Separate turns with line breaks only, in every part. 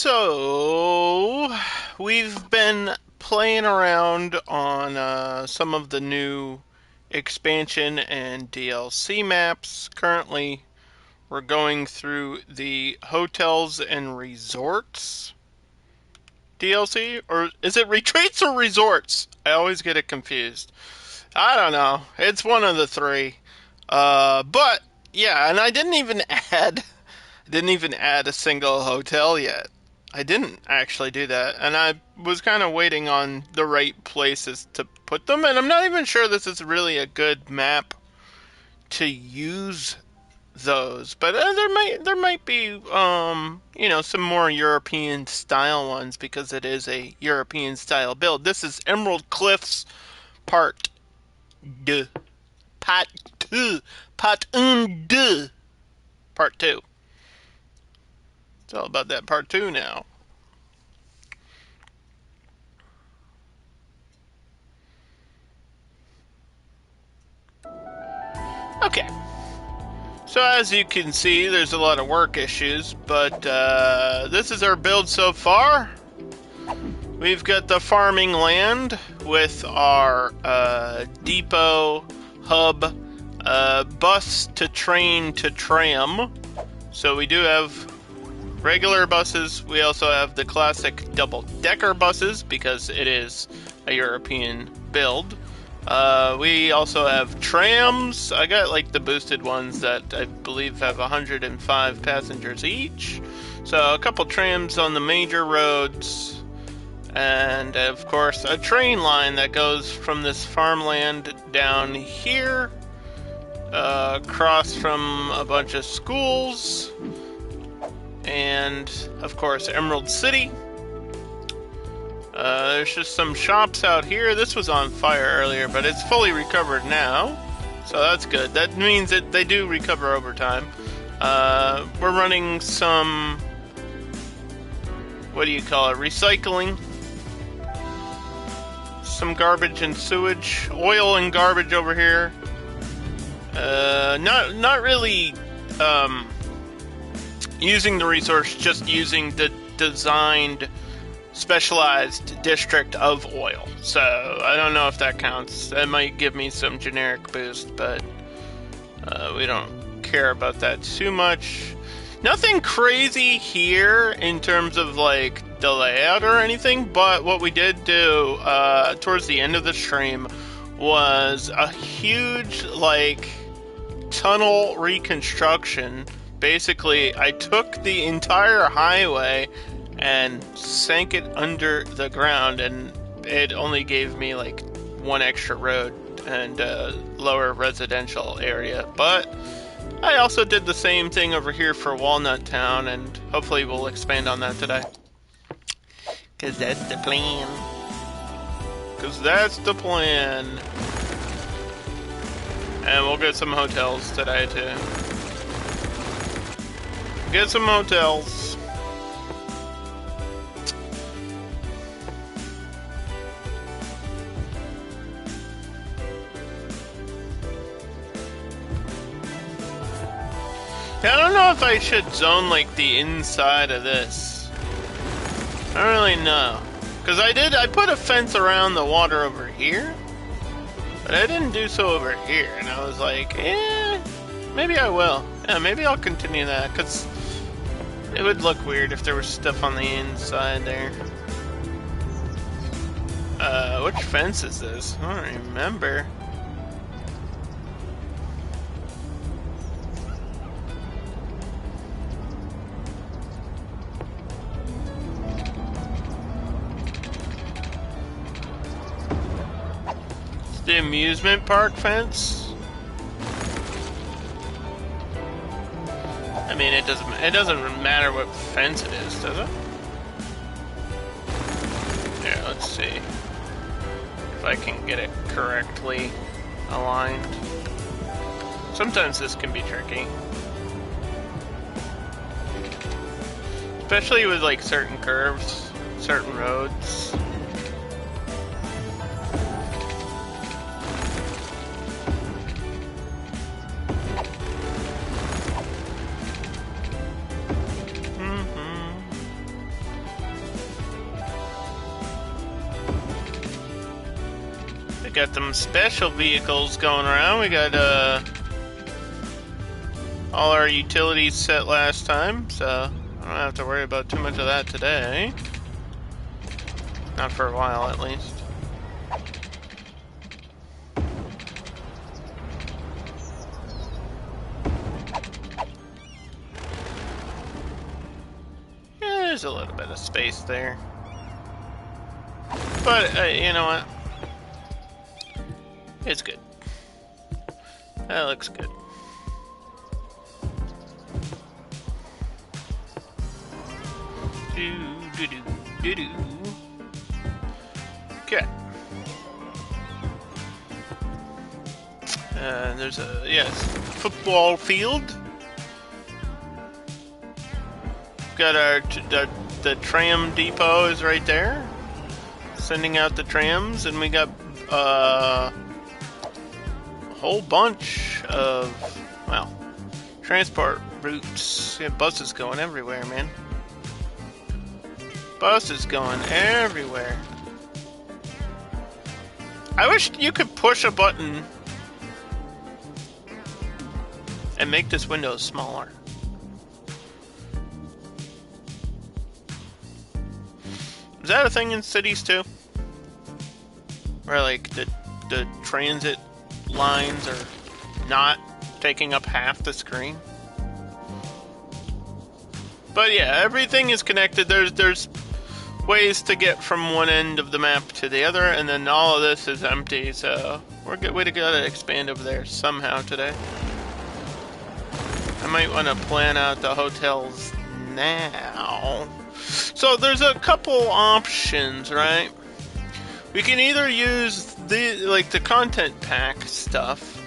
So, we've been playing around on some of the new expansion and DLC maps. Currently, we're going through the Hotels and Resorts DLC. Or is it Retreats or Resorts? I always get it confused. I don't know. It's one of the three. But, yeah, and I didn't even add a single hotel yet. I didn't actually do that, and I was kind of waiting on the right places to put them, and I'm not even sure this is really a good map to use those. But there might be some more European style ones because it is a European style build. This is Emerald Cliffs Part 2. Part 2. Part 2. Part 2. It's all about that part 2 now. Okay. So as you can see, there's a lot of work issues, but this is our build so far. We've got the farming land with our depot, hub, bus to train to tram. So we do have regular buses. We also have the classic double-decker buses because it is a European build. We also have trams. I got like the boosted ones that I believe have 105 passengers each. So a couple trams on the major roads. And of course a train line that goes from this farmland down here. Across from a bunch of schools. And of course Emerald City. There's just some shops out here. This was on fire earlier, but it's fully recovered now. So that's good. That means that they do recover over time. We're running some... what do you call it? Recycling. Some garbage and sewage. Oil and garbage over here. Not really using the resource, just using the designed... specialized district of oil. So I don't know if that counts. That might give me some generic boost, but we don't care about that too much. Nothing crazy here in terms of like the layout or anything, but what we did do towards the end of the stream was a huge like tunnel reconstruction. Basically, I took the entire highway and sank it under the ground, and it only gave me like one extra road and a lower residential area. But I also did the same thing over here for Walnut Town, and hopefully we'll expand on that today. Cause that's the plan. Cause that's the plan. And we'll get some hotels today too. Get some hotels. I don't know if I should zone like the inside of this. I don't really know. Because I put a fence around the water over here. But I didn't do so over here. And I was like, maybe I will. Yeah, maybe I'll continue that. Because it would look weird if there was stuff on the inside there. Which fence is this? I don't remember. The amusement park fence? I mean, it doesn't matter what fence it is, does it? Here, let's see if I can get it correctly aligned. Sometimes this can be tricky. Especially with like certain curves, certain roads. got them special vehicles going around. We got all our utilities set last time, so I don't have to worry about too much of that today. Not for a while, at least. Yeah, there's a little bit of space there. But, you know what? It's good. That looks good. Do-do-do-do-do. Okay. There's a, yes, football field. Got the tram depot is right there. Sending out the trams, and we got a whole bunch of, well, transport routes. Yeah, buses going everywhere, man. Buses going everywhere. I wish you could push a button and make this window smaller. Is that a thing in cities too? Where like the transit lines are not taking up half the screen? But yeah, everything is connected. There's ways to get from one end of the map to the other, and then all of this is empty, so we're good. We gotta expand over there somehow today. I might want to plan out the hotels now. So there's a couple options, right? We can either use the content pack stuff,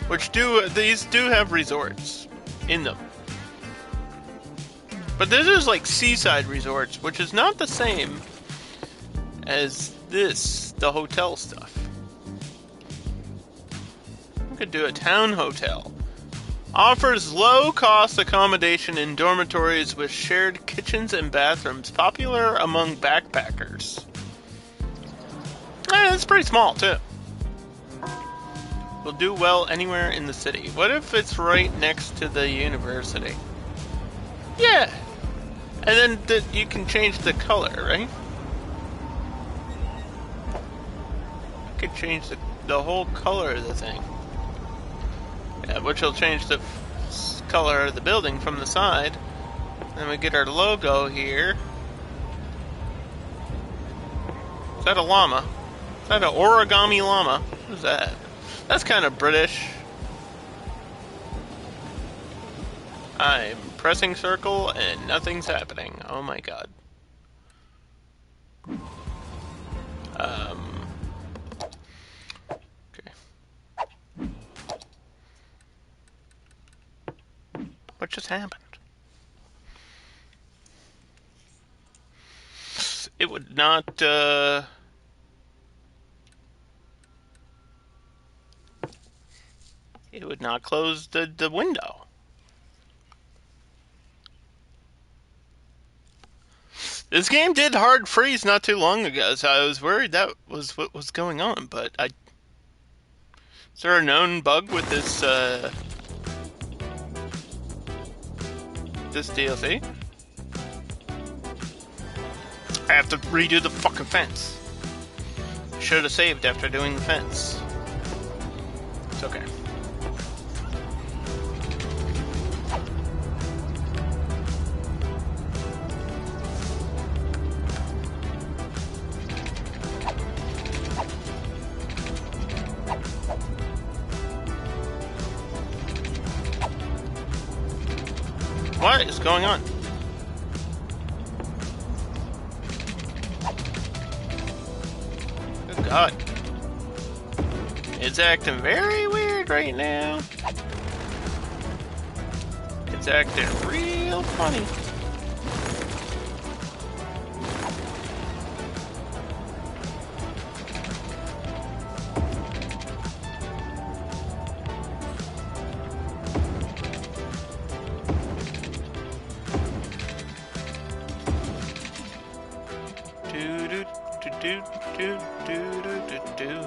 which these do have resorts in them. But this is like seaside resorts, which is not the same as the hotel stuff. We could do a town hotel. Offers low-cost accommodation in dormitories with shared kitchens and bathrooms, popular among backpackers. It's pretty small, too. Will do well anywhere in the city. What if it's right next to the university? Yeah. And then you can change the color, right? You could change the whole color of the thing. Yeah, which will change the color of the building from the side. Then we get our logo here. Is that a llama? Is that an origami llama? What is that? That's kind of British. I'm pressing circle and nothing's happening. Oh my god. Okay. What just happened? It would not, it would not close the window. This game did hard freeze not too long ago, so I was worried that was what was going on, but is there a known bug with this DLC? I have to redo the fucking fence. Should have saved after doing the fence. It's okay. What is going on? Good God. It's acting very weird right now. It's acting real funny. do, do, do, do, do, do.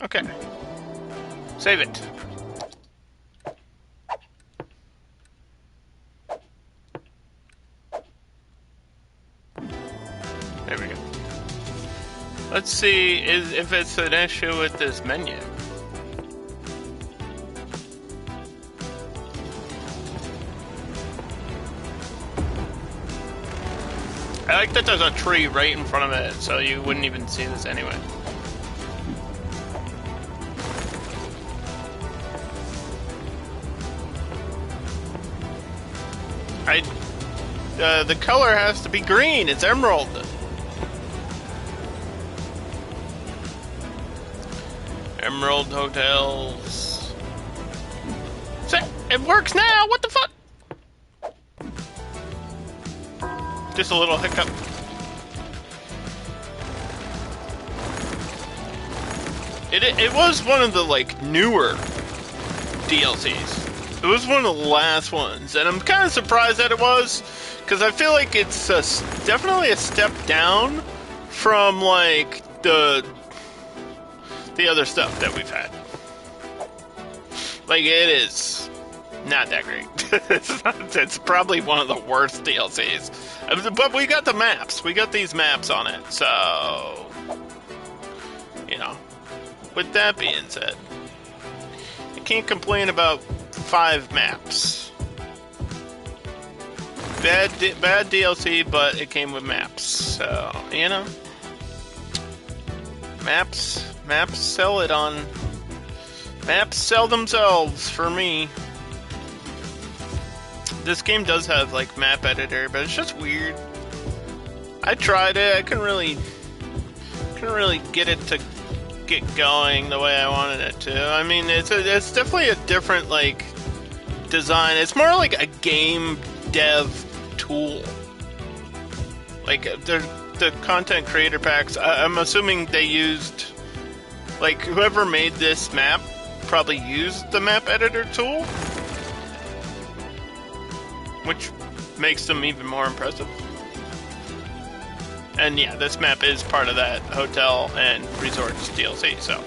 Okay. Save it. There we go. Let's see if it's an issue with this menu. I like that there's a tree right in front of it, so you wouldn't even see this anyway. The color has to be green. It's emerald. Emerald hotels. So, it works now. What the fuck? Just a little hiccup. It was one of the like newer DLCs. It was one of the last ones, and I'm kind of surprised that it was, because I feel like it's definitely a step down from like the other stuff that we've had. Like, it is not that great. It's probably one of the worst DLCs. But we got the maps. We got these maps on it, so you know. With that being said, I can't complain about 5 maps. Bad DLC, but it came with maps. So, you know. Maps sell it on. Maps sell themselves for me. This game does have like map editor, but it's just weird. I tried it. I couldn't really get it to get going the way I wanted it to. I mean, it's definitely a different like design. It's more like a game dev tool. Like the content creator packs. I'm assuming they used, like, whoever made this map probably used the map editor tool, which makes them even more impressive. And yeah, this map is part of that hotel and resorts DLC, so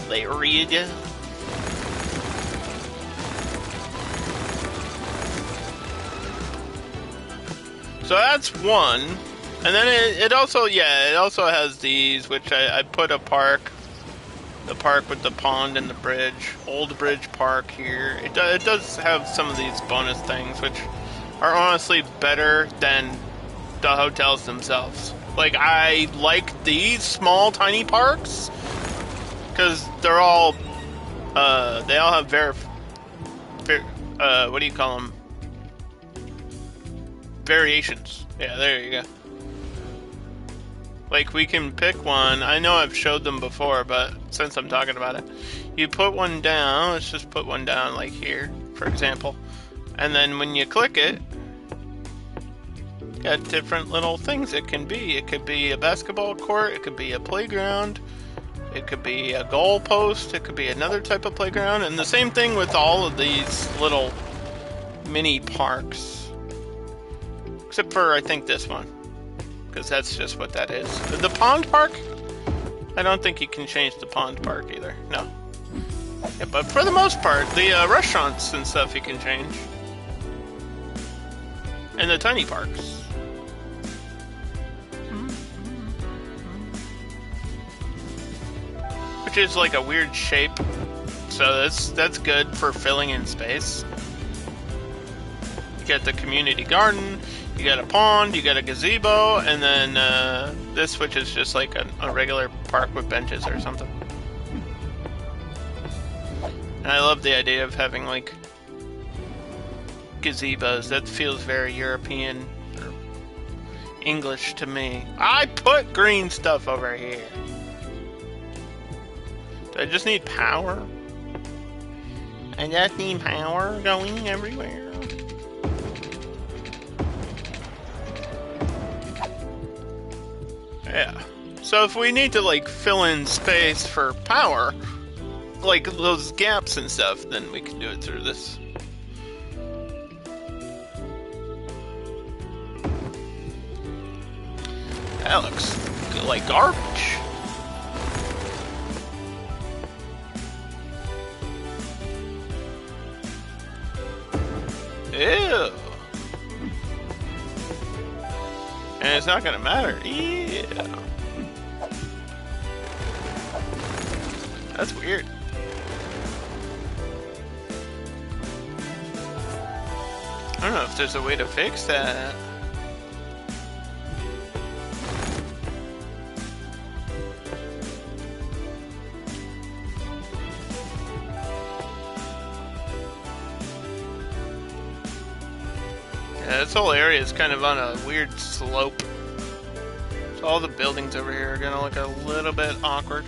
there you go. So that's one, and then it also has these, which I put a park, the park with the pond and the bridge, Old Bridge Park here. It does have some of these bonus things, which are honestly better than the hotels themselves. Like, I like these small tiny parks because they're all they all have what do you call them? Variations. Yeah, there you go. Like, we can pick one. I know I've showed them before, but since I'm talking about it, you put one down. Let's just put one down, like here, for example. And then when you click it, you got different little things it can be. It could be a basketball court. It could be a playground. It could be a goal post. It could be another type of playground. And the same thing with all of these little mini parks. Except for, I think, this one. Because that's just what that is. The pond park? I don't think you can change the pond park either. No. Yeah, but for the most part, the restaurants and stuff you can change. And the tiny parks. Which is like a weird shape. So that's good for filling in space. You got the community garden, you got a pond, you got a gazebo, and then this, which is just like a regular park with benches or something. And I love the idea of having like gazebos. That feels very European or English to me. I put green stuff over here. Do I just need power? I just need power going everywhere. Yeah. So if we need to, like, fill in space for power, like those gaps and stuff, then we can do it through this. That looks like garbage. Ew. And it's not gonna matter. Yeah. That's weird. I don't know if there's a way to fix that. Yeah, this whole area is kind of on a weird slope. So all the buildings over here are gonna look a little bit awkward.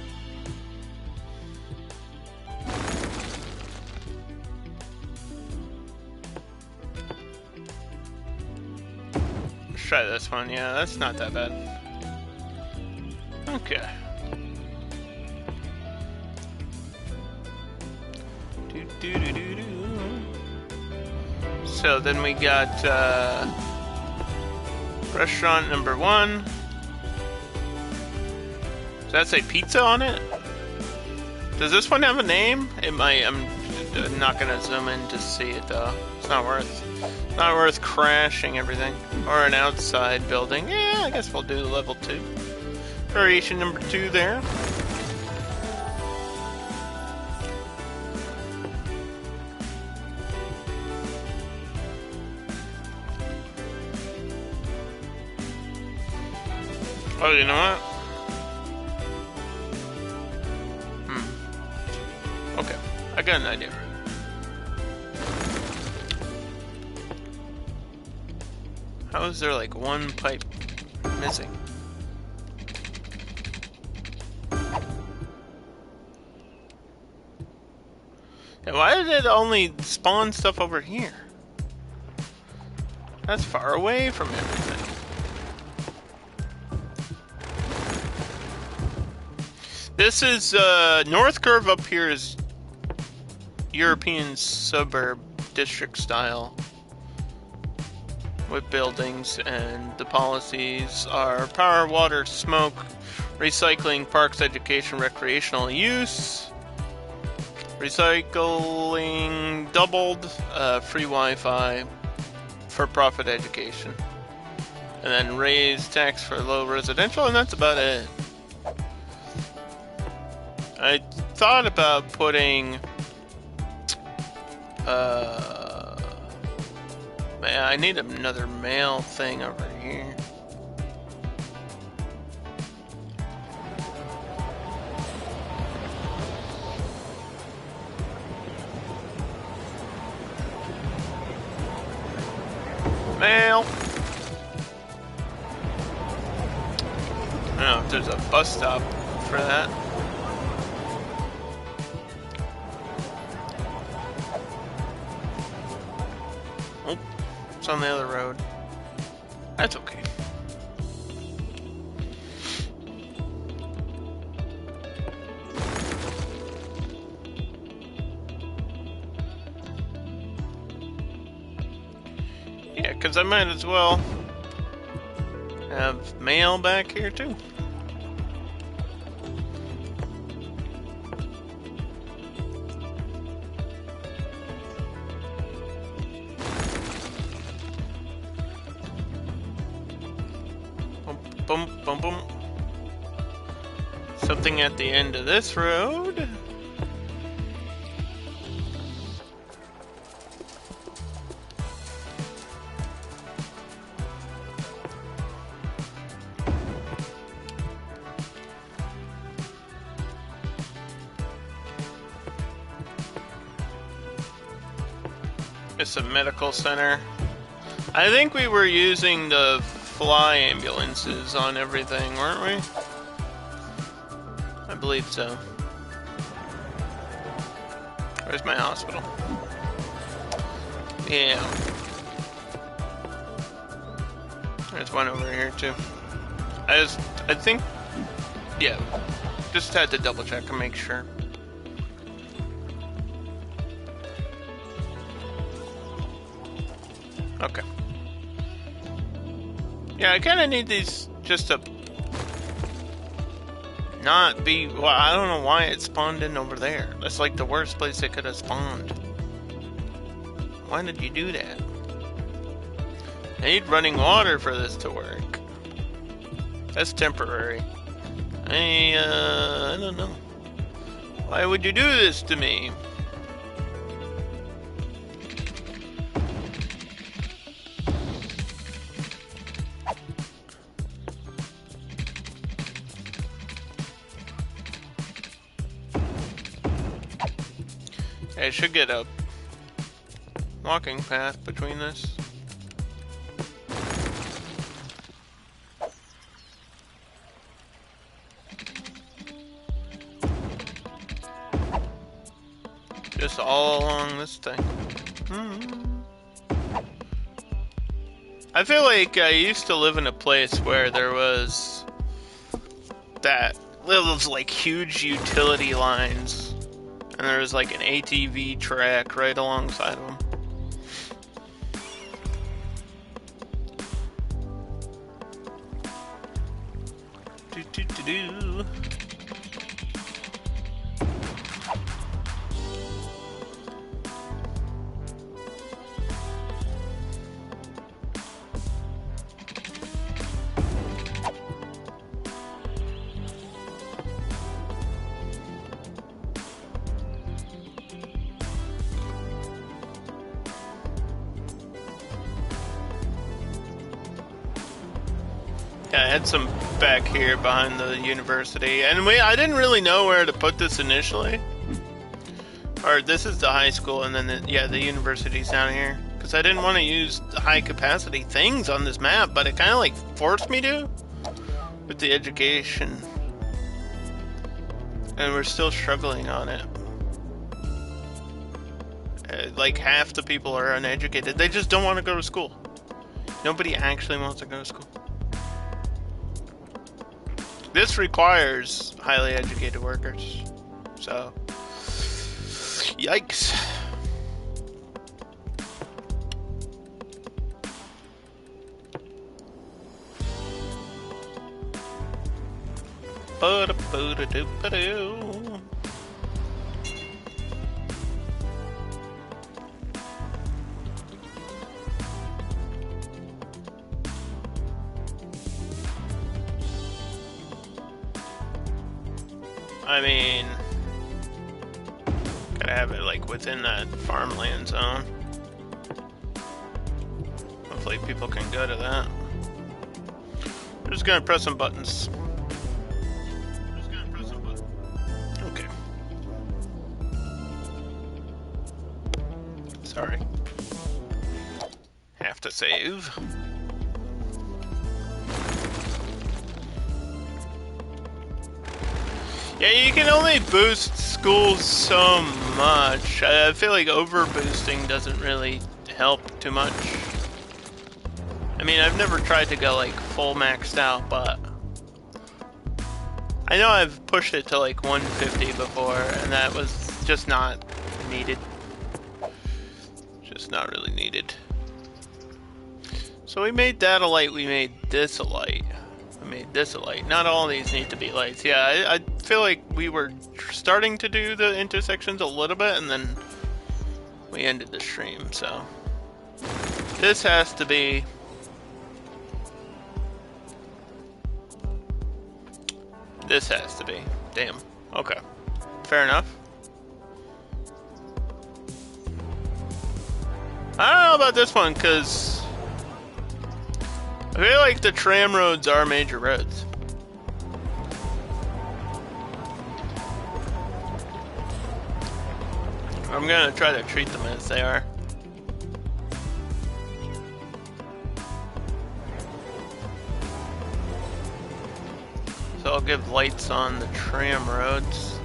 Let's try this one. Yeah, that's not that bad. Okay. So then we got restaurant number 1. Does that say pizza on it? Does this one have a name? It might. I'm not gonna zoom in to see it though. It's not worth crashing everything. Or an outside building. Yeah, I guess we'll do level 2. Variation number 2 there. Oh, you know what? Okay, I got an idea. How is there like one pipe missing? And why did it only spawn stuff over here? That's far away from everything. This is, North Curve up here is European suburb district style with buildings, and the policies are power, water, smoke, recycling, parks, education, recreational use, recycling doubled, free Wi-Fi, for-profit education, and then raise tax for low residential, and that's about it. I thought about putting, man, I need another mail thing over here. Mail. I don't know if there's a bus stop for that. It's on the other road. That's okay. Yeah, because I might as well have mail back here too. Boom, boom, boom. Something at the end of this road. It's a medical center. I think we were using the fly ambulances on everything, weren't we? I believe so. Where's my hospital? Yeah. There's one over here too. I think, yeah, just had to double check and make sure. Okay. Yeah, I kind of need these just to not be, well, I don't know why it spawned in over there. That's like the worst place it could have spawned. Why did you do that? I need running water for this to work. That's temporary. I don't know. Why would you do this to me? I should get a walking path between this. Just all along this thing. I feel like I used to live in a place where there was those like huge utility lines. And there was like an ATV track right alongside of them. Do. Yeah, I had some back here behind the university, and I didn't really know where to put this initially. Or this is the high school, and then the university's down here. Because I didn't want to use the high capacity things on this map, but it kind of like forced me to with the education. And we're still struggling on it. Like half the people are uneducated. They just don't want to go to school. Nobody actually wants to go to school. This requires highly educated workers, so yikes. Ba-da-ba-da-doo-ba-doo. I mean, gotta have it like within that farmland zone. Hopefully people can go to that. I'm just gonna press some buttons. Okay. Sorry. Have to save. Yeah, you can only boost schools so much. I feel like over boosting doesn't really help too much. I mean, I've never tried to go like full maxed out, but I know I've pushed it to like 150 before, and that was just not needed. Just not really needed. So we made that a light, we made this a light. I made this a light. Not all these need to be lights. Yeah, I feel like we were starting to do the intersections a little bit, and then we ended the stream, so. This has to be... This has to be. Damn. Okay. Fair enough. I don't know about this one, because I feel like the tram roads are major roads. I'm gonna try to treat them as they are. So I'll give lights on the tram roads.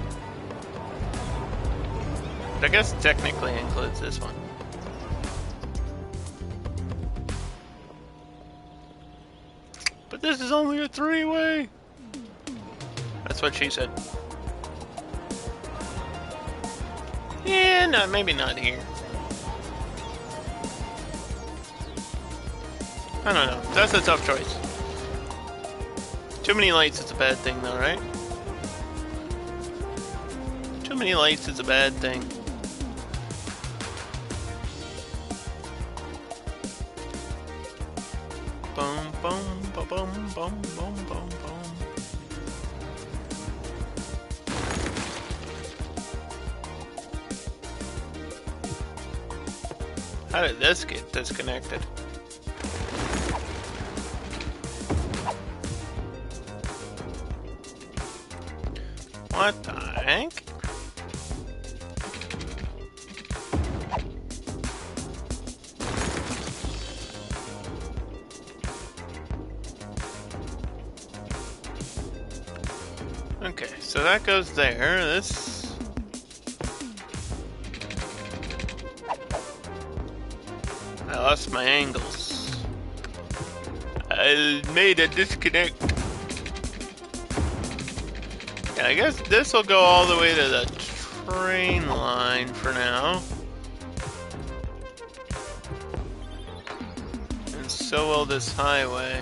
But I guess technically includes this one. But this is only a three-way. That's what she said. Yeah, no, maybe not here. I don't know. That's a tough choice. Too many lights is a bad thing, though, right? Too many lights is a bad thing. Boom, boom, boom, boom, boom, boom, boom, boom. How did this get disconnected? What the heck? Okay, so that goes there. This... I lost my angles. I made a disconnect. Yeah, I guess this will go all the way to the train line for now. And so will this highway.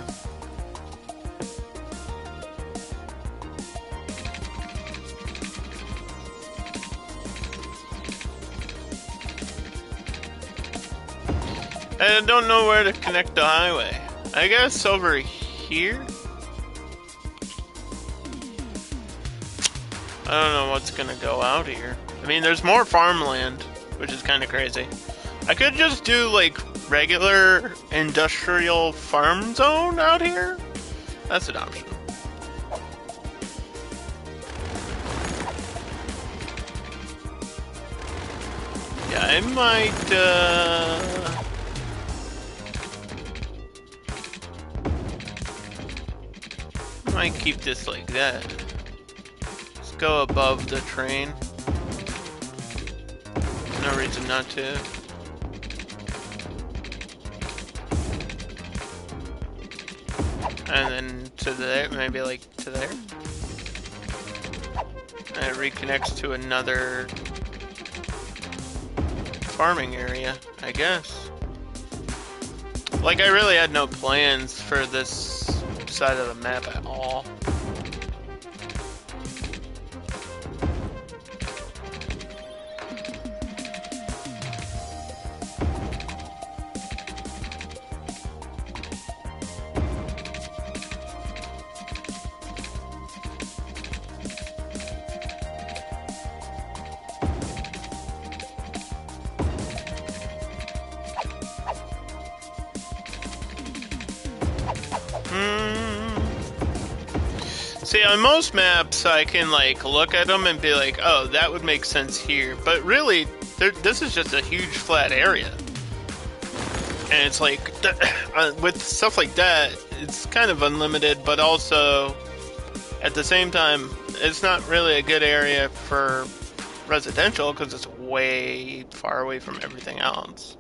I don't know where to connect the highway. I guess over here? I don't know what's gonna go out here. I mean, there's more farmland, which is kind of crazy. I could just do, like, regular industrial farm zone out here? That's an option. Yeah, I might keep this like that. Let's go above the train. No reason not to. And then to there, maybe like to there. And it reconnects to another farming area, I guess. Like, I really had no plans for this side of the map at all. See, on most maps, I can, like, look at them and be like, oh, that would make sense here. But really, this is just a huge flat area. And it's like, with stuff like that, it's kind of unlimited, but also, at the same time, it's not really a good area for residential, because it's way far away from everything else.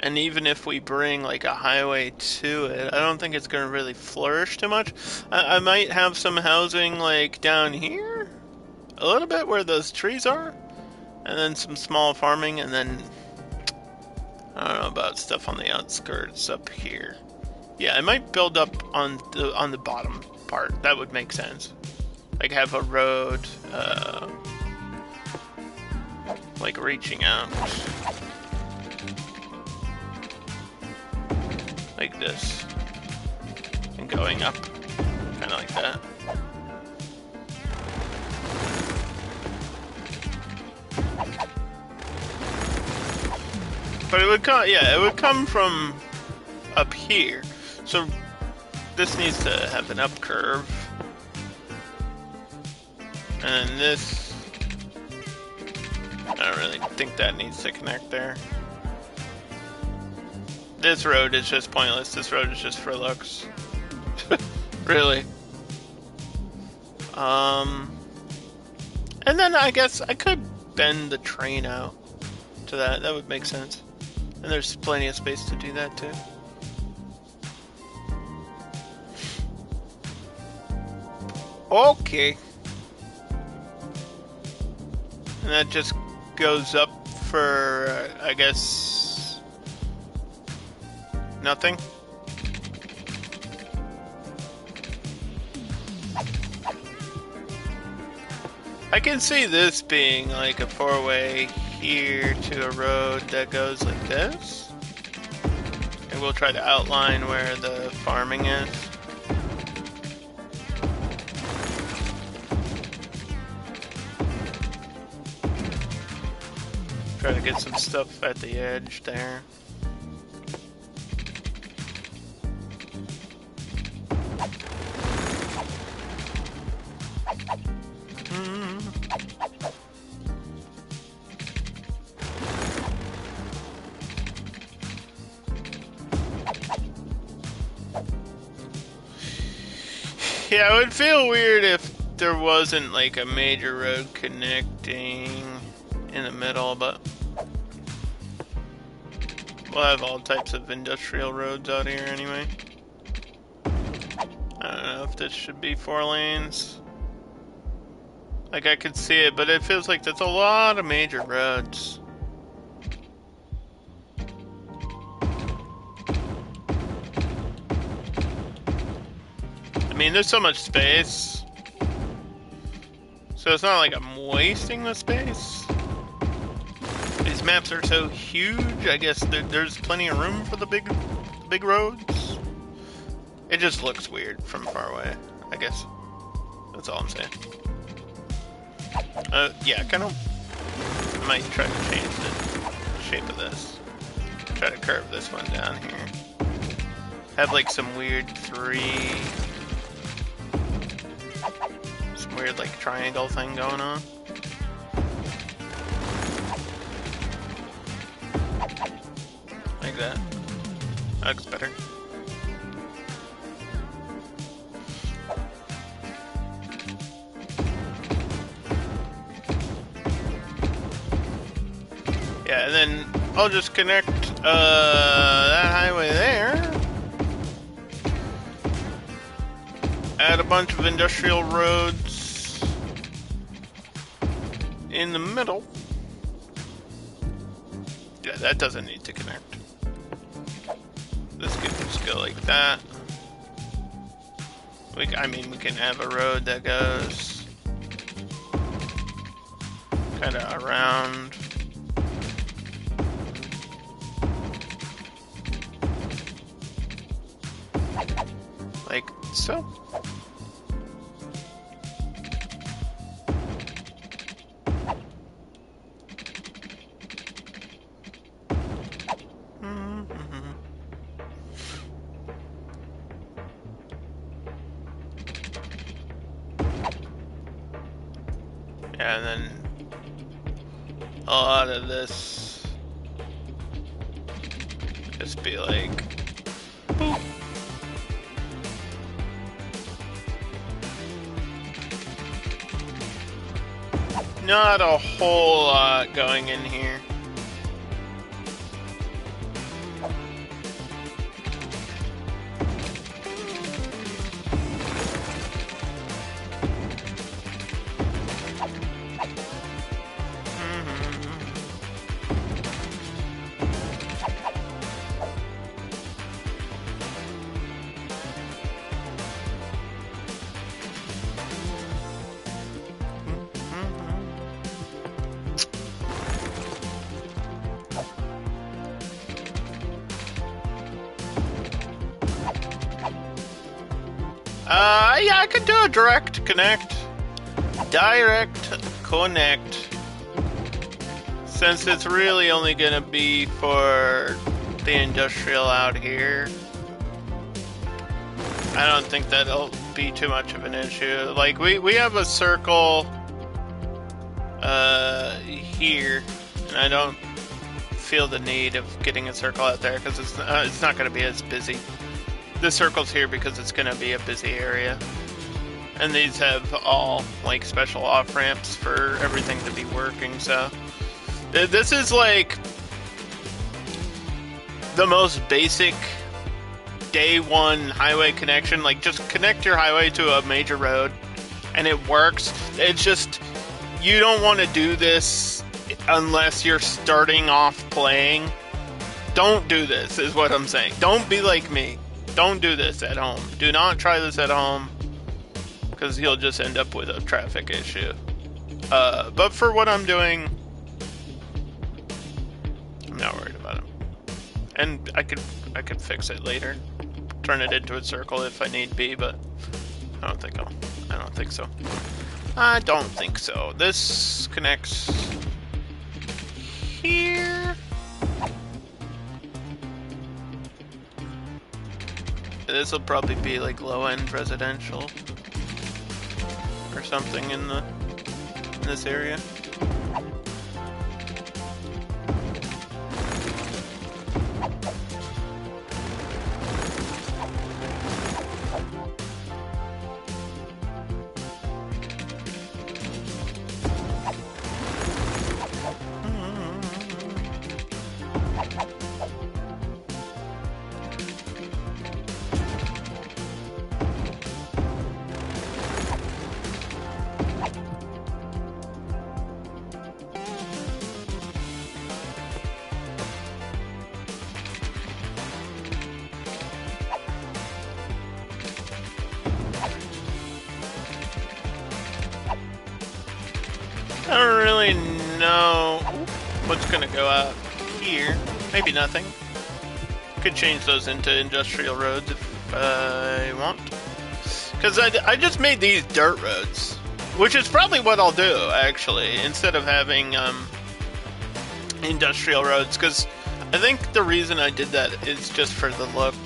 And even if we bring like a highway to it, I don't think it's going to really flourish too much. I might have some housing like down here, a little bit where those trees are, and then some small farming, and then I don't know about stuff on the outskirts up here. Yeah, I might build up on the bottom part. That would make sense. Like have a road, like reaching out. Like this, and going up, kind of like that. But it would come, yeah, it would come from up here. So this needs to have an up curve, and then this, I don't really think that needs to connect there. This road is just pointless. This road is just for looks. Really. And then I guess I could bend the train out to that. That would make sense. And there's plenty of space to do that too. Okay. And that just goes up for, I guess, nothing. I can see this being like a four-way here to a road that goes like this. And we'll try to outline where the farming is. Try to get some stuff at the edge there. Yeah, it would feel weird if there wasn't like a major road connecting in the middle, but we'll have all types of industrial roads out here anyway. I don't know if this should be 4 lanes. Like, I could see it, but it feels like there's a lot of major roads. I mean, there's so much space. So it's not like I'm wasting the space. These maps are so huge, I guess there's plenty of room for the big roads. It just looks weird from far away, I guess. That's all I'm saying. Yeah, kind of might try to change the shape of this. Try to curve this one down here. Have like some weird some weird like triangle thing going on. Like that. That looks better. Yeah, and then I'll just connect that highway there. Add a bunch of industrial roads in the middle. Yeah, that doesn't need to connect. This could just go like that. I mean, we can have a road that goes kind of around. Like so. Yeah, and then a lot of this just be like boop. Not a whole lot going in here. Yeah, I could do a direct connect. Direct connect. Since it's really only gonna be for the industrial out here, I don't think that'll be too much of an issue. Like, we have a circle here, and I don't feel the need of getting a circle out there because it's not gonna be as busy. This circle's here because it's gonna be a busy area. And these have all like special off ramps for everything to be working, so this is like the most basic day one highway connection. Like, just connect your highway to a major road and it works. It's just you don't want to do this unless you're starting off playing. Don't do this, is what I'm saying. Don't be like me. Don't do this at home. Do not try this at home, because you'll just end up with a traffic issue. But for what I'm doing, I'm not worried about it. And I could fix it later. Turn it into a circle if I need be, but I don't think so. I don't think so. This connects here. This will probably be like low-end residential or something in this area. I don't really know what's gonna go out here. Maybe nothing. Could change those into industrial roads if I want. Because I just made these dirt roads, which is probably what I'll do, actually, instead of having industrial roads. Because I think the reason I did that is just for the look.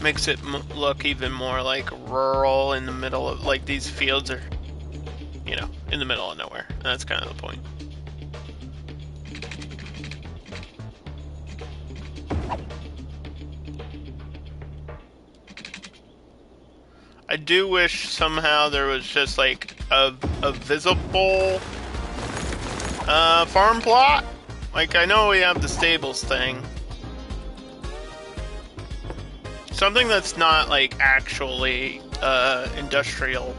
Makes it look even more like rural in the middle of, like, these fields are, you know, in the middle of nowhere. And that's kind of the point. I do wish somehow there was just like a visible farm plot. Like, I know we have the stables thing. Something that's not like actually industrial.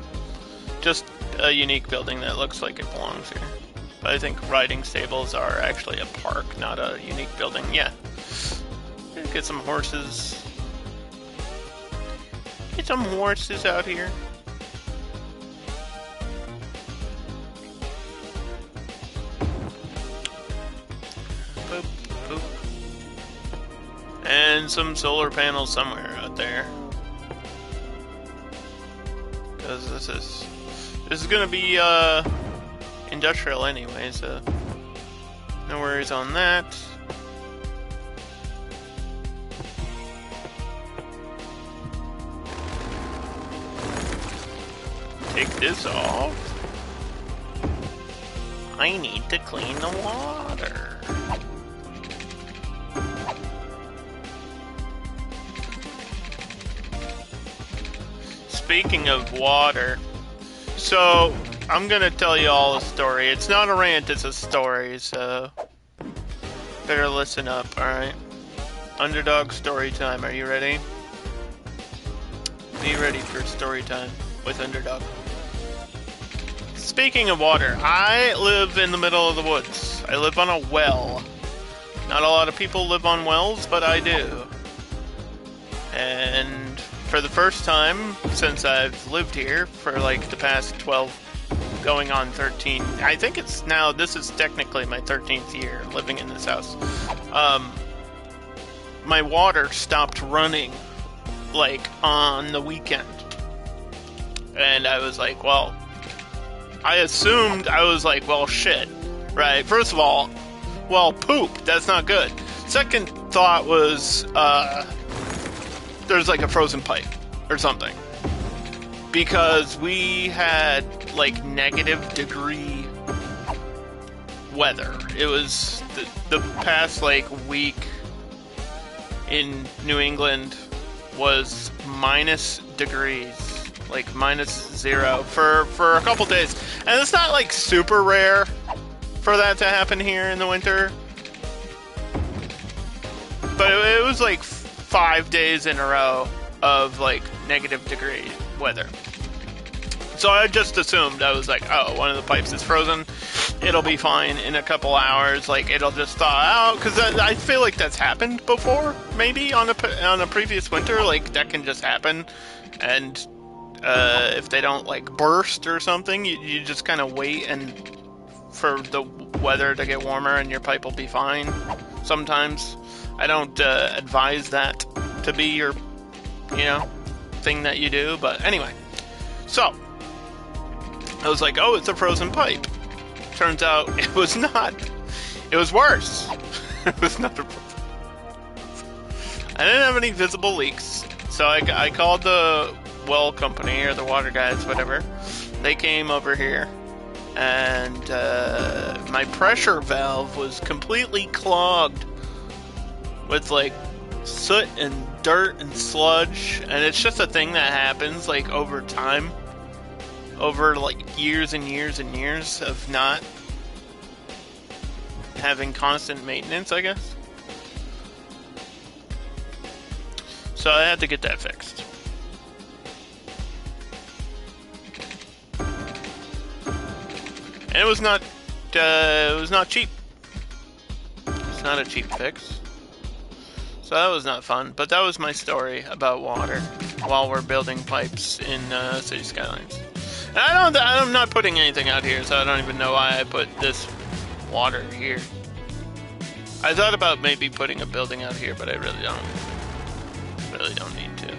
Just a unique building that looks like it belongs here. But I think riding stables are actually a park, not a unique building. Yeah. Get some horses. Get some horses out here. Boop, boop. And some solar panels somewhere out there. Because this is gonna be industrial anyway, so no worries on that. Take this off. I need to clean the water. Speaking of water, so I'm gonna tell you all a story. It's not a rant, it's a story, so better listen up, alright? Underdog story time, are you ready? Be ready for story time with Underdog. Speaking of water, I live in the middle of the woods. I live on a well. Not a lot of people live on wells, but I do. And for the first time since I've lived here for like the past 12, going on 13, I think it's now, this is technically my 13th year living in this house. My water stopped running like on the weekend. And I was like, well, I assumed, I was like, well, shit, right? First of all, well, poop, that's not good. Second thought was, there's like a frozen pipe or something. Because we had like -degree weather. It was the past like week in New England was -degrees. Like -0 for a couple days. And it's not like super rare for that to happen here in the winter. But it was like 5 days in a row of like -degree weather. So I just assumed, I was like, oh, one of the pipes is frozen. It'll be fine in a couple hours. Like, it'll just thaw out. Because I feel like that's happened before, maybe, on a previous winter. Like, that can just happen. And if they don't, like, burst or something, you just kind of wait and for the weather to get warmer and your pipe will be fine. Sometimes. I don't advise that to be your, thing that you do. But anyway. So, I was like, oh, it's a frozen pipe. Turns out it was not. It was worse. It was not a frozen. I didn't have any visible leaks, so I called the well company or the water guys, whatever. They came over here, and my pressure valve was completely clogged with like soot and dirt and sludge, and it's just a thing that happens like over time. Over like years and years and years of not having constant maintenance, I guess. So I had to get that fixed. And it was not cheap. It's not a cheap fix. So that was not fun, but that was my story about water while we're building pipes in City Skylines. And I'm not putting anything out here, so I don't even know why I put this water here. I thought about maybe putting a building out here, but I really don't. Really don't need to.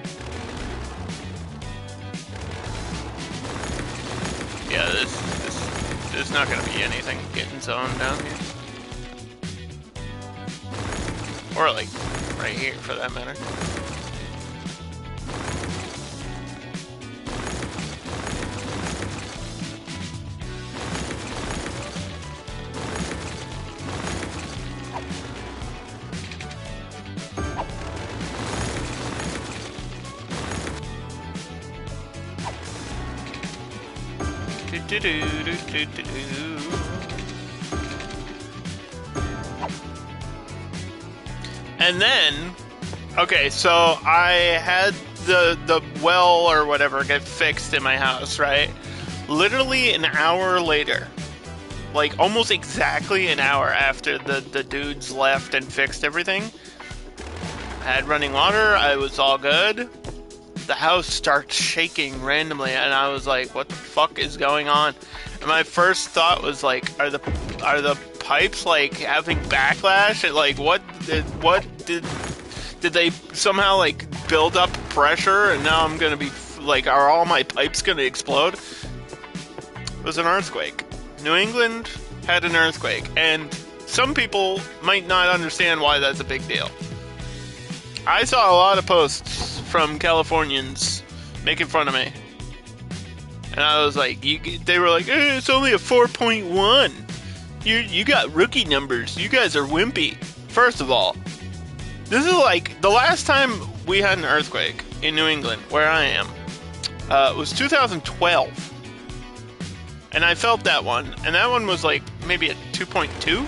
Yeah, there's not gonna be anything getting zoned down here. Or like right here, for that matter. And then, okay, so I had the well or whatever get fixed in my house, right? Literally an hour later, like almost exactly an hour after the dudes left and fixed everything, I had running water, I was all good. The house starts shaking randomly, and I was like, what the fuck is going on? And my first thought was like, are the pipes like having backlash? And like, what did they somehow like build up pressure, and now I'm gonna be like, are all my pipes gonna explode? It was an earthquake. New England had an earthquake, and some people might not understand why that's a big deal. I saw a lot of posts from Californians making fun of me. And I was like, they were like, it's only a 4.1. You got rookie numbers. You guys are wimpy. First of all, this is like, the last time we had an earthquake in New England, where I am, was 2012. And I felt that one. And that one was like maybe a 2.2.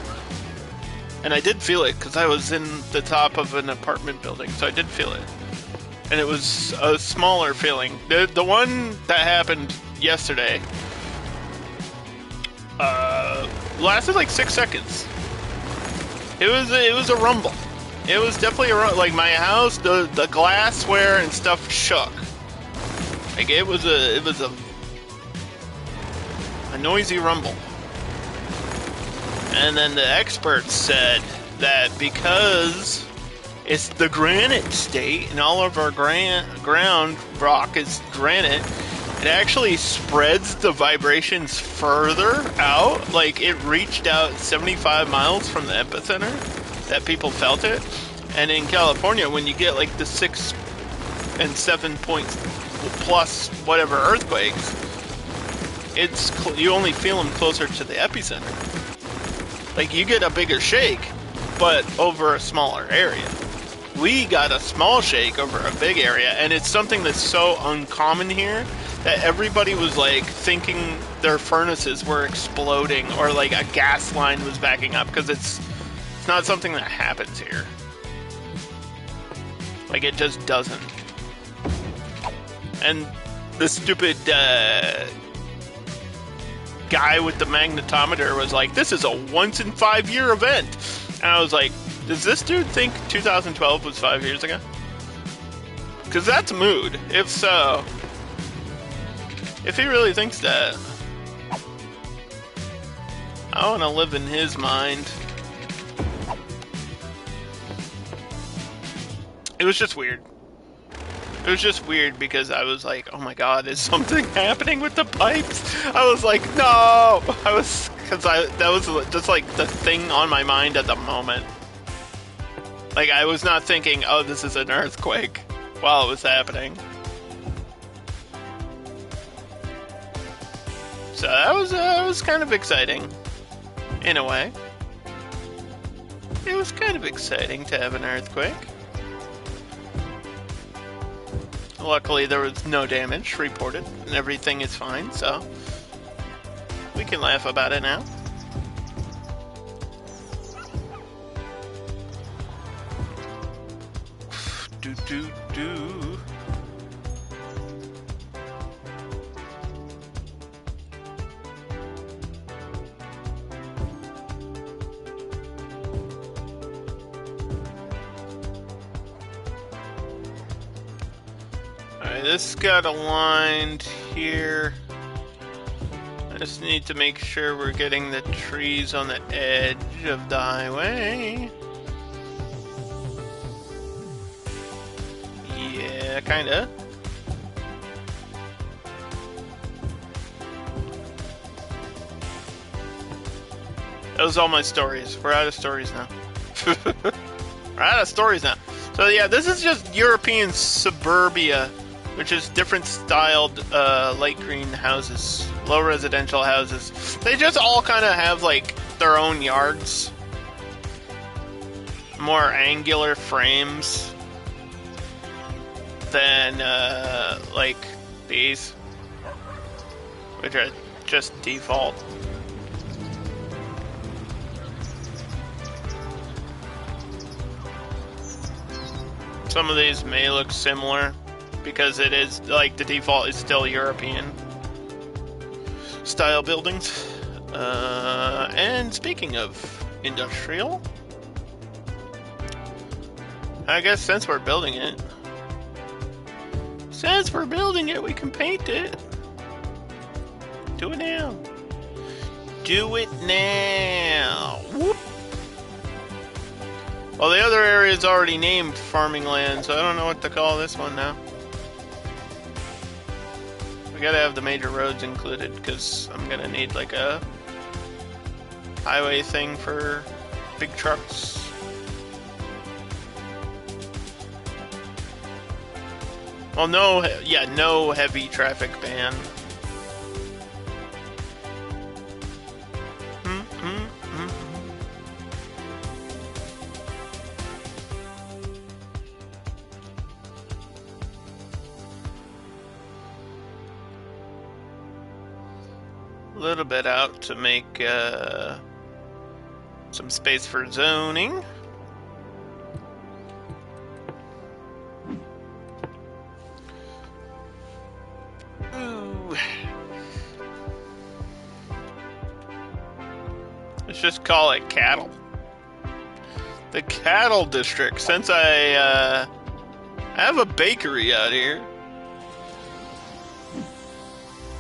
And I did feel it, because I was in the top of an apartment building, so I did feel it. And it was a smaller feeling. The one that happened yesterday lasted like 6 seconds. It was a rumble. It was definitely a like my house, the glassware and stuff shook. Like it was a noisy rumble. And then the experts said that because it's the granite state and all of our ground rock is granite, it actually spreads the vibrations further out. Like it reached out 75 miles from the epicenter that people felt it. And in California, when you get like the 6 and 7 points plus whatever earthquakes, you only feel them closer to the epicenter. Like, you get a bigger shake, but over a smaller area. We got a small shake over a big area, and it's something that's so uncommon here that everybody was, like, thinking their furnaces were exploding or, like, a gas line was backing up, because it's not something that happens here. Like, it just doesn't. And the stupid guy with the magnetometer was like, this is a once in 5 year event. And I was like, does this dude think 2012 was 5 years ago? Because that's mood. If so, if he really thinks that, I want to live in his mind. It was just weird. It was just weird because I was like, oh my god, is something happening with the pipes? I was like, no! That was just like the thing on my mind at the moment. Like, I was not thinking, oh, this is an earthquake while it was happening. So that was kind of exciting, in a way. It was kind of exciting to have an earthquake. Luckily, there was no damage reported, and everything is fine, so we can laugh about it now. Do. Alright, this got aligned here. I just need to make sure we're getting the trees on the edge of the highway. Yeah, kinda. Those are all my stories. We're out of stories now. We're out of stories now. So yeah, this is just European suburbia, which is different styled light green houses, low residential houses. They just all kind of have like their own yards, more angular frames than like these, which are just default. Some of these may look similar because it is like the default is still European style buildings. And speaking of industrial, I guess since we're building it, we can paint it. Do it now. Do it now. Whoop. Well, the other area is already named farming land, so I don't know what to call this one now. We gotta have the major roads included, because I'm gonna need like a highway thing for big trucks. Well, no heavy traffic ban. A little bit out to make some space for zoning. Ooh. Let's just call it cattle. The cattle district, since I have a bakery out here.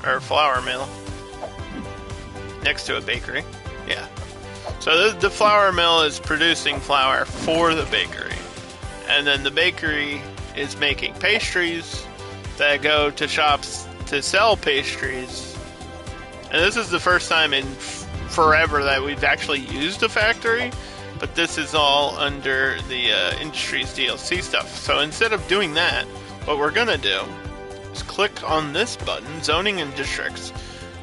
Or a flour mill. Next to a bakery. Yeah. So the flour mill is producing flour for the bakery. And then the bakery is making pastries that go to shops to sell pastries. And this is the first time in forever that we've actually used a factory. But this is all under the Industries DLC stuff. So instead of doing that, what we're going to do is click on this button, Zoning and Districts.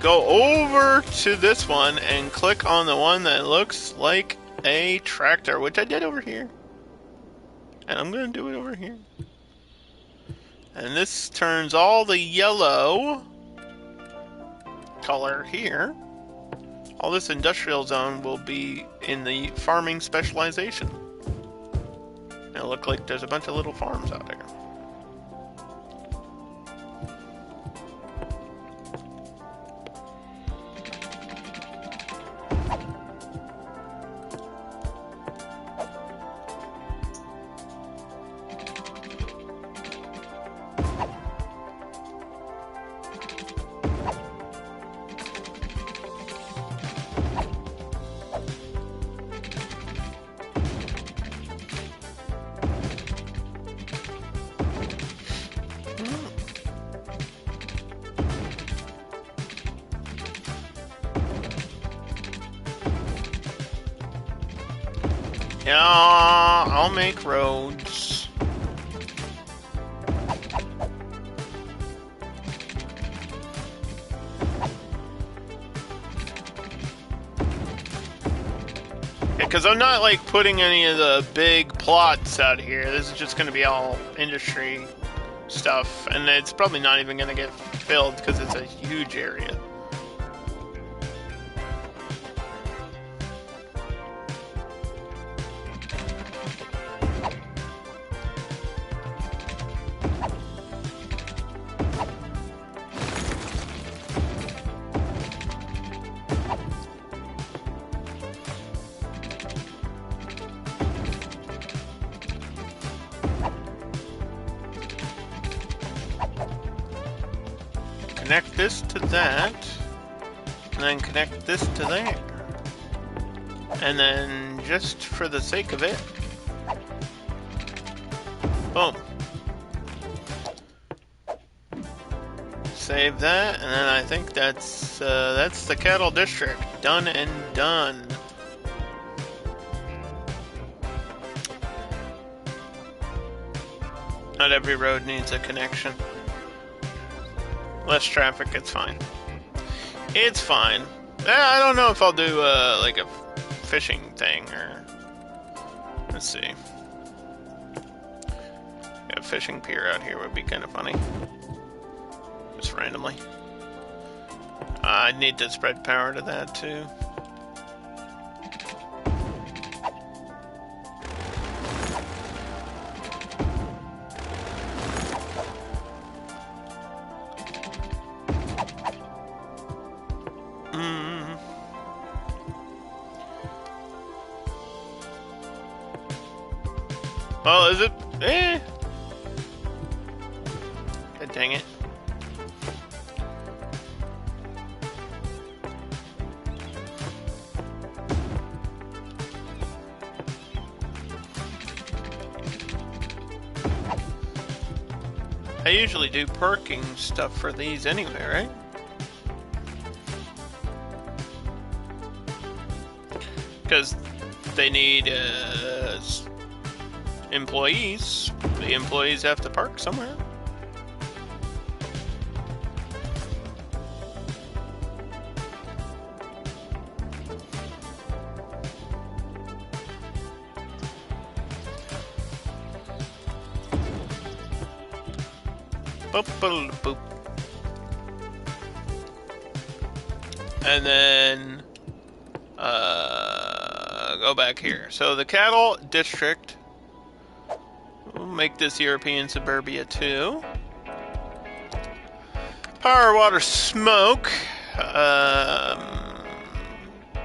Go over to this one and click on the one that looks like a tractor, which I did over here. And I'm going to do it over here. And this turns all the yellow color here. All this industrial zone will be in the farming specialization. And it looks like there's a bunch of little farms out there. Yeah, I'll make roads. Yeah, because I'm not like putting any of the big plots out here. This is just going to be all industry stuff, and it's probably not even going to get filled because it's a huge area. Connect this to that, and then connect this to there. And then, just for the sake of it, boom. Save that, and then I think that's the cattle district. Done and done. Not every road needs a connection. Less traffic, it's fine. It's fine. I don't know if I'll do like a fishing thing or... Let's see. Yeah, a fishing pier out here would be kind of funny. Just randomly. I'd need to spread power to that too. Oh, is it? Eh. God dang it. I usually do perking stuff for these anyway, right? Because they need employees. The employees have to park somewhere. Boop, boop, boop. And then go back here. So the cattle district, we'll make this European suburbia too. Power, water, smoke.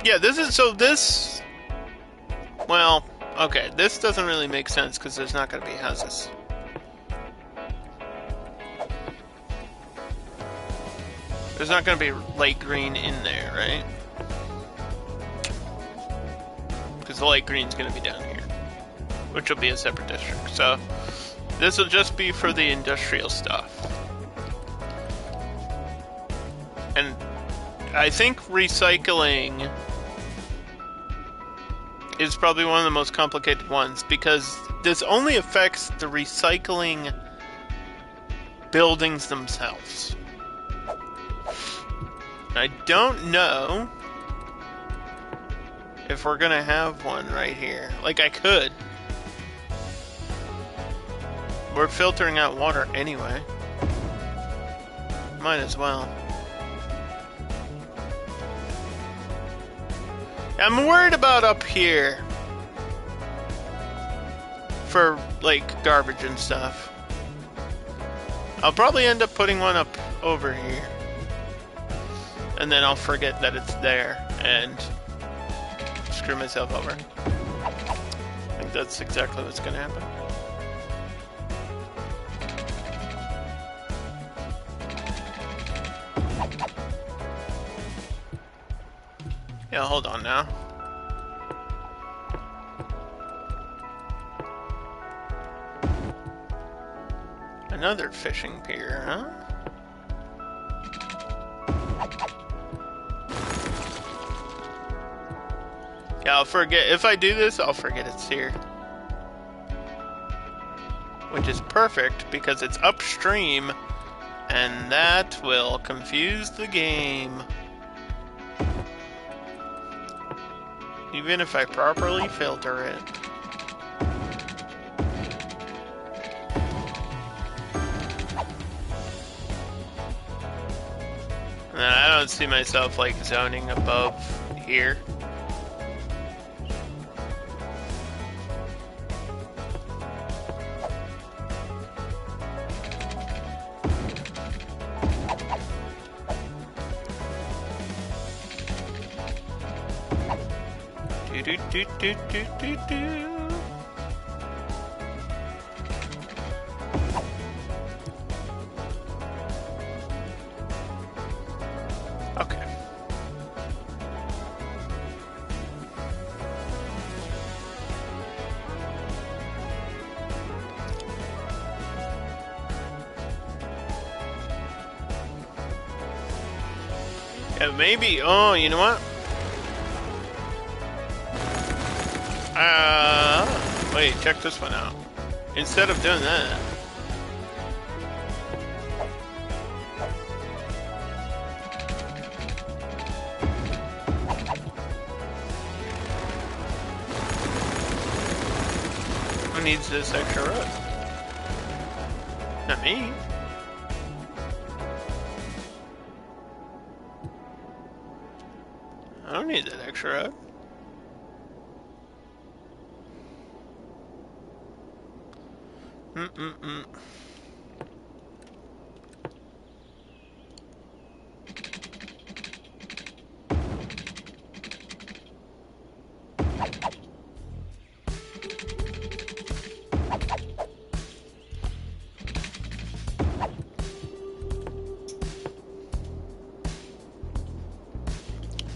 Yeah, this is, so this, well, okay, this doesn't really make sense because there's not going to be houses. There's not going to be light green in there, right? Because the light green's going to be down here, which will be a separate district. So this will just be for the industrial stuff. And I think recycling is probably one of the most complicated ones because this only affects the recycling buildings themselves. I don't know if we're gonna have one right here. Like, I could. We're filtering out water anyway. Might as well. I'm worried about up here for, like, garbage and stuff. I'll probably end up putting one up over here. And then I'll forget that it's there and screw myself over. I think that's exactly what's gonna happen. Yeah, hold on now. Another fishing pier, huh? Yeah, I'll forget. If I do this, I'll forget it's here. Which is perfect because it's upstream, and that will confuse the game. Even if I properly filter it. And I don't see myself like zoning above here. Do. Okay. Yeah, maybe. Oh, you know what? Wait, check this one out. Instead of doing that, who needs this extra road? Not me. I don't need that extra road.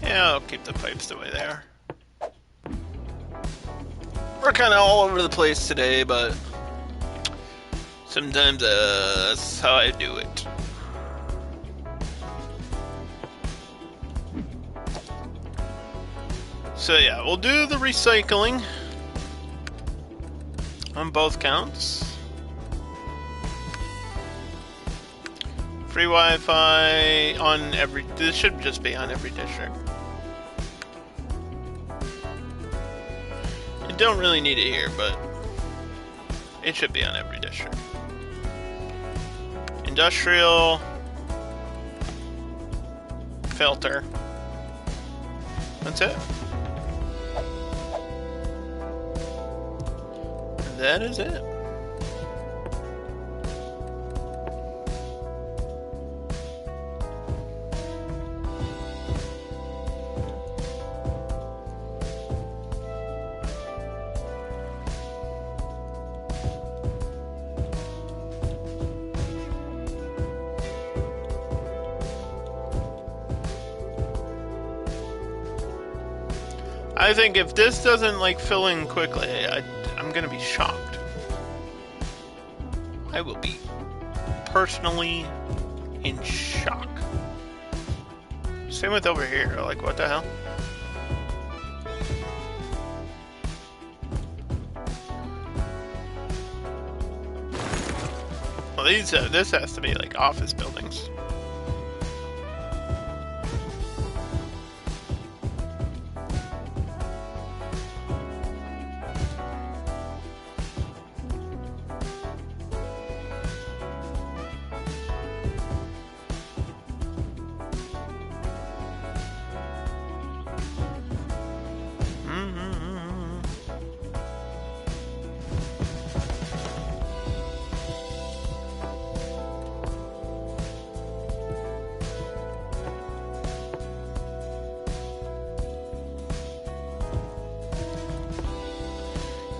Yeah, I'll keep the pipes the way they are. We're kind of all over the place today, but sometimes that's how I do it. So yeah, we'll do the recycling on both counts. Free Wi-Fi on every... This should just be on every district. You don't really need it here, but it should be on every district. Industrial... Filter. That's it. That is it. I think if this doesn't like fill in quickly, I'm gonna be shocked. I will be personally in shock. Same with over here, like what the hell? Well, this has to be like office buildings.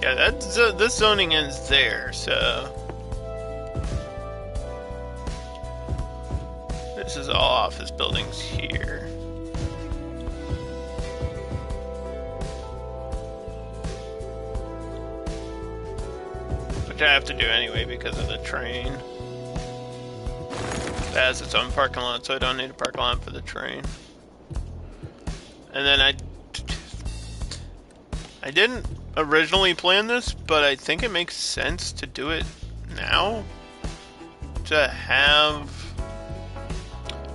Yeah, this zoning ends there, so this is all office buildings here. Which I have to do anyway because of the train. It has its own parking lot, so I don't need a parking lot for the train. And then I didn't originally plan this, but I think it makes sense to do it now. To have...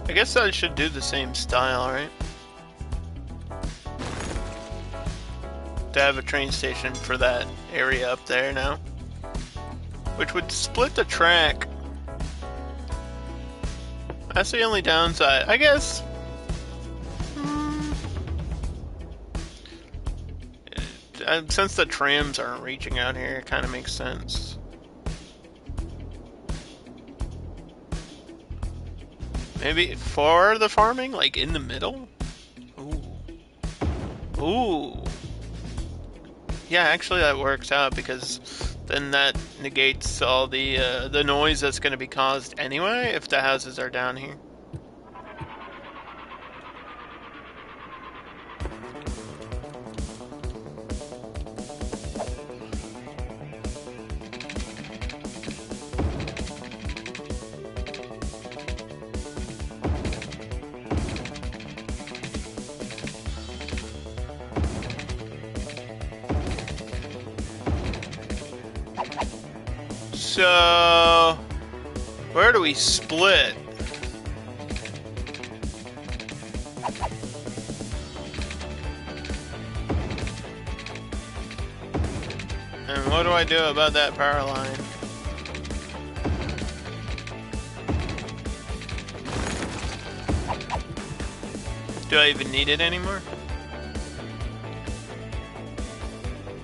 I guess I should do the same style, right? To have a train station for that area up there now. Which would split the track. That's the only downside. I guess... since the trams aren't reaching out here, it kind of makes sense. Maybe for the farming, like in the middle? Ooh. Ooh. Yeah, actually that works out because then that negates all the noise that's going to be caused anyway if the houses are down here. So, where do we split? And what do I do about that power line? Do I even need it anymore?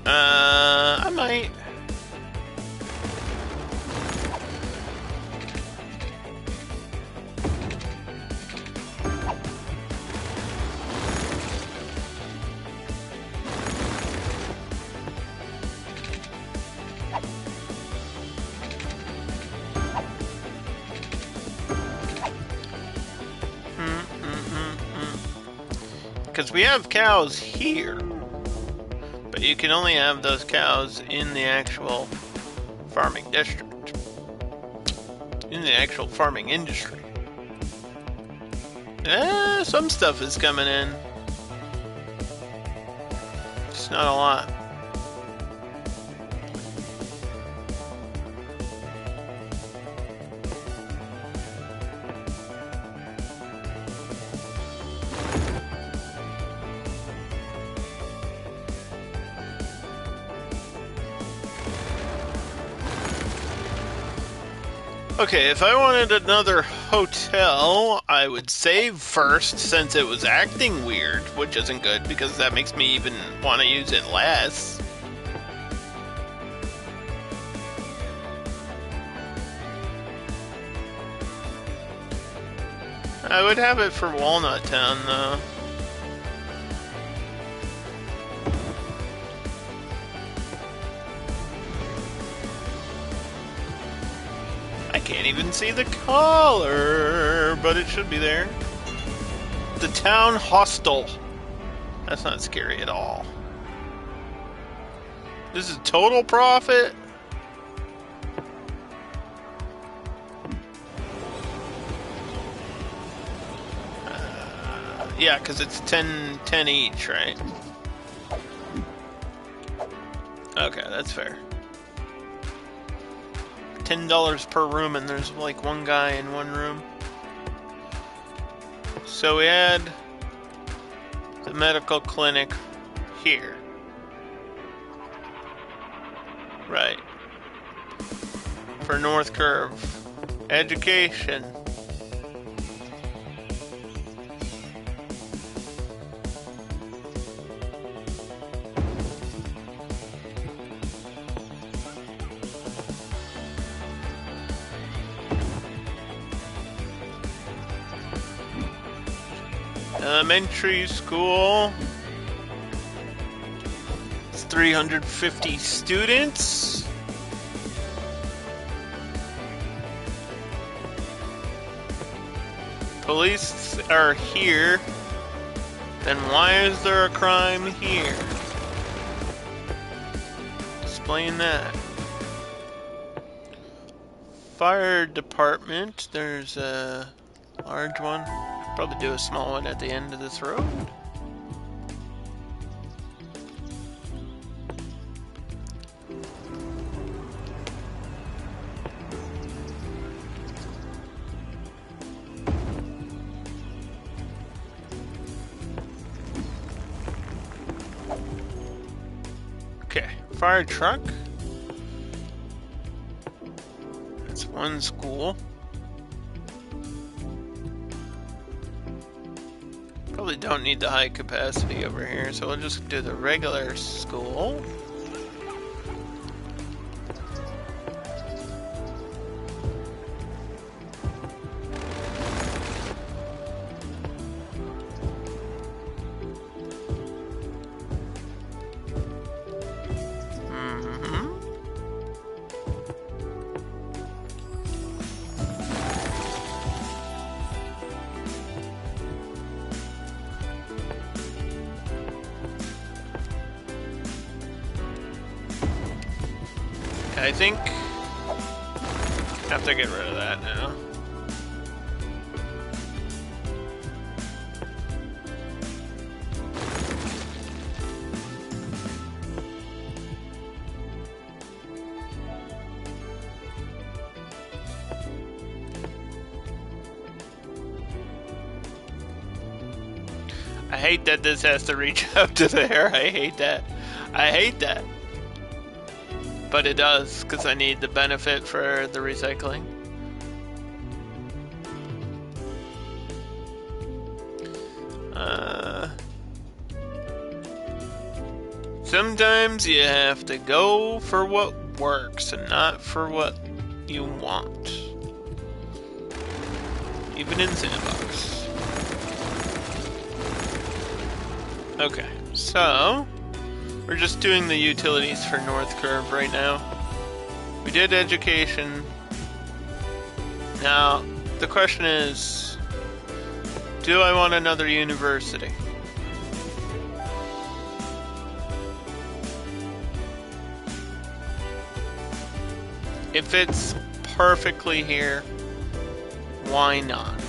I might. Because we have cows here, but you can only have those cows in the actual farming district, in the actual farming industry. Some stuff is coming in. It's not a lot. Okay, if I wanted another hotel, I would save first since it was acting weird, which isn't good because that makes me even want to use it less. I would have it for Walnut Town though. I can't even see the color, but it should be there. The town hostel. That's not scary at all. This is total profit. Yeah, because it's 10 each, right? Okay, that's fair. $10 per room, and there's like one guy in one room. So we had the medical clinic here. Right. For North Curve. Education. Elementary school. It's 350 students. Police are here. Then why is there a crime here? Explain that. Fire department. There's a large one. Probably do a small one at the end of this road. fire truck. That's one school. Probably don't need the high capacity over here, so we'll just do the regular school. I think I have to get rid of that now. I hate that this has to reach up to there. I hate that. I hate that. But it does, because I need the benefit for the recycling. Sometimes you have to go for what works and not for what you want. Even in Sandbox. Okay, so we're just doing the utilities for North Curve right now. We did education. Now, the question is, do I want another university? It fits perfectly here. Why not?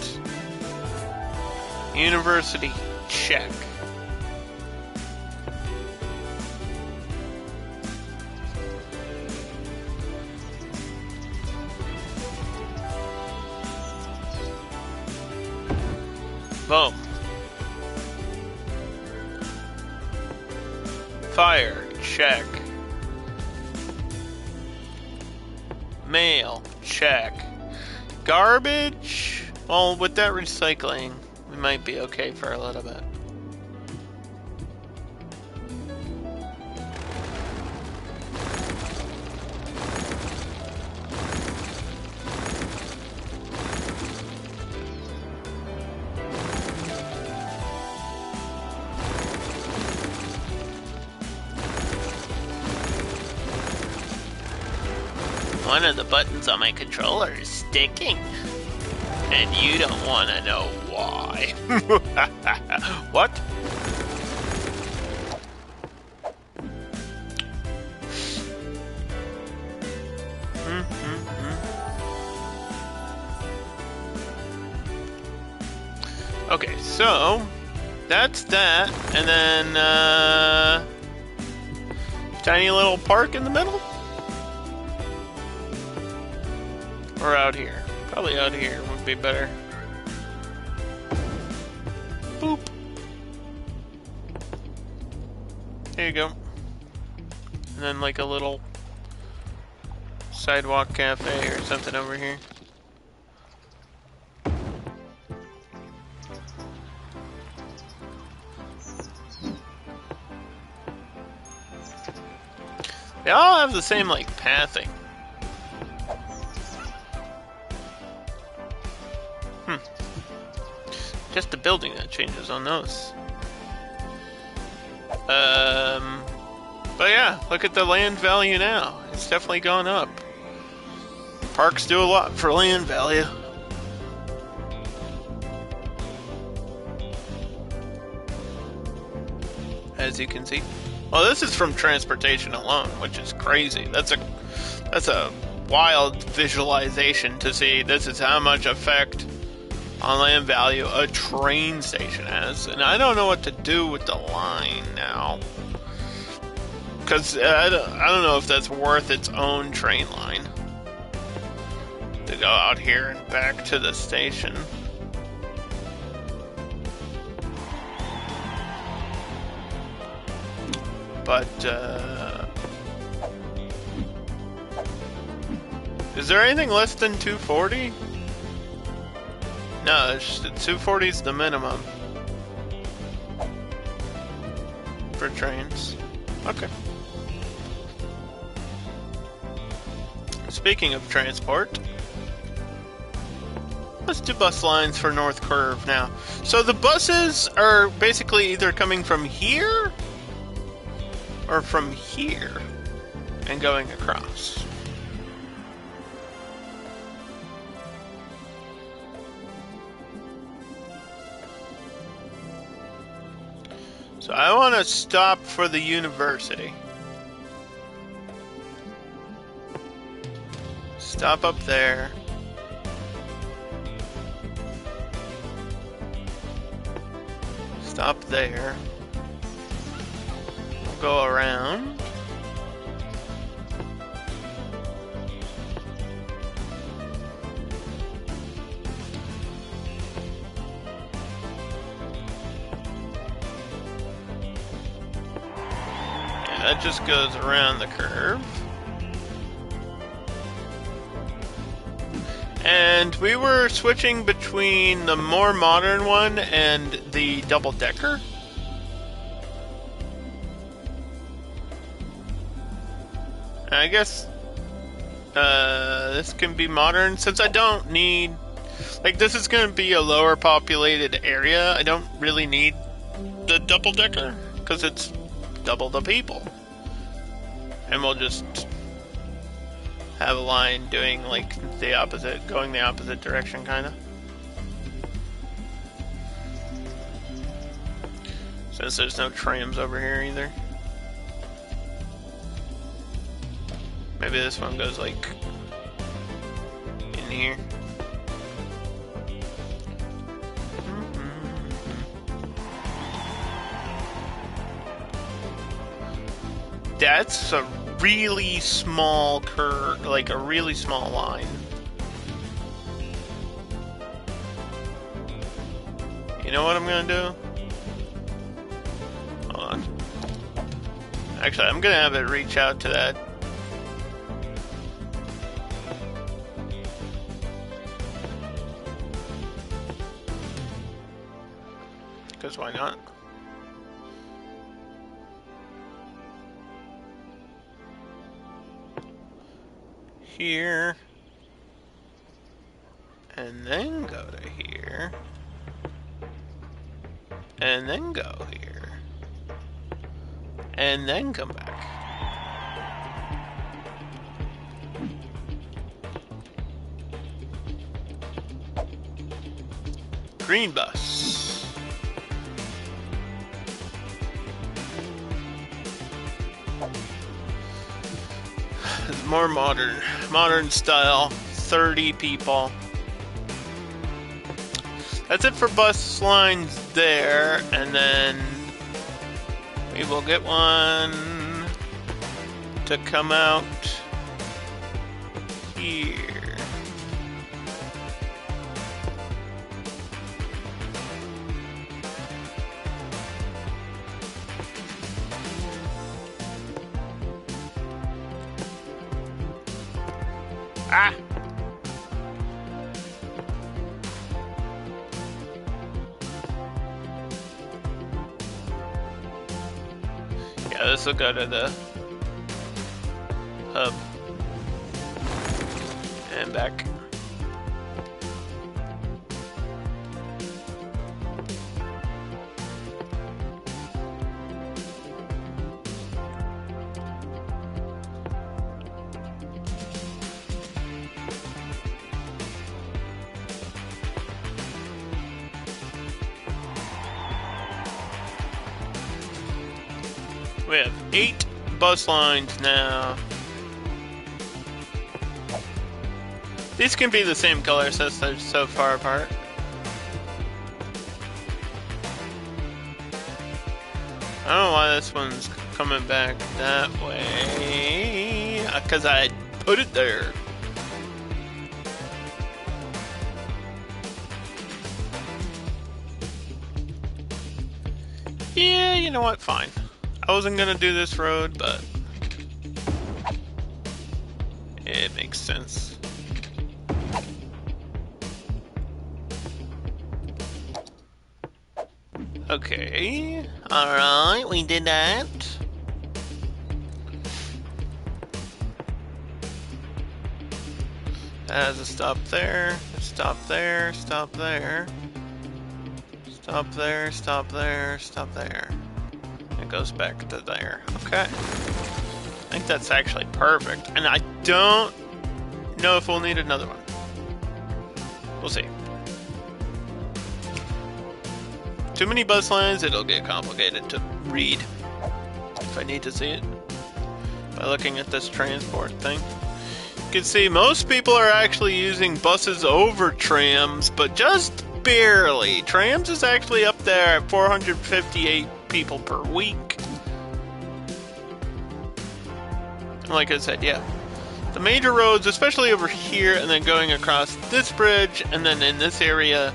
University, check. Boom. Fire, check. Mail, check. Garbage? Well, with that recycling, we might be okay for a little bit. One of the buttons on my controller is sticking, and you don't want to know why. What? Okay, so that's that, and then tiny little park in the middle. Or out here. Probably out here would be better. Boop. There you go. And then like a little sidewalk cafe or something over here. They all have the same like pathing. Just the building that changes on those. But yeah, look at the land value now. It's definitely gone up. Parks do a lot for land value. As you can see. Well, this is from transportation alone, which is crazy. That's a wild visualization to see. This is how much effect on land value a train station has, and I don't know what to do with the line now, because I don't know if that's worth its own train line to go out here and back to the station. But Is there anything less than 240? No, 240 is the minimum for trains. Okay. Speaking of transport, let's do bus lines for North Curve now. So the buses are basically either coming from here or from here and going across. So I want to stop for the university. Stop up there. Stop there. We'll go around. That just goes around the curve. And we were switching between the more modern one and the double-decker. I guess this can be modern, since I don't need... Like, this is going to be a lower populated area. I don't really need the double-decker, because it's double the people. And we'll just have a line doing like the opposite, going the opposite direction, kind of. Since there's no trams over here either. Maybe this one goes like in here. That's a really small curve, like a really small line. You know what I'm gonna do? Hold on. Actually, I'm gonna have it reach out to that. Because why not? Here, and then go to here, and then go here, and then come back. Green bus. More modern style, 30 people. That's it for bus lines there, and then we will get one to come out here. Ah! Yeah, this will go to the hub and back. We have 8 bus lines now. These can be the same color since they're so far apart. I don't know why this one's coming back that way. Because I put it there. Yeah, you know what? Fine. I wasn't gonna do this road, but It makes sense. Okay. Alright, we did that. That has a stop there, stop there, stop there. Stop there, stop there, stop there. It goes back to there. Okay. I think that's actually perfect. And I don't know if we'll need another one. We'll see. Too many bus lines, it'll get complicated to read if I need to see it. By looking at this transport thing. You can see most people are actually using buses over trams, but just barely. Trams is actually up there at 458 people per week. And like I said, yeah. The major roads, especially over here, and then going across this bridge, and then in this area,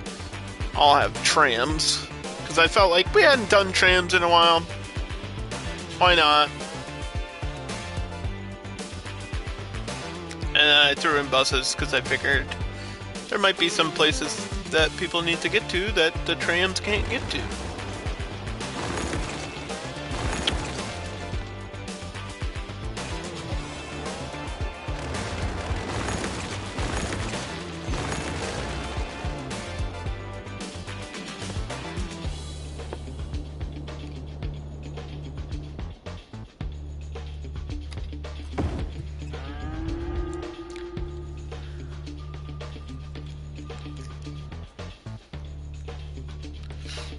all have trams. Because I felt like we hadn't done trams in a while. Why not? And I threw in buses because I figured there might be some places that people need to get to that the trams can't get to.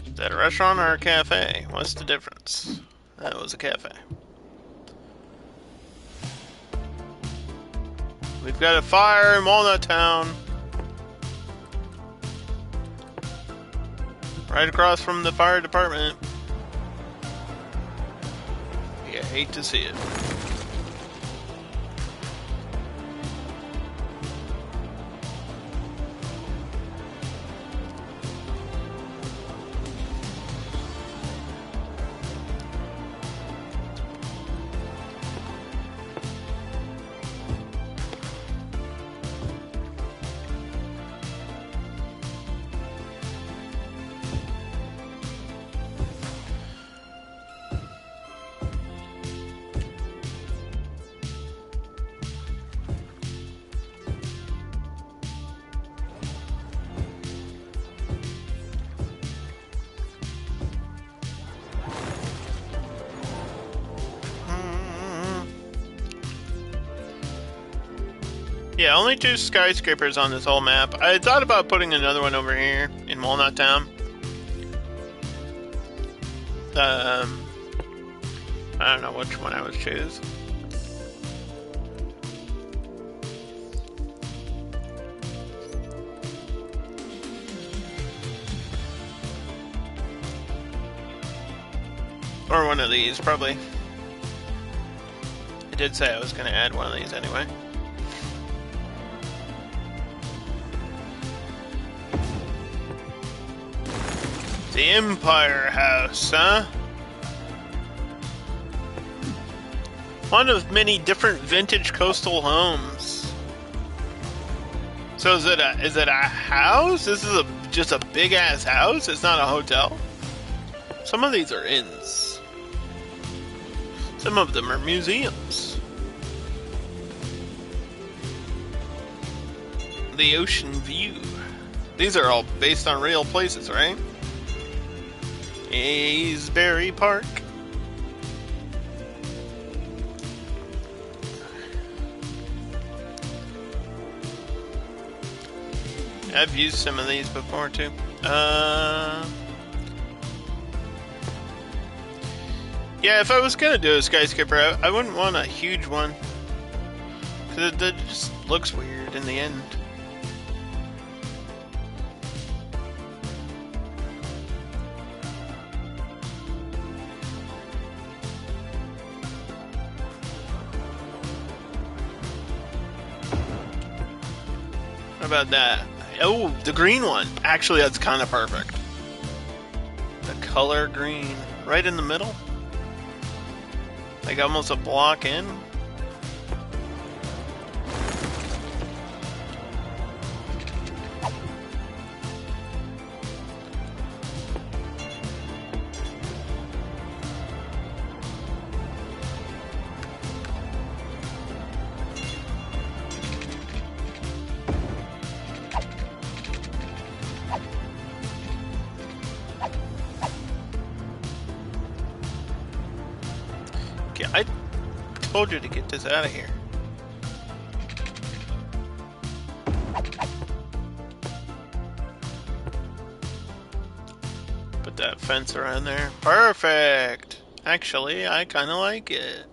Is that a restaurant or a cafe? What's the difference? That was a cafe. We've got a fire in Walnut Town. Right across from the fire department. You hate to see it. Yeah, only 2 skyscrapers on this whole map. I had thought about putting another one over here in Walnut Town. I don't know which one I would choose. Or one of these, probably. I did say I was going to add one of these anyway. The Empire House, huh? One of many different vintage coastal homes. So is it a house? This is just a big ass house? It's not a hotel? Some of these are inns. Some of them are museums. The Ocean View. These are all based on real places, right? Aysbury Park. I've used some of these before too. Yeah, if I was gonna do a skyscraper, I wouldn't want a huge one. Cause it just looks weird in the end. What about that? Oh, the green one. Actually, that's kind of perfect. The color green. Right in the middle. Like almost a block in. Told you to get this out of here. Put that fence around there. Perfect! Actually, I kinda like it.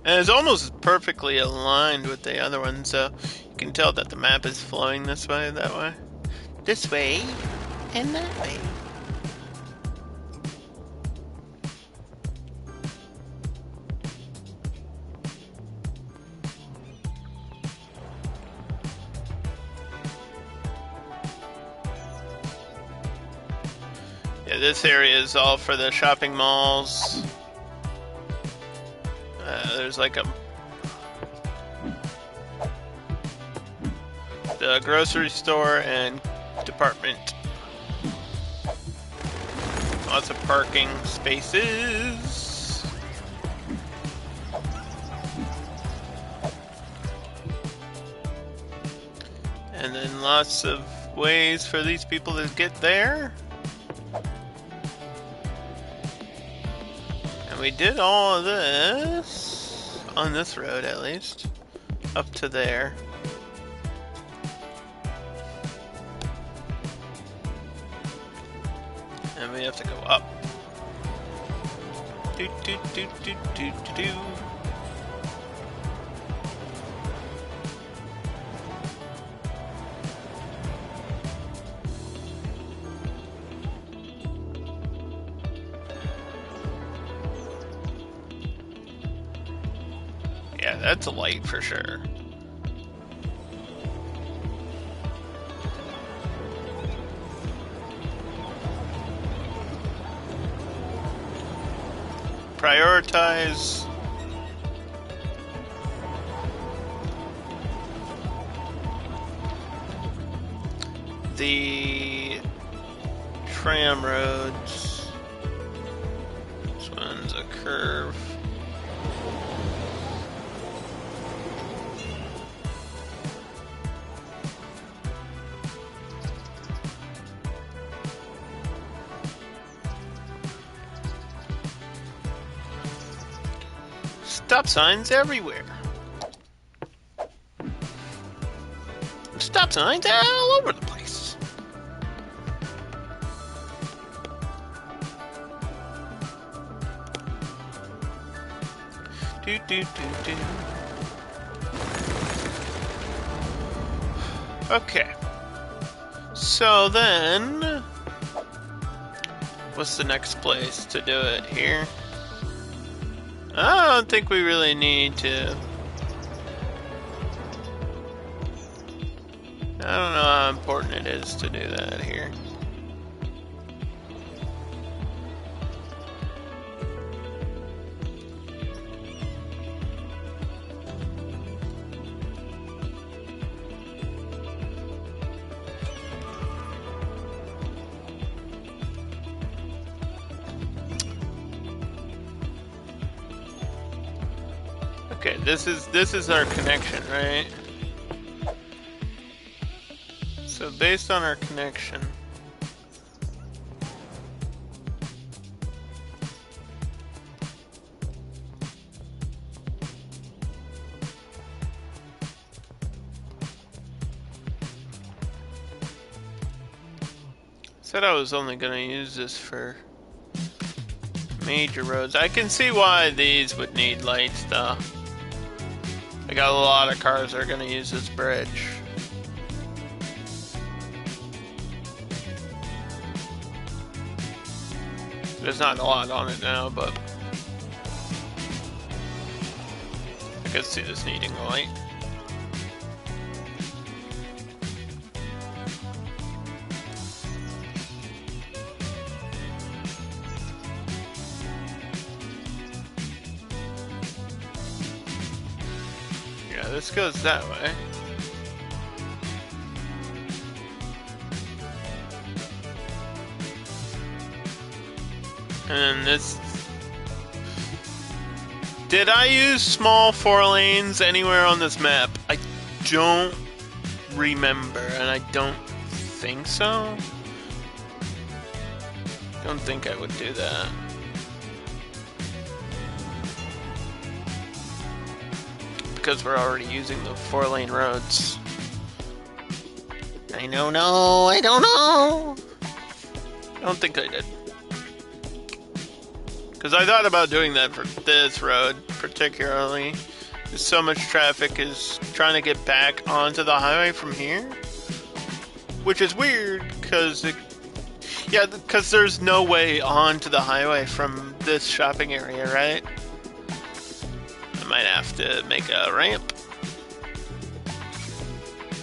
And it's almost perfectly aligned with the other one, so you can tell that the map is flowing this way, that way. This way, and that way. Yeah, this area is all for the shopping malls. There's like the grocery store and department. Lots of parking spaces. And then lots of ways for these people to get there. And we did all of this, on this road at least, up to there. And we have to go up. Do do do do do do do. Yeah, that's a light for sure. Prioritize. The tram roads. This one's a curve. Stop signs everywhere. Stop signs all over the place. Do do do do. Okay. So then, what's the next place to do it here? I don't think we really need to. I don't know how important it is to do that here. Okay, this is our connection, right? So based on our connection, said I was only gonna use this for major roads. I can see why these would need lights though. I got a lot of cars that are gonna use this bridge. There's not a lot on it now, but I could see this needing a light. Yeah, this goes that way. And this... Did I use small 4 lanes anywhere on this map? I don't remember, and I don't think so. Don't think I would do that. because we're already using the 4-lane roads. I don't know. I don't know. I don't think I did. Because I thought about doing that for this road, particularly. So much traffic is trying to get back onto the highway from here. Which is weird, because because there's no way onto the highway from this shopping area, right? I might have to make a ramp.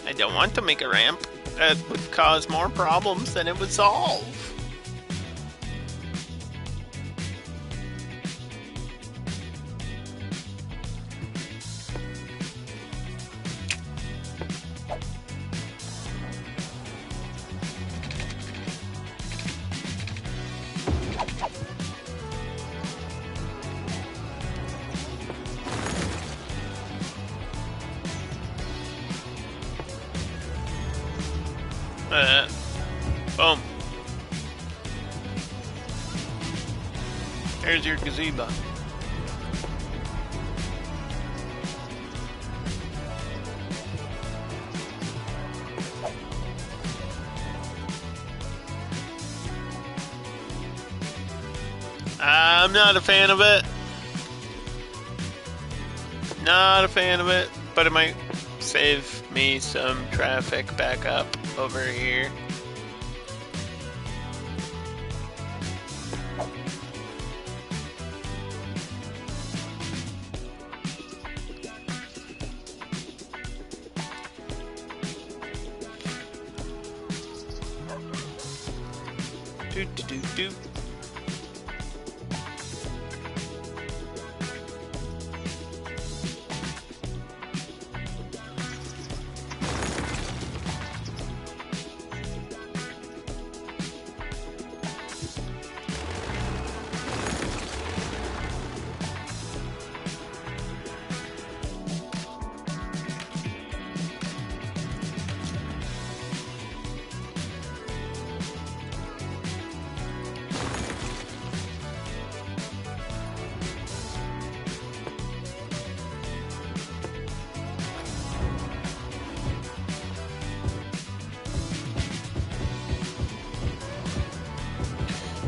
I don't want to make a ramp. That would cause more problems than it would solve. Boom. There's your gazebo. I'm not a fan of it. Not a fan of it, but it might save me some traffic back up over here. Do do do do.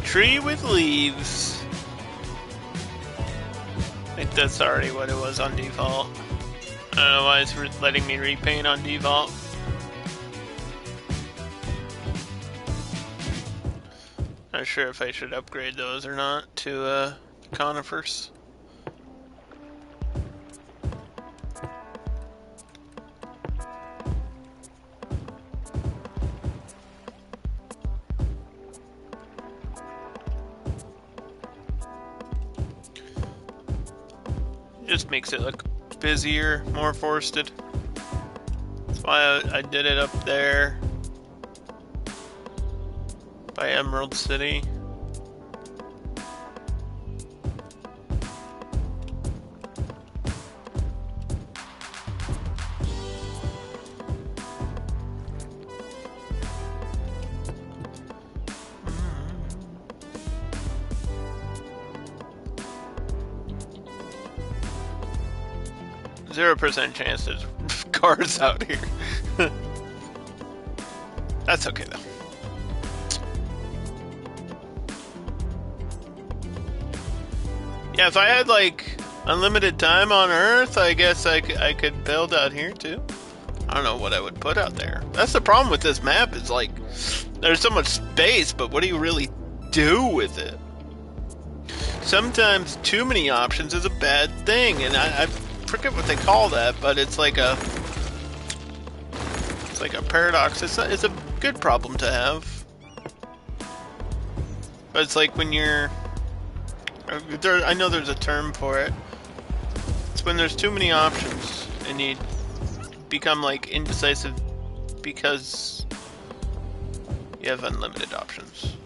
'Tree with leaves'. I think that's already what it was on default. I don't know why it's letting me repaint on default. Not sure if I should upgrade those or not to conifers. Just makes it look busier, more forested. That's why I did it up there by Emerald City. %0 chance there's cars out here. That's okay though. Yeah, if I had like unlimited time on Earth, I guess I could build out here too. I don't know what I would put out there. That's the problem with this map, is like there's so much space, but what do you really do with it? Sometimes too many options is a bad thing, and I forget what they call that, but it's like a paradox. It's a good problem to have, but it's like when you're I know there's a term for it. It's when there's too many options and you become like indecisive because you have unlimited options.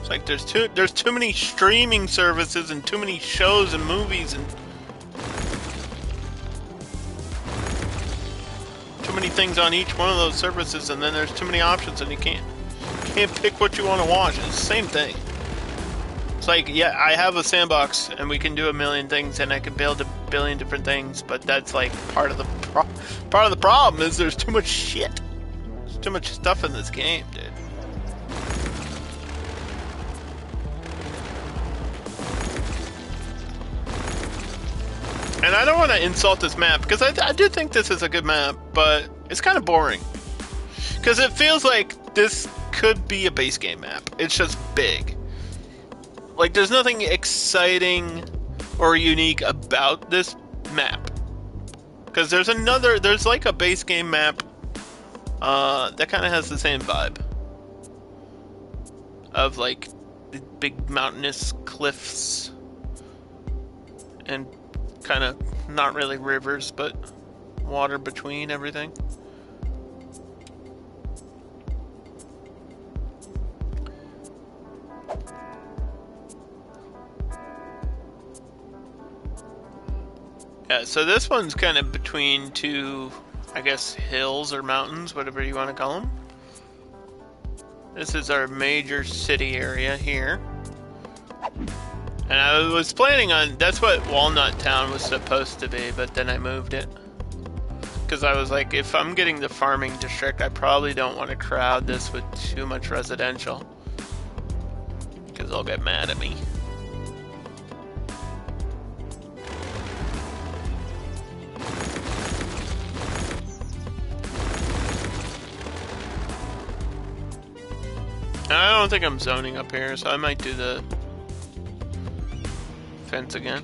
Like there's too many streaming services and too many shows and movies and too many things on each one of those services, and then there's too many options and you can't can't pick what you want to watch. It's the same thing. It's like, yeah, I have a sandbox and we can do a million things and I can build a billion different things, but that's like part of the problem is there's too much shit. There's too much stuff in this game, dude. And I don't want to insult this map because I do think this is a good map, but it's kind of boring. Because it feels like this could be a base game map. It's just big. Like, there's nothing exciting or unique about this map. Because there's like a base game map that kind of has the same vibe. Of, like, the big mountainous cliffs. And kind of, not really rivers, but water between everything. Yeah, so this one's kind of between two, I guess, hills or mountains, whatever you want to call them. This is our major city area here. And I was planning on, that's what Walnut Town was supposed to be, but then I moved it. Because I was like, if I'm getting the farming district, I probably don't want to crowd this with too much residential. Because they'll get mad at me. I don't think I'm zoning up here, so I might do the fence again.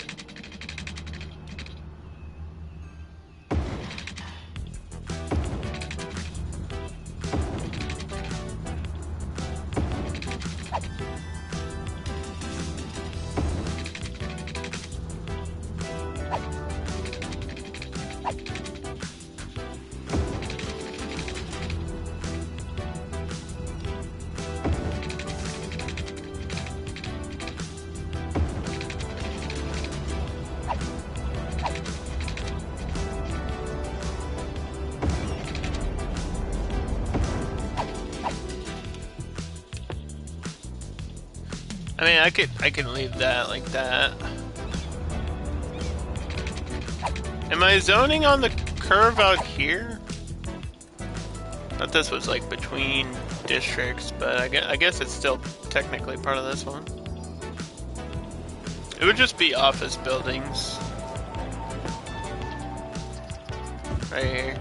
I mean, I can leave that like that. Am I zoning on the curve out here? Thought this was like between districts, but I guess it's still technically part of this one. It would just be office buildings. Right here.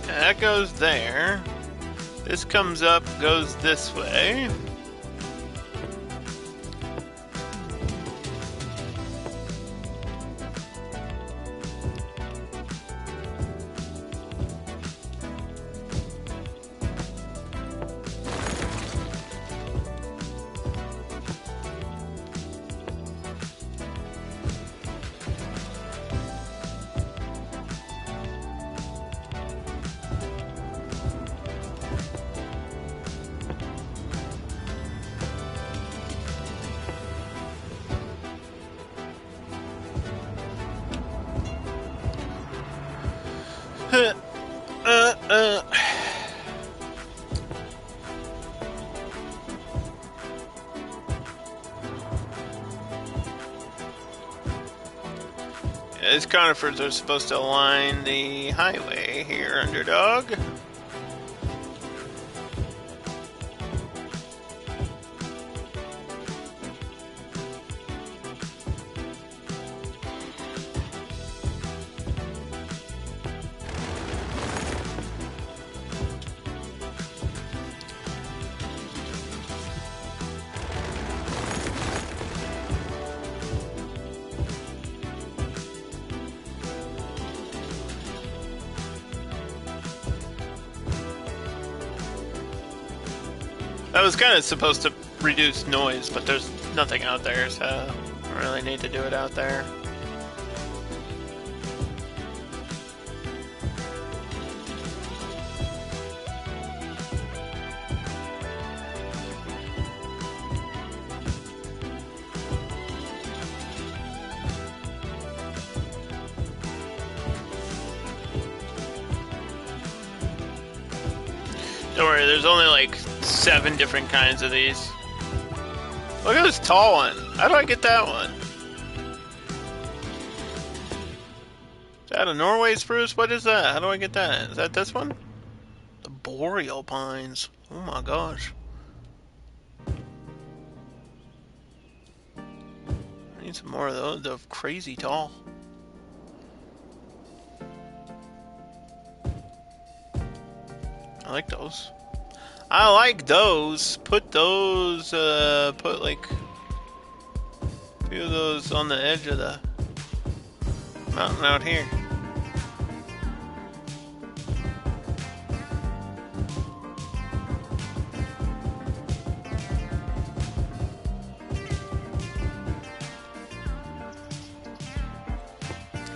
That goes there. This comes up, goes this way. These conifers are supposed to line the highway here, Underdog. That was kind of supposed to reduce noise, but there's nothing out there, so I don't really need to do it out there. Don't worry, there's only like 7 different kinds of these. Look at this tall one. How do I get that one? Is that a Norway spruce? What is that? How do I get that? Is that this one? The boreal pines. Oh my gosh. I need some more of those. They're crazy tall. I like those. I like those. Put those, put like a few of those on the edge of the mountain out here.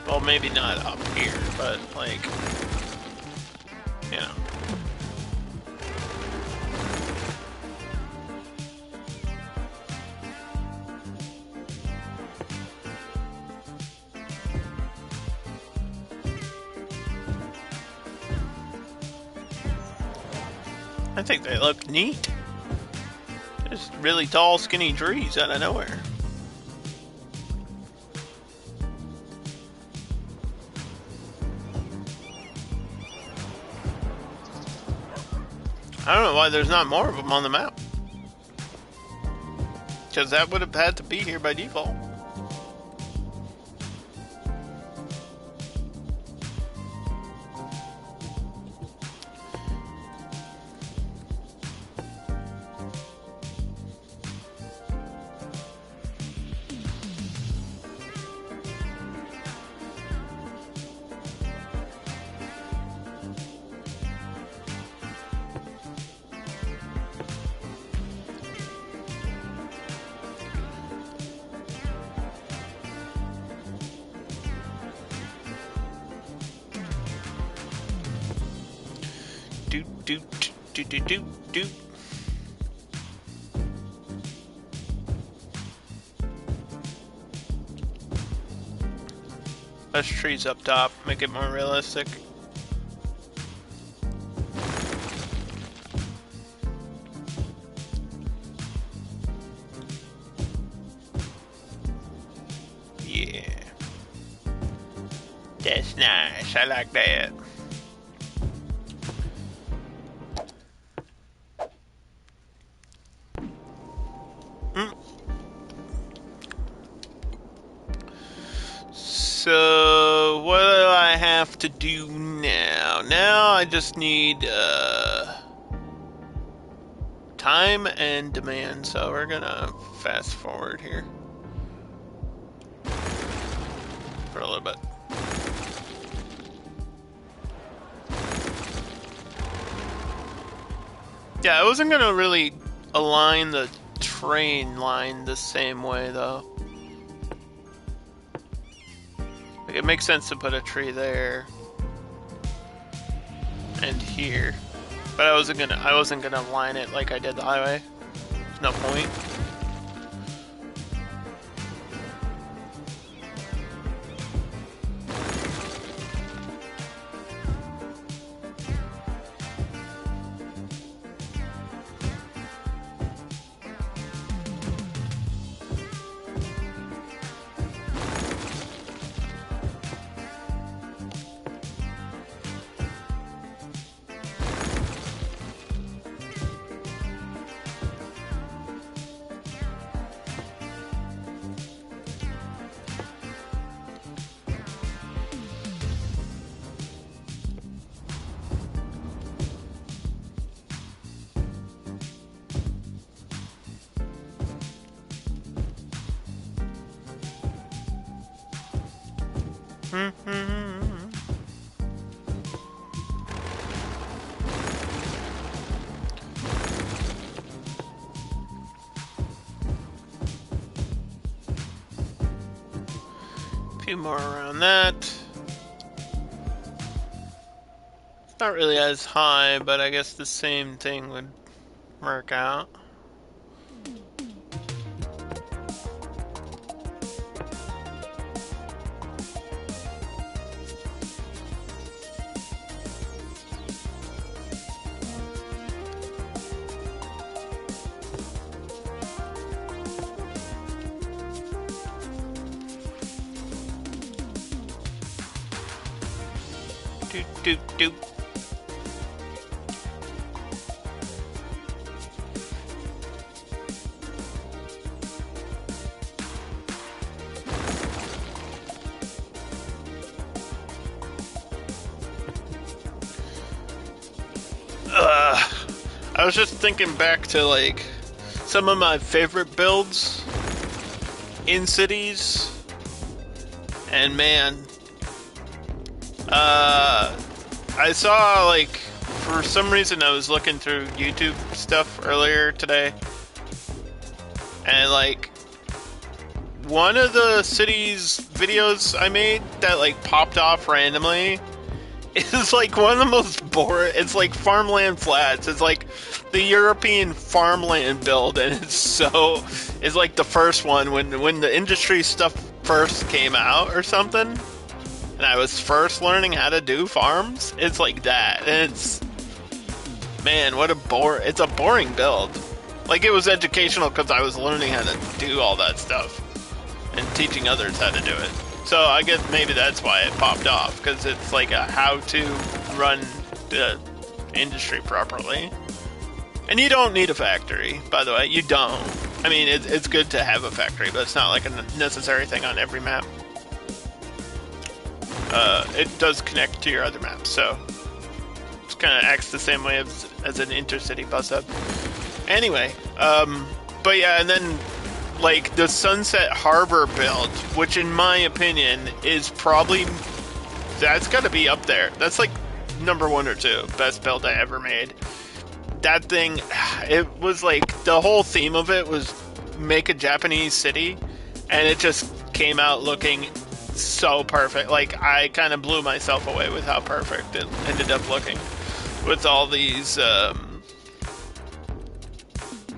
Well, maybe not up here, but like, you know. I think they look neat. Just really tall, skinny trees out of nowhere. I don't know why there's not more of them on the map. Because that would have had to be here by default. Do. Less trees up top, make it more realistic. Yeah. That's nice, I like that. So, what do I have to do now? Now I just need time and demand, so we're gonna fast forward here for a little bit. Yeah, I wasn't gonna really align the train line the same way though. It makes sense to put a tree there and here, but I wasn't gonna line it like I did the highway. There's no point. 2 more around that. It's not really as high, but I guess the same thing would work out. Doot, doot, doot. I was just thinking back to like some of my favorite builds in cities, and man, I saw like for some reason I was looking through YouTube stuff earlier today, and like one of the cities videos I made that like popped off randomly is like one of the most boring. It's like farmland flats. It's like the European farmland build, and it's like the first one when the industry stuff first came out or something, and I was first learning how to do farms. It's like that, and it's, man, it's a boring build. Like, it was educational because I was learning how to do all that stuff and teaching others how to do it. So I guess maybe that's why it popped off, because it's like a how to run the industry properly. And you don't need a factory, by the way. You don't. I mean, it's good to have a factory, but it's not like a necessary thing on every map. It does connect to your other maps, so it kind of acts the same way as an intercity bus hub. Anyway, but yeah, and then like the Sunset Harbor build, which in my opinion is probably, that's got to be up there. That's like number 1 or 2 best build I ever made. That thing, it was like, the whole theme of it was make a Japanese city, and it just came out looking so perfect. Like, I kind of blew myself away with how perfect it ended up looking with all these,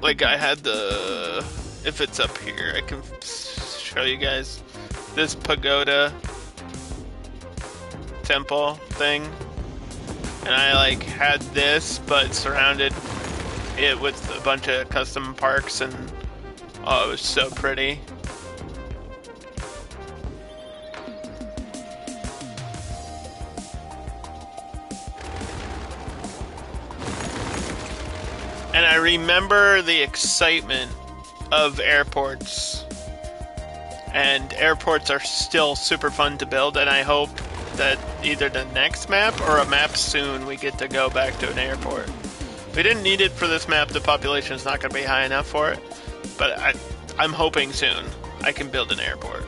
like I had the, if it's up here, I can show you guys this pagoda temple thing. And I like had this, but surrounded it with a bunch of custom parks, and oh, it was so pretty. And I remember the excitement of airports. And airports are still super fun to build, and I hope that either the next map or a map soon we get to go back to an airport. We didn't need it for this map, the population's not going to be high enough for it, but I'm hoping soon I can build an airport.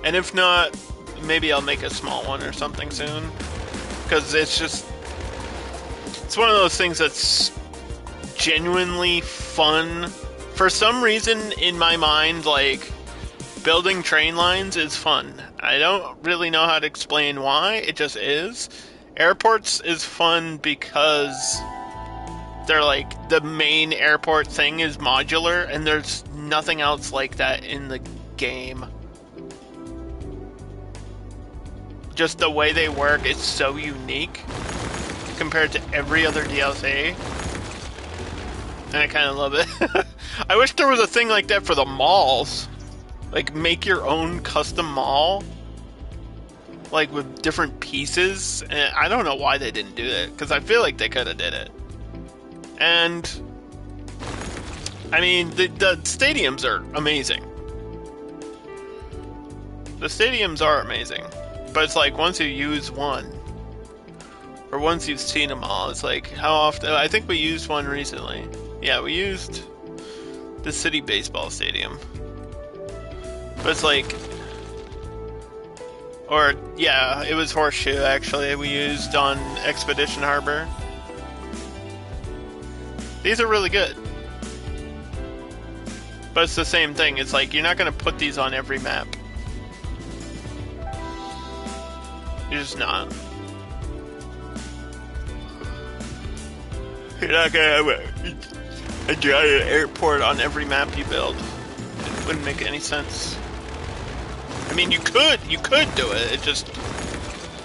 And if not, maybe I'll make a small one or something soon, because it's one of those things that's genuinely fun. For some reason in my mind, like, building train lines is fun. I don't really know how to explain why, it just is. Airports is fun because they're like, the main airport thing is modular, and there's nothing else like that in the game. Just the way they work is so unique compared to every other DLC. And I kind of love it. I wish there was a thing like that for the malls. Like, make your own custom mall, like with different pieces. And I don't know why they didn't do that, because I feel like they could have did it. And I mean, the stadiums are amazing. The stadiums are amazing, but it's like once you use one, or once you've seen them all, it's like, how often? I think we used one recently. Yeah, we used the city baseball stadium. But it's like, or yeah, it was Horseshoe actually, we used on Expedition Harbor. These are really good. But it's the same thing, it's like, you're not going to put these on every map. You're just not. You're not gonna have a giant airport on every map you build. It wouldn't make any sense. I mean, you could do it. It just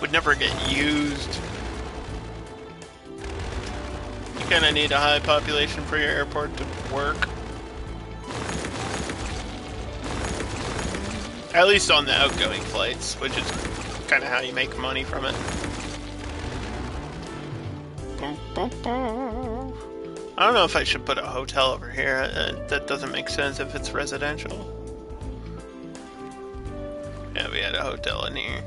would never get used. You kind of need a high population for your airport to work. At least on the outgoing flights, which is kind of how you make money from it. I don't know if I should put a hotel over here. That doesn't make sense if it's residential. Yeah, we had a hotel in here.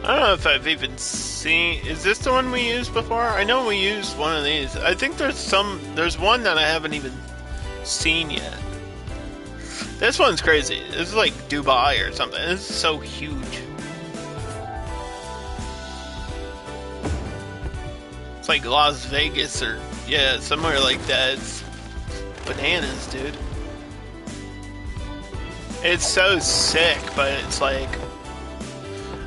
I don't know if I've even seen... Is this the one we used before? I know we used one of these. I think there's one that I haven't even seen yet. This one's crazy. This is like Dubai or something. This is so huge. It's like Las Vegas or... Yeah, somewhere like that. It's bananas, dude. It's so sick, but it's like...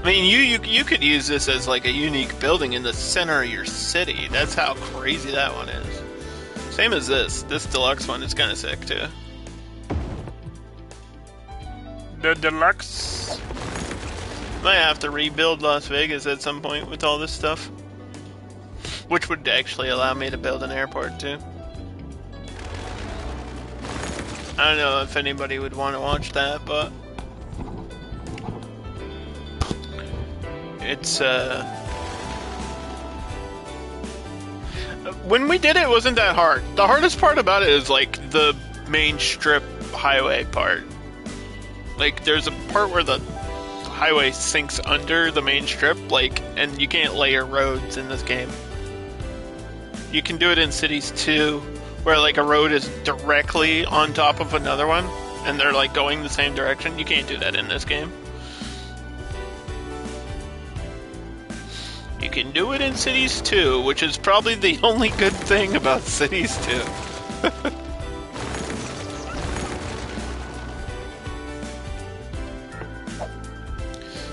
I mean, you could use this as like a unique building in the center of your city. That's how crazy that one is. Same as this. This deluxe one is kind of sick too. The deluxe. Might have to rebuild Las Vegas at some point with all this stuff. Which would actually allow me to build an airport too. I don't know if anybody would want to watch that, but... It's, when we did it, it wasn't that hard. The hardest part about it is, like, the main strip highway part. Like, there's a part where the highway sinks under the main strip, like, and you can't layer roads in this game. You can do it in cities, too, where, like, a road is directly on top of another one, and they're, like, going the same direction. You can't do that in this game. You can do it in Cities 2, which is probably the only good thing about Cities 2.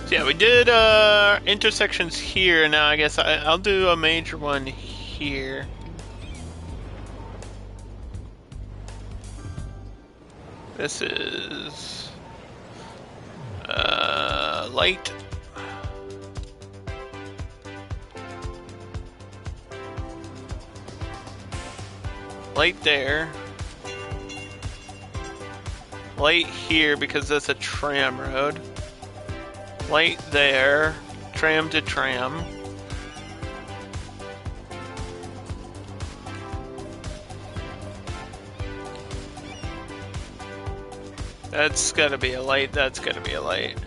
So yeah, we did intersections here. Now I guess I'll do a major one here. This is light. Light there. Light here because that's a tram road. Light there. Tram to tram. That's gotta be a light. That's gotta be a light.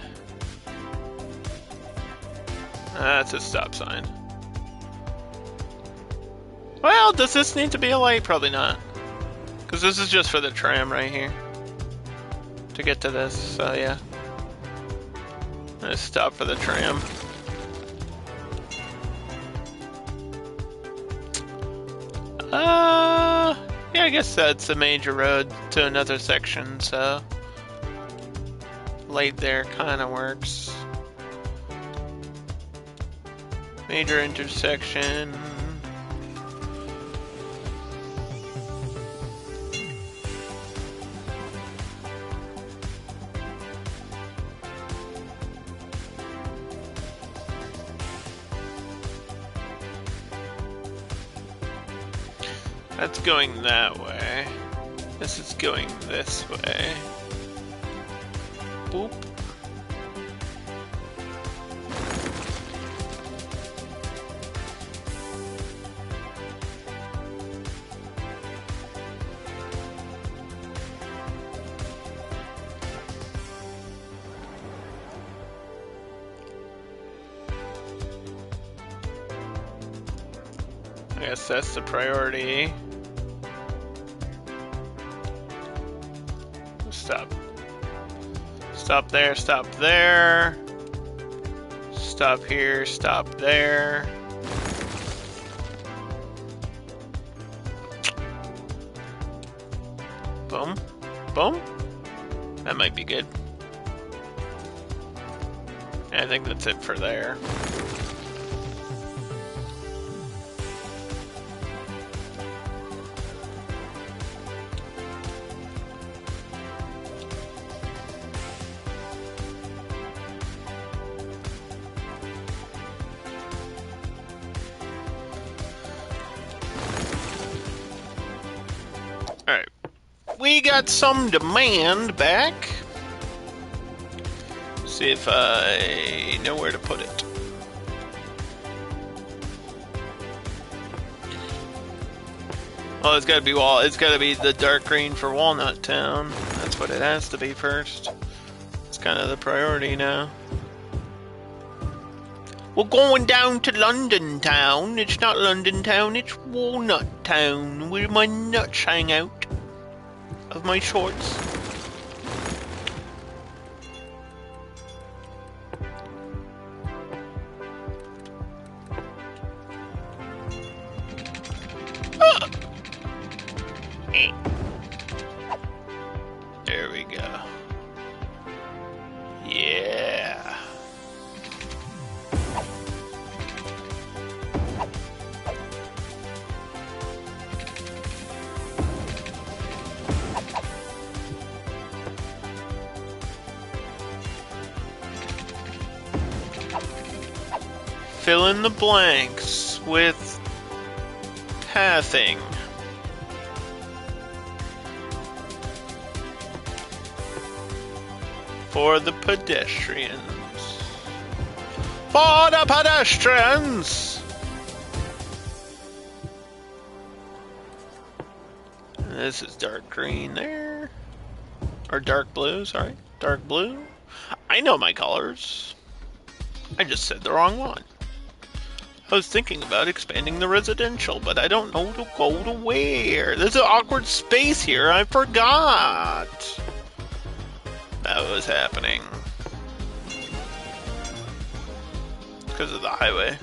That's a stop sign. Well, does this need to be a light? Probably not. Because this is just for the tram right here. To get to this, so yeah. Let's stop for the tram. Yeah, I guess that's a major road to another section, so... Light there kinda works. Major intersection... That's going that way. This is going this way. Boop. I guess that's the priority. Stop. Stop there, stop there. Stop here, stop there. Boom. Boom. That might be good. I think that's it for there. Alright. We got some demand back. See if I know where to put it. Oh, it's gotta be it's gotta be the dark green for Walnut Town. That's what it has to be first. It's kind of the priority now. We're going down to London Town. It's not London Town, it's Walnut Town, where my nuts hang out of my shorts. There we go. Yeah. Fill in the blanks with pathing. For the pedestrians. For the pedestrians! And this is dark green there. Or dark blue, sorry. Dark blue. I know my colors. I just said the wrong one. I was thinking about expanding the residential, but I don't know to go to where. There's an awkward space here. I forgot. That was happening. Because of the highway.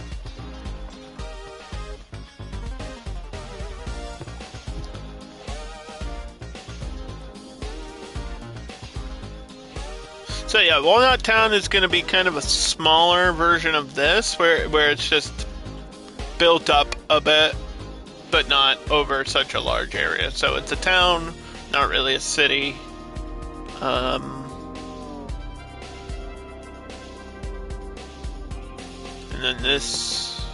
So yeah, Walnut Town is going to be kind of a smaller version of this, where it's just built up a bit, but not over such a large area. So it's a town, not really a city. And then this,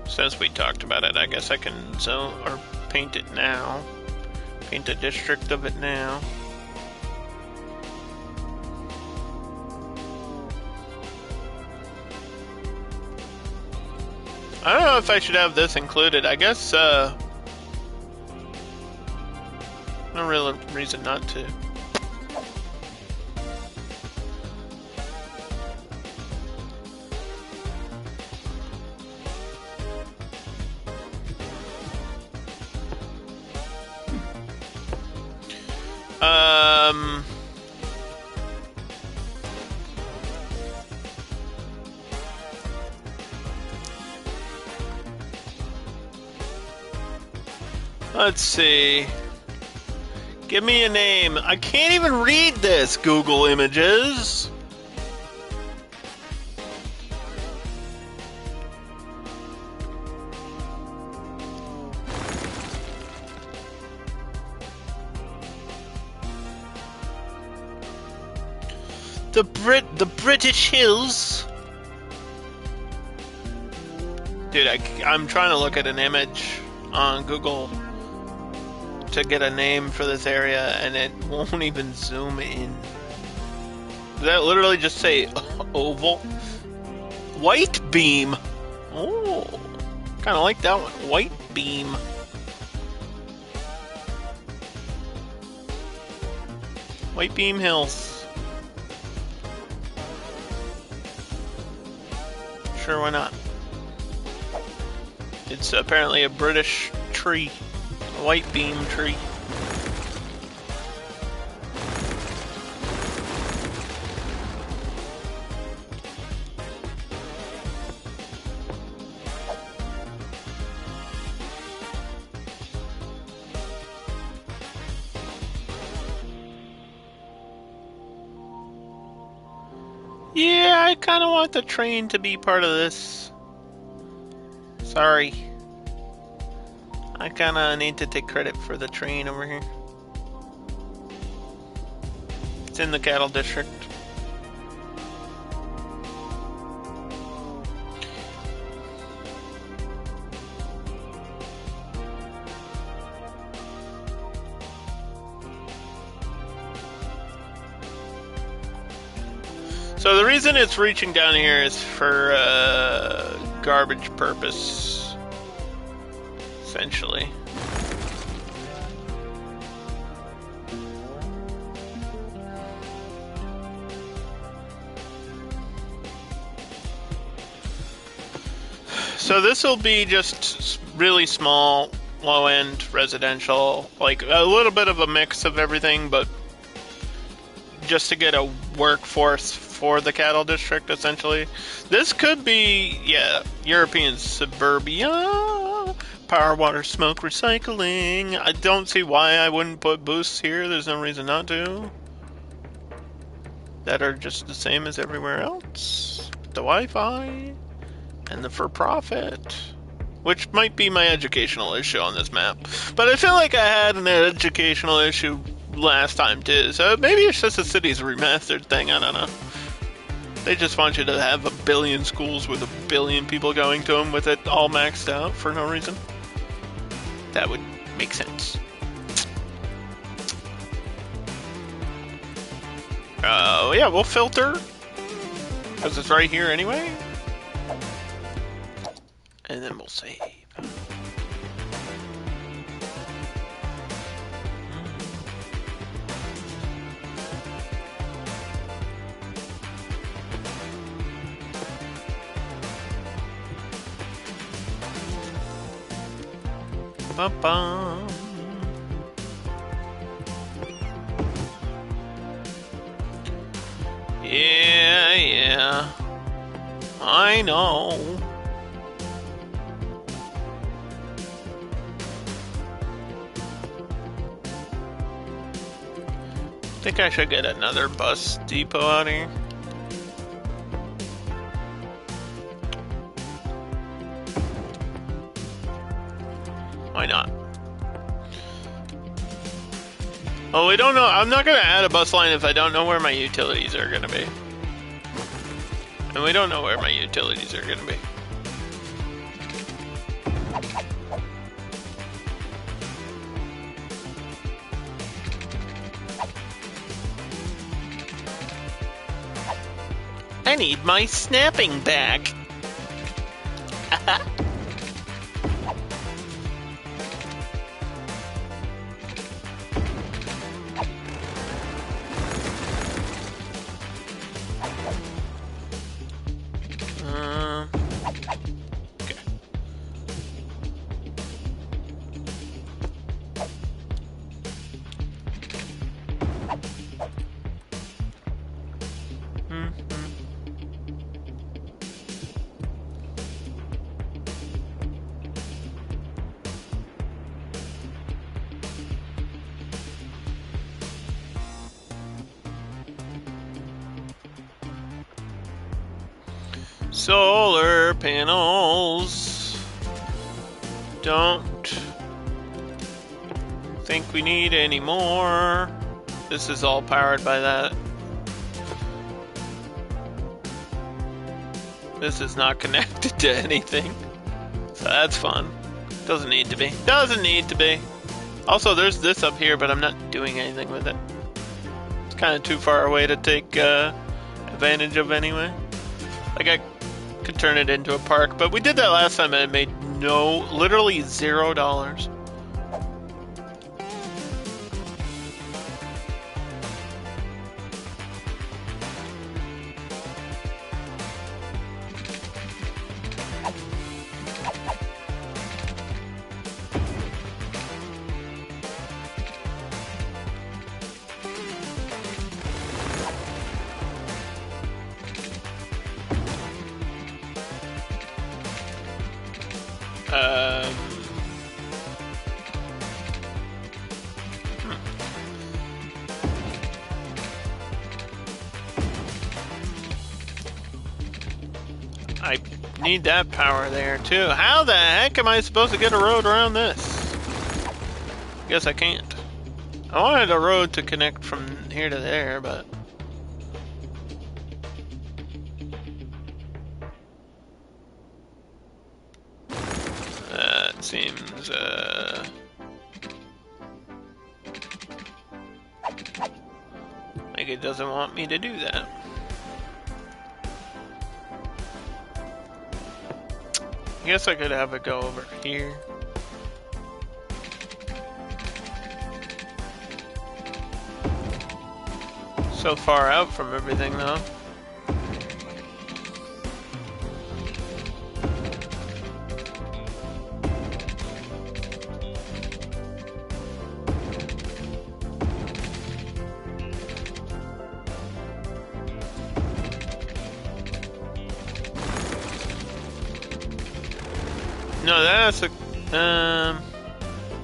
since we talked about it, I guess I can zone or paint it now. Paint a district of it now. I don't know if I should have this included. I guess, no real reason not to. Let's see. Give me a name. I can't even read this, Google Images. The British Hills. Dude, I'm trying to look at an image on Google to get a name for this area, and it won't even zoom in. Does that literally just say oval? White Beam. Oh, kind of like that one. White Beam. White Beam Hills. Sure, why not? It's apparently a British tree. A white beam tree. Yeah, I kind of want the train to be part of this. Sorry. I kind of need to take credit for the train over here. It's in the cattle district. So the reason it's reaching down here is for garbage purpose, essentially. So this will be just really small, low-end residential, like a little bit of a mix of everything, but just to get a workforce for the cattle district, essentially. This could be, yeah, European suburbia, power, water, smoke, recycling. I don't see why I wouldn't put boosts here. There's no reason not to. That are just the same as everywhere else. The Wi-Fi and the for-profit, which might be my educational issue on this map. But I feel like I had an educational issue last time too, so maybe it's just a city's remastered thing, I don't know. They just want you to have 1 billion schools with 1 billion people going to them with it all maxed out for no reason. That would make sense. Yeah, we'll filter, because it's right here anyway. And then we'll save. Ba-bum. Yeah, I know. I think I should get another bus depot out here. Why not? Oh, we don't know. I'm not going to add a bus line if I don't know where my utilities are going to be. And we don't know where my utilities are going to be. I need my snapping back. Okay. Solar panels. Don't think we need any more. This is all powered by that. This is not connected to anything. So that's fun. Doesn't need to be. Doesn't need to be. Also, there's this up here, but I'm not doing anything with it. It's kind of too far away to take advantage of anyway. Like, I could turn it into a park, but we did that last time and it made literally $0. I need that power there too. How the heck am I supposed to get a road around this? Guess I can't. I wanted a road to connect from here to there, but... that seems, like it doesn't want me to do that. I guess I could have it go over here. So far out from everything, though. No, that has to,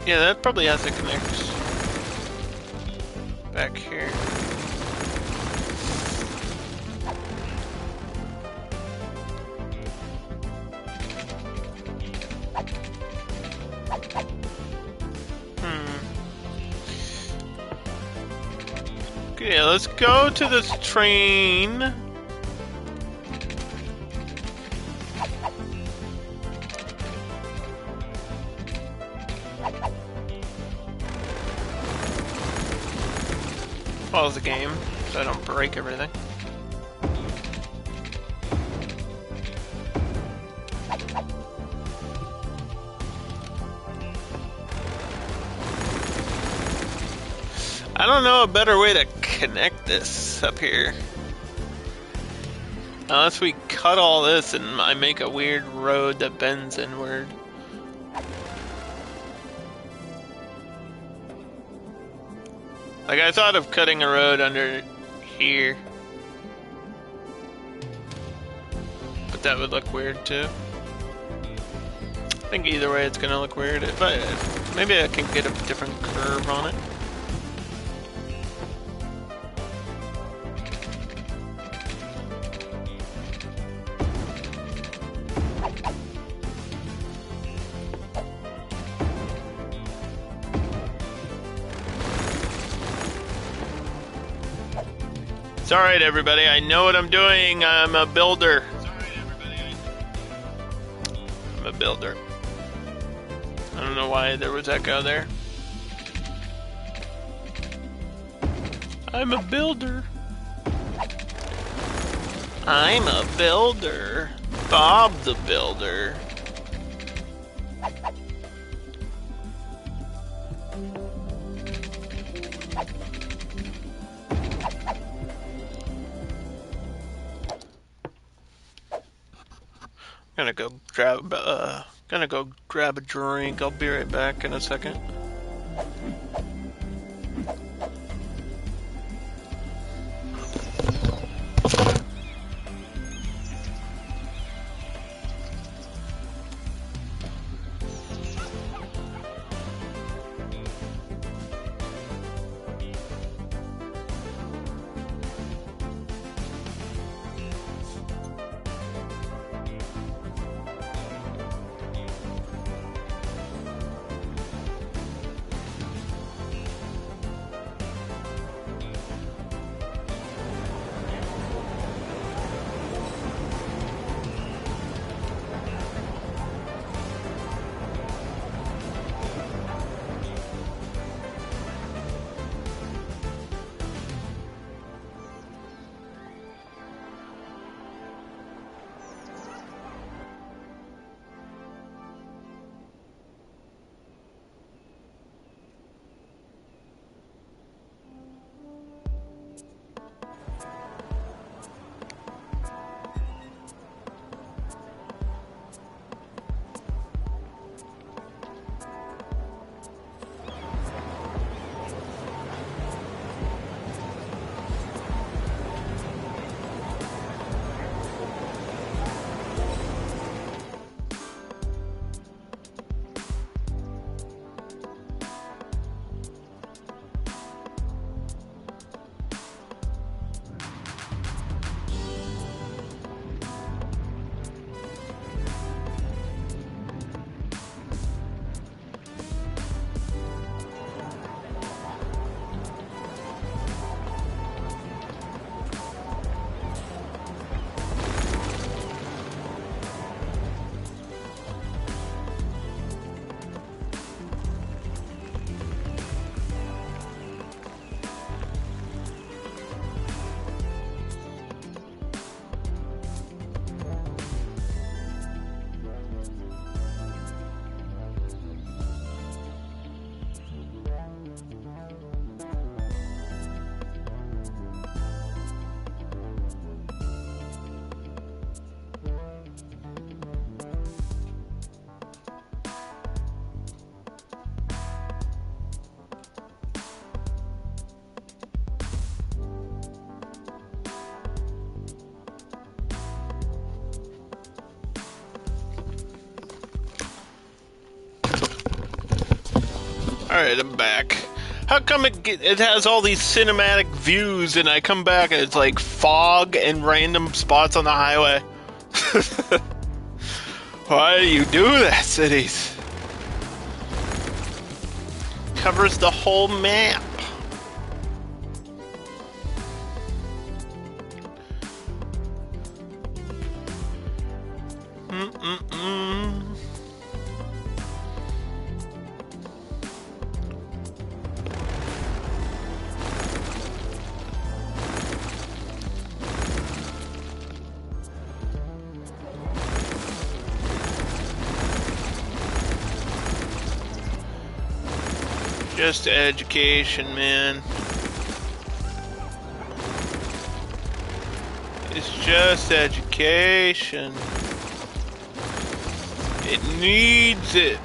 yeah, that probably has to connect back here. Okay, let's go to this train. Pause the game so I don't break everything. I don't know a better way to connect this up here. Unless we cut all this and I make a weird road that bends inward. Like, I thought of cutting a road under here. But that would look weird too. I think either way it's gonna look weird. Maybe I can get a different curve on it. It's alright, everybody. I know what I'm doing. I'm a builder. I'm a builder. I don't know why there was echo there. I'm a builder. I'm a builder. Bob the Builder. Gonna go grab a drink. I'll be right back in a second. Alright, I'm back. How come it has all these cinematic views and I come back and it's like fog and random spots on the highway? Why do you do that, cities? Covers the whole map. Just education, man. It's just education. It needs it.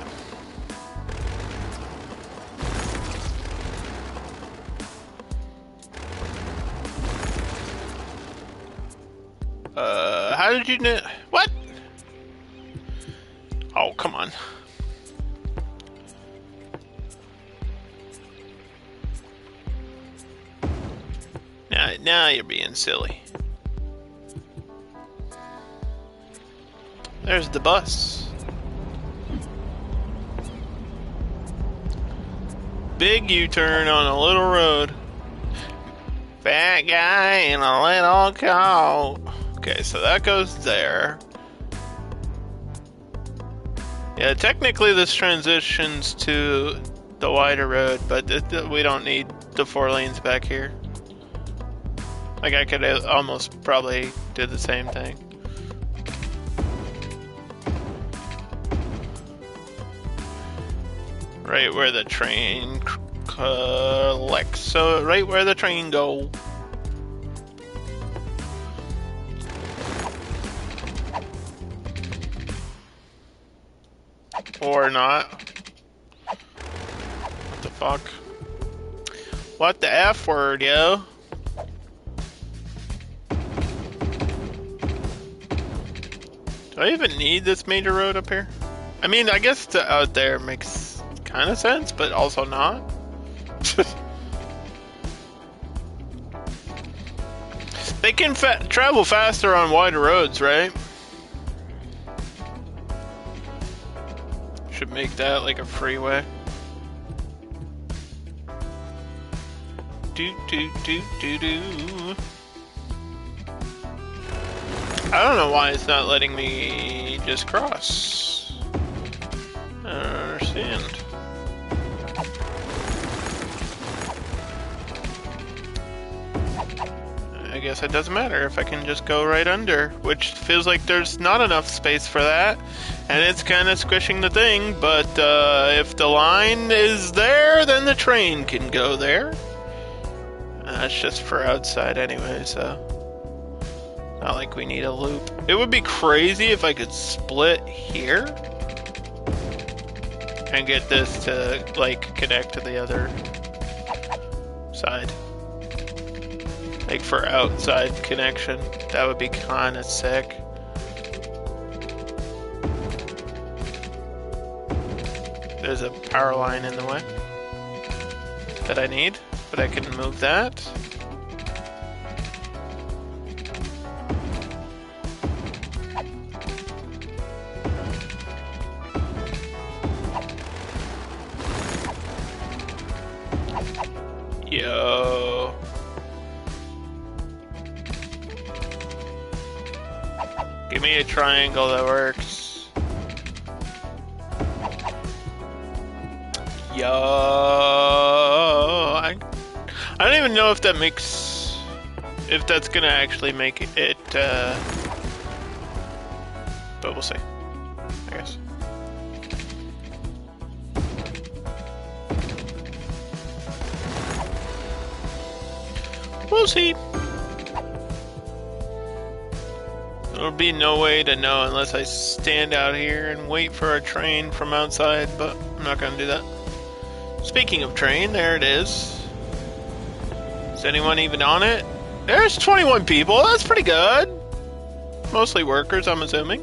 How did you know? What? Oh, come on. Now you're being silly. There's the bus. Big U-turn on a little road. Fat guy in a little coat. Okay, so that goes there. Yeah, technically this transitions to the wider road, but we don't need the 4 lanes back here. Like, I could almost probably do the same thing. Right where the train collects. So, right where the train go. Or not. What the fuck? What the F word, yo? Do I even need this major road up here? I mean, I guess out there makes kind of sense, but also not. They can travel faster on wider roads, right? Should make that like a freeway. Do. I don't know why it's not letting me just cross. I don't understand. I guess it doesn't matter if I can just go right under, which feels like there's not enough space for that, and it's kind of squishing the thing, but if the line is there, then the train can go there. It's just for outside anyway, so not like we need a loop. It would be crazy if I could split here and get this to like connect to the other side. Like for outside connection. That would be kinda sick. There's a power line in the way that I need, but I can move that. Yo. Give me a triangle that works. Yo. I don't even know if that makes... if that's gonna actually make it, but we'll see, I guess. We'll see. There'll be no way to know unless I stand out here and wait for a train from outside, but I'm not gonna do that. Speaking of train, there it is. Is anyone even on it? There's 21 people, that's pretty good. Mostly workers, I'm assuming.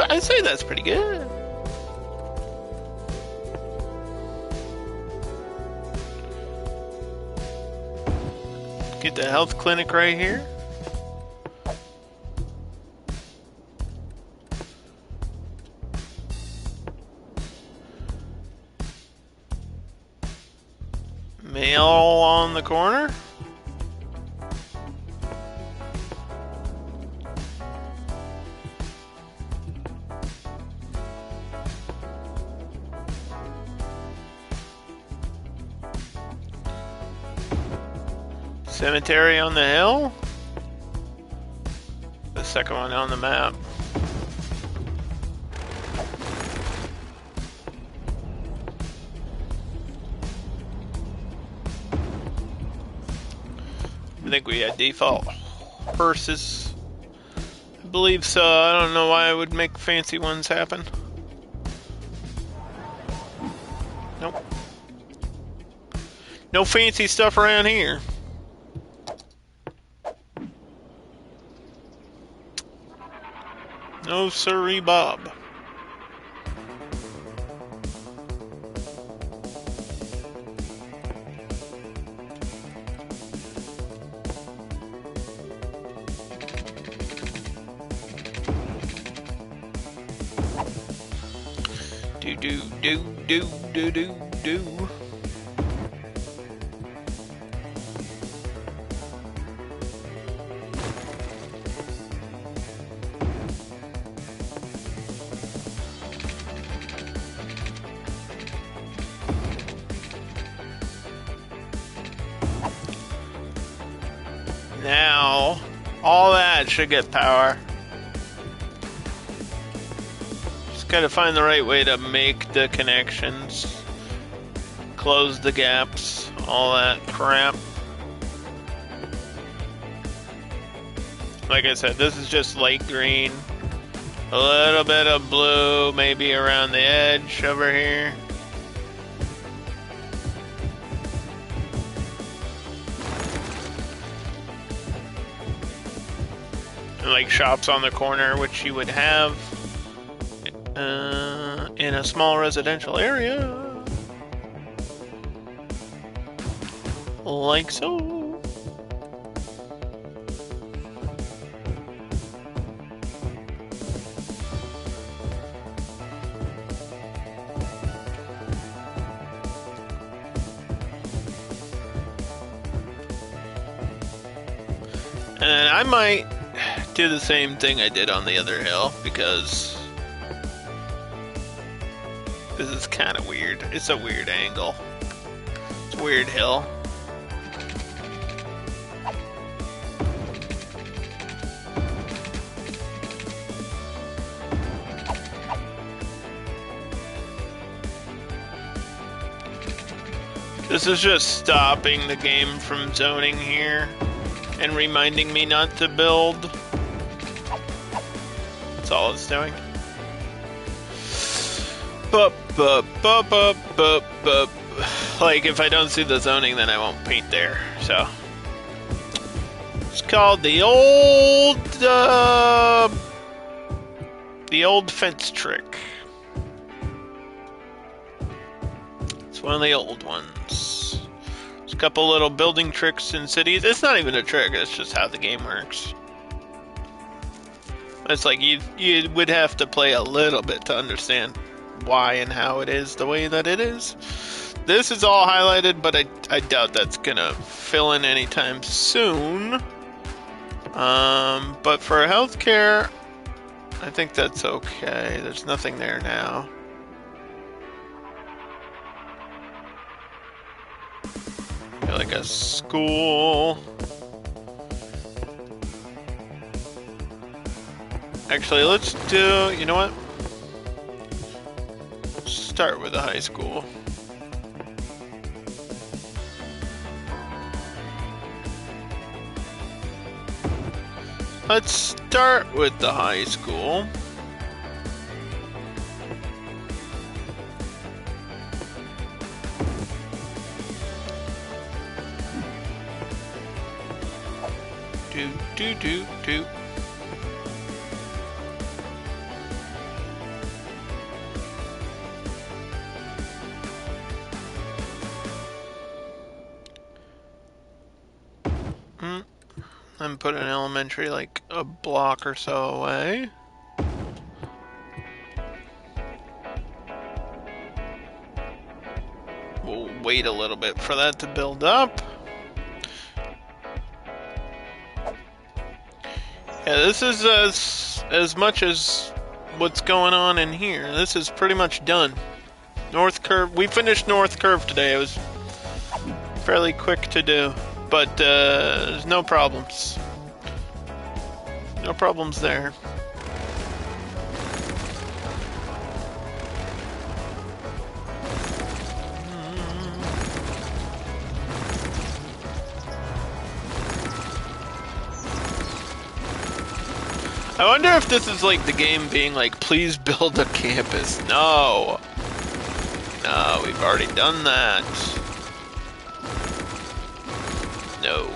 I'd say that's pretty good. Get the health clinic right here. Mail on the corner. Cemetery on the hill. The second one on the map. I think we had default hearses. I believe so. I don't know why I would make fancy ones happen. Nope. No fancy stuff around here. No sirree, Bob. Do. Now, all that should get power. Just gotta find the right way to make the connections, close the gaps, all that crap. Like I said, this is just light green. A little bit of blue, maybe around the edge over here. Like shops on the corner, which you would have in a small residential area, like so. And I might do the same thing I did on the other hill, because this is kind of weird. It's a weird angle. It's a weird hill. This is just stopping the game from zoning here and reminding me not to build. That's all it's doing. Like, if I don't see the zoning, then I won't paint there. So it's called the old fence trick. It's one of the old ones. There's a couple little building tricks in cities. It's not even a trick. It's just how the game works. It's like you would have to play a little bit to understand why and how it is the way that it is. This is all highlighted, but I doubt that's gonna fill in anytime soon. But for healthcare, I think that's okay. There's nothing there now. Like a school. Actually, let's do, you know what? Start with a high school. Let's start with the high school. Do. and put an elementary like a block or so away. We'll wait a little bit for that to build up. Yeah, this is as much as what's going on in here. This is pretty much done. North Curve. We finished North Curve today. It was fairly quick to do, but there's no problems. No problems there. I wonder if this is like the game being like, please build a campus. No. No, we've already done that. No.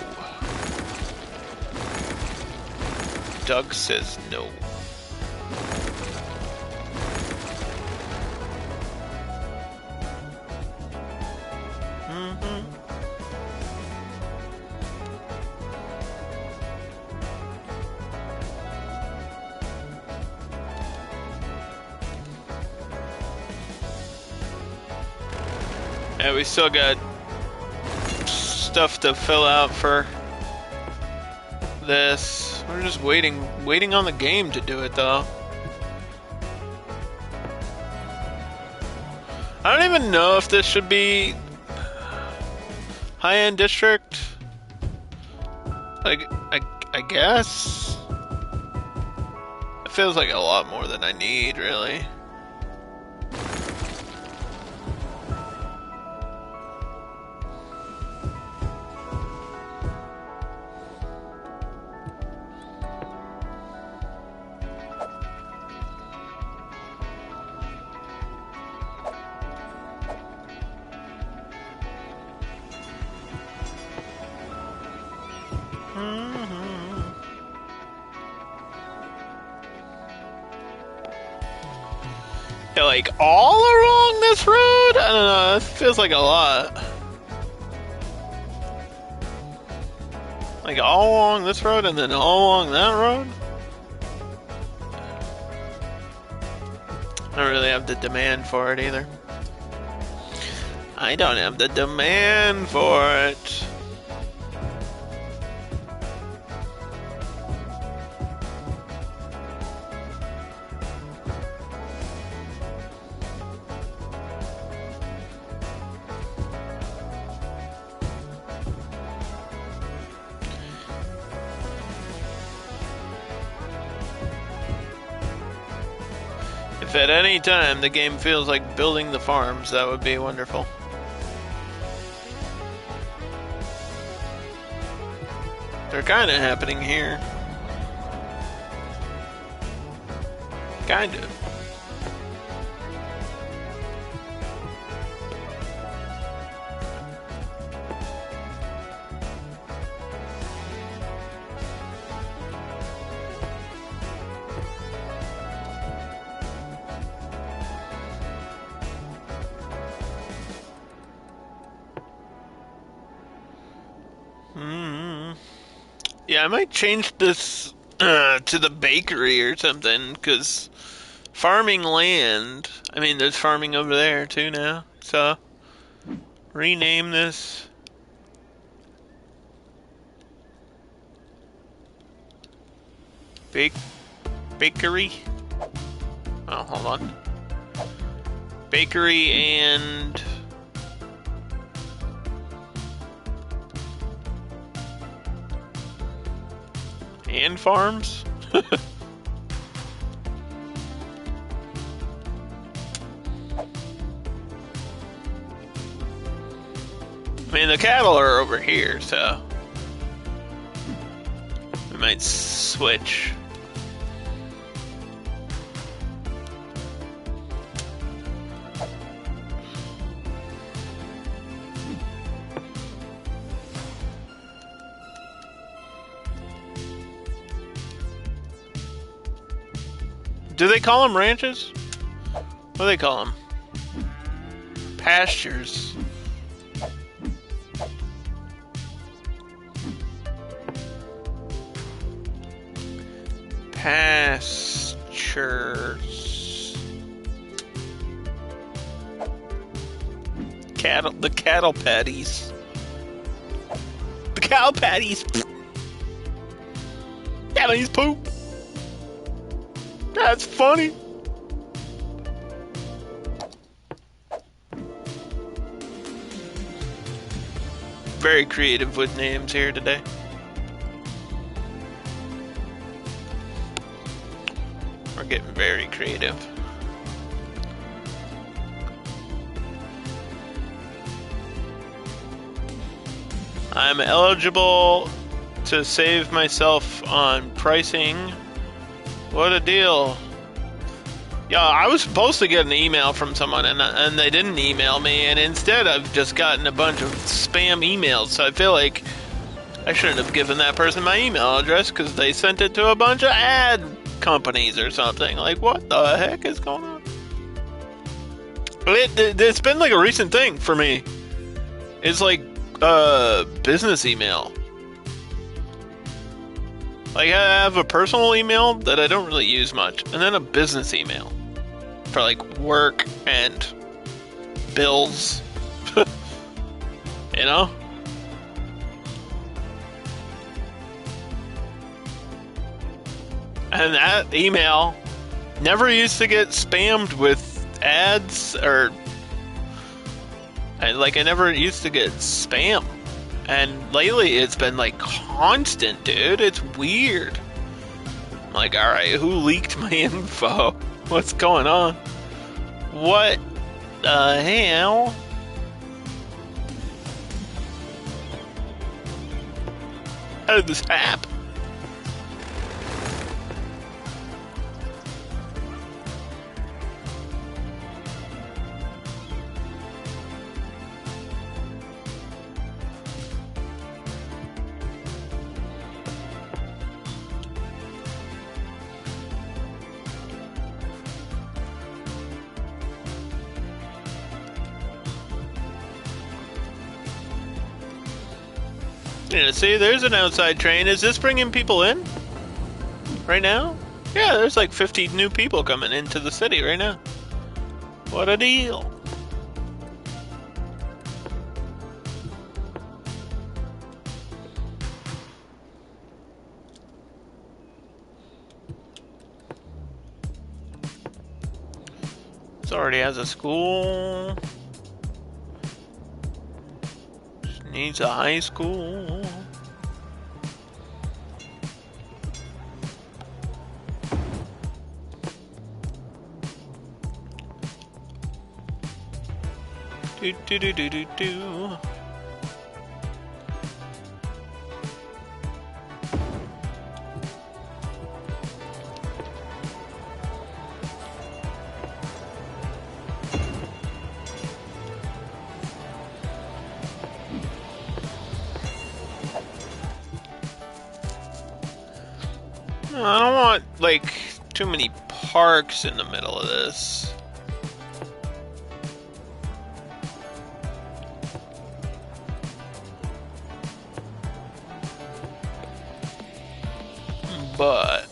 Doug says no. Yeah, we still got stuff to fill out for this. We're just waiting on the game to do it, though. I don't even know if this should be high-end district. Like, I guess. It feels like a lot more than I need, really. Yeah, like all along this road? I don't know, it feels like a lot. Like all along this road and then all along that road? I don't really have the demand for it either. I don't have the demand for it. If at any time the game feels like building the farms, that would be wonderful. They're kind of happening here. Kind of. Yeah, I might change this to the bakery or something, because farming land, I mean, there's farming over there too now, so rename this. Bakery? Oh, hold on. Bakery and... and farms? I mean, the cattle are over here, so we might switch. Do they call them ranches? What do they call them? Pastures. Pastures. The cattle patties. The cow patties. Patties poop. That's funny. Very creative with names here today. We're getting very creative. I'm eligible to save myself on pricing. What a deal. Yeah, I was supposed to get an email from someone and they didn't email me, and instead I've just gotten a bunch of spam emails, so I feel like I shouldn't have given that person my email address because they sent it to a bunch of ad companies or something. Like, what the heck is going on? It's been like a recent thing for me. It's like business email. Like, I have a personal email that I don't really use much, and then a business email for like work and bills. You know? And that email never used to get spammed with ads or I never used to get spam. And lately it's been like constant, dude. It's weird. I'm like, alright, who leaked my info? What's going on? What the hell? How did this happen? Yeah, see, there's an outside train. Is this bringing people in? Right now? Yeah, there's like 50 new people coming into the city right now. What a deal. This already has a school. Needs a high school. Do do do do do do. I don't want, like, too many parks in the middle of this. But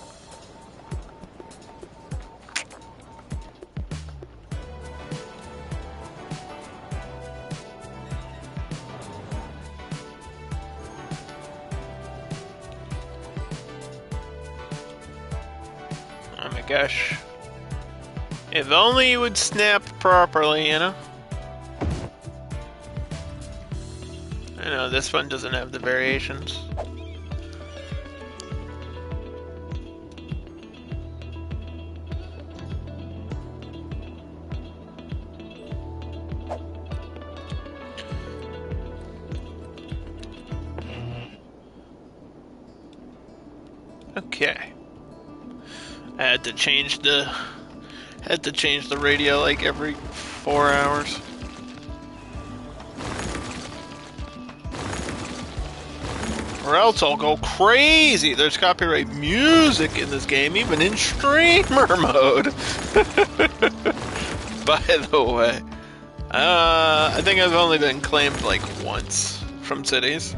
oh my gosh. If only it would snap properly, you know? I know this one doesn't have the variations. Okay. I had to change the radio like every 4 hours. Or else I'll go crazy. There's copyright music in this game, even in streamer mode. By the way, I think I've only been claimed like once from cities.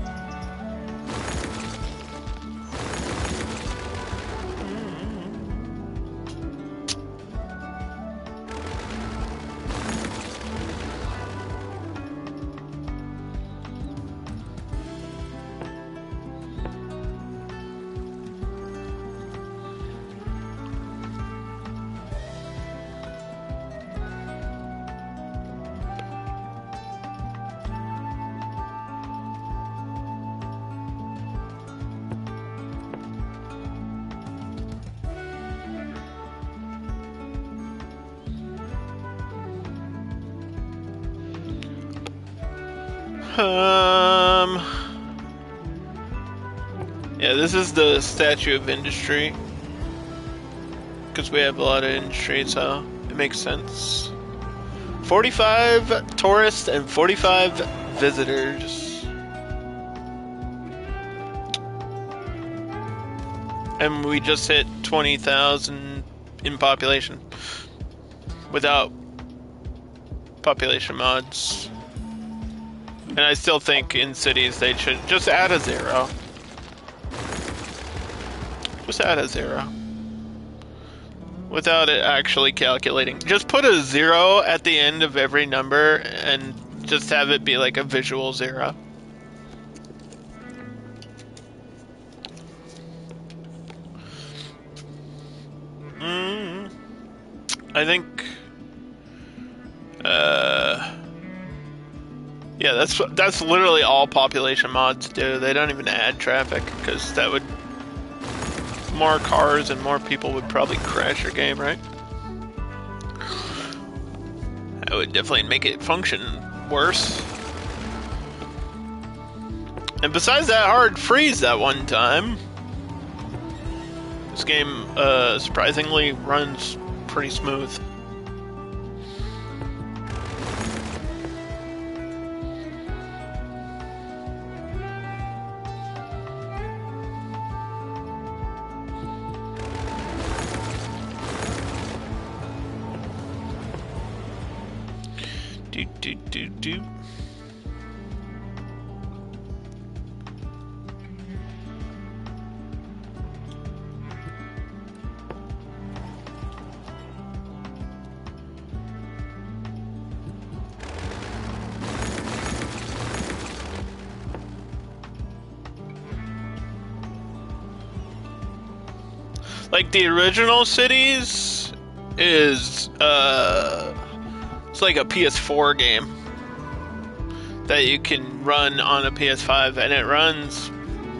Um, yeah, this is the Statue of Industry. Because we have a lot of industry, so it makes sense. 45 tourists and 45 visitors. And we just hit 20,000 in population. Without population mods. And I still think in cities they should just add a 0. Just add a 0. Without it actually calculating. Just put a 0 at the end of every number and just have it be like a visual 0. I think yeah, that's literally all population mods do. They don't even add traffic because that would more cars and more people would probably crash your game, right? That would definitely make it function worse. And besides that hard freeze that one time, this game surprisingly runs pretty smooth. Do. Like the original cities is it's like a PS4 game that you can run on a PS5, and it runs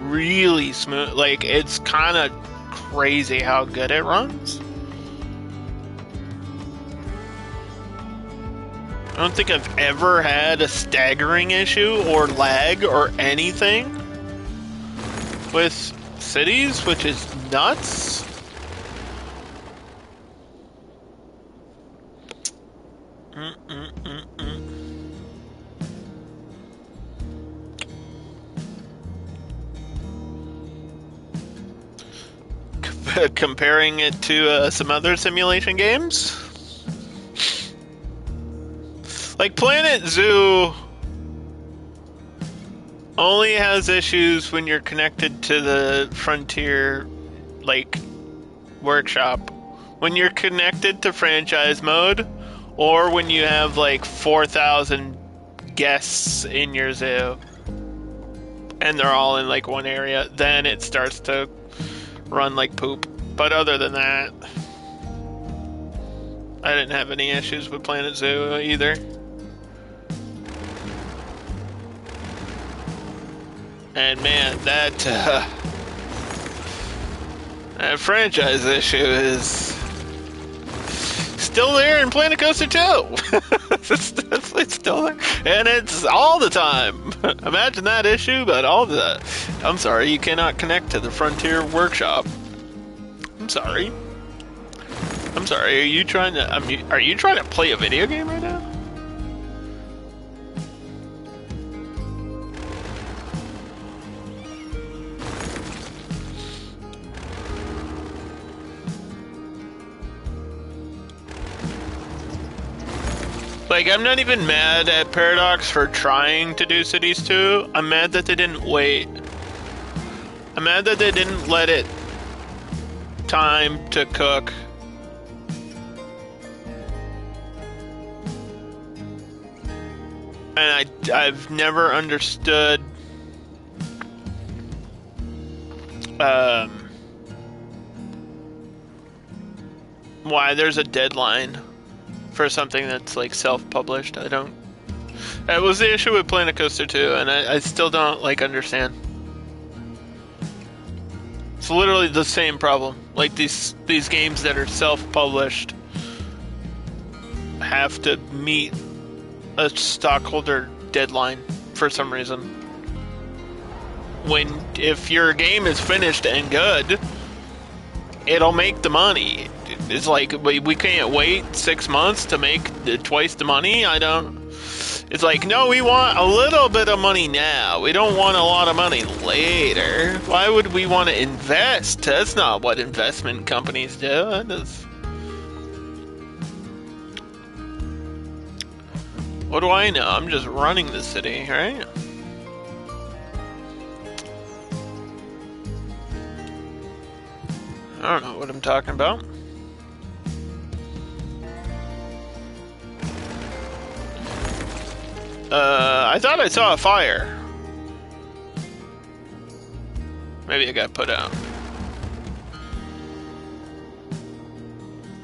really smooth. Like, it's kind of crazy how good it runs. I don't think I've ever had a staggering issue or lag or anything with cities, which is nuts. Comparing it to some other simulation games, like Planet Zoo only has issues when you're connected to the Frontier like workshop. When you're connected to franchise mode, or when you have like 4,000 guests in your zoo and they're all in like one area, then it starts to run like poop. But other than that, I didn't have any issues with Planet Zoo either. And man, that franchise issue is still there in Planet Coaster 2. It's still there. And it's all the time. Imagine that issue, but all the... I'm sorry, you cannot connect to the Frontier Workshop. I'm sorry. Are you trying to play a video game right now? Like, I'm not even mad at Paradox for trying to do Cities 2. I'm mad that they didn't wait. I'm mad that they didn't let it time to cook. And I've never understood why there's a deadline for something that's like self-published. I don't. That was the issue with Planet Coaster 2, and I still don't like understand. It's literally the same problem. Like these games that are self-published have to meet a stockholder deadline for some reason. If your game is finished and good, it'll make the money. It's like we can't wait 6 months to make twice the money. It's like, no, we want a little bit of money now. We don't want a lot of money later. Why would we want to invest? That's not what investment companies do. What do I know? I'm just running the city, right? I don't know what I'm talking about. I thought I saw a fire. Maybe it got put out.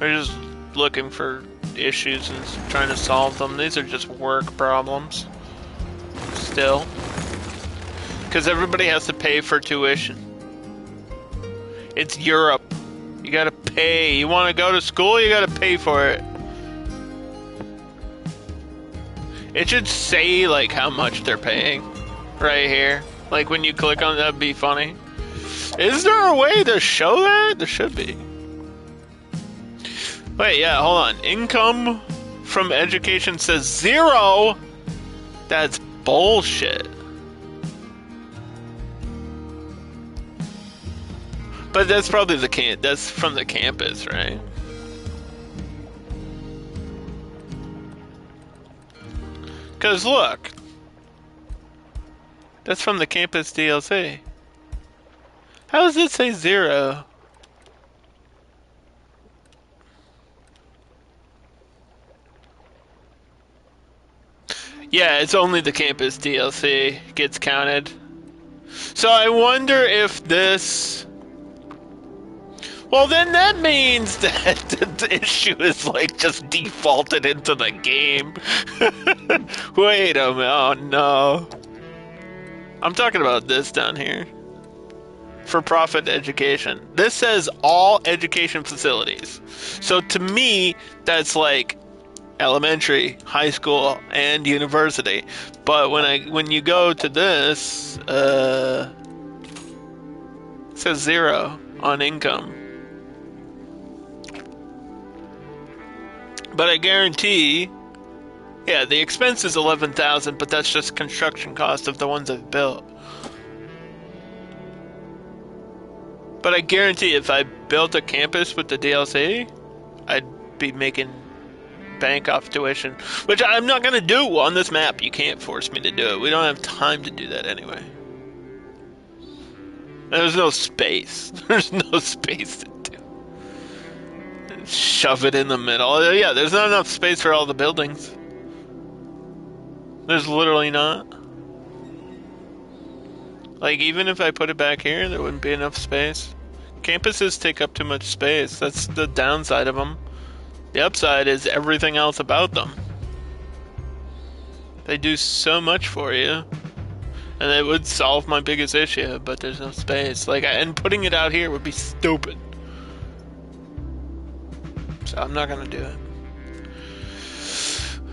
We're just looking for issues and trying to solve them. These are just work problems. Still. Because everybody has to pay for tuition. It's Europe. You gotta pay. You want to go to school, you gotta pay for it. It should say, like, how much they're paying. Right here. Like, when you click on it, that'd be funny. Is there a way to show that? There should be. Wait, yeah, hold on. Income from education says 0. That's bullshit. But that's probably that's from the campus, right? Because look, that's from the campus DLC. How does it say 0? Yeah, it's only the campus DLC gets counted. So I wonder if this... Well, then that means that the issue is, like, just defaulted into the game. Wait a minute. Oh, no. I'm talking about this down here. For-profit education. This says all education facilities. So to me, that's like elementary, high school, and university. But when you go to this, it says 0 on income. But I guarantee, yeah, the expense is $11,000, but that's just construction cost of the ones I've built. But I guarantee if I built a campus with the DLC, I'd be making bank off tuition, which I'm not going to do on this map. You can't force me to do it. We don't have time to do that anyway. There's no space. There's no space to do. Shove it in the middle. Yeah, there's not enough space for all the buildings. There's literally not. Like, even if I put it back here, there wouldn't be enough space. Campuses take up too much space. That's the downside of them. The upside is everything else about them. They do so much for you. And it would solve my biggest issue, but there's no space. Like, and putting it out here would be stupid. So I'm not gonna do it.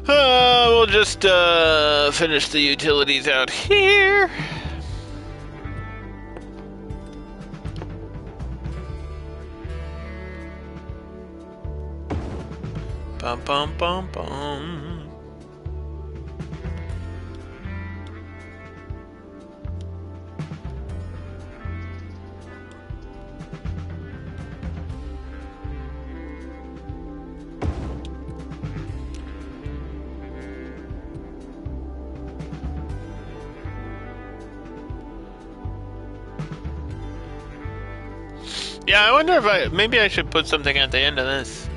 We'll just finish the utilities out here. Bum bum bum bum. Yeah, I wonder if maybe I should put something at the end of this.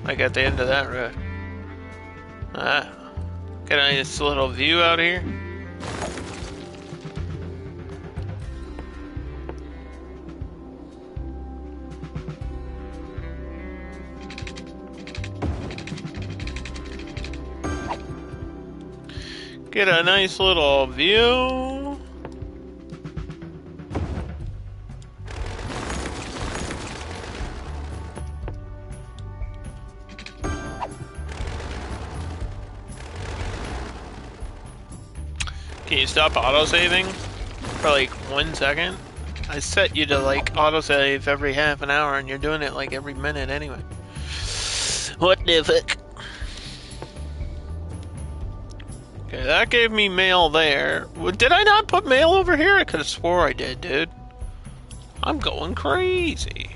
Like at the end of that road. Get a nice little view out here. Get a nice little view. Can you stop autosaving for like 1 second? I set you to like autosave every half an hour and you're doing it like every minute anyway. What the fuck? Okay, that gave me mail there. Did I not put mail over here? I could have swore I did, dude. I'm going crazy.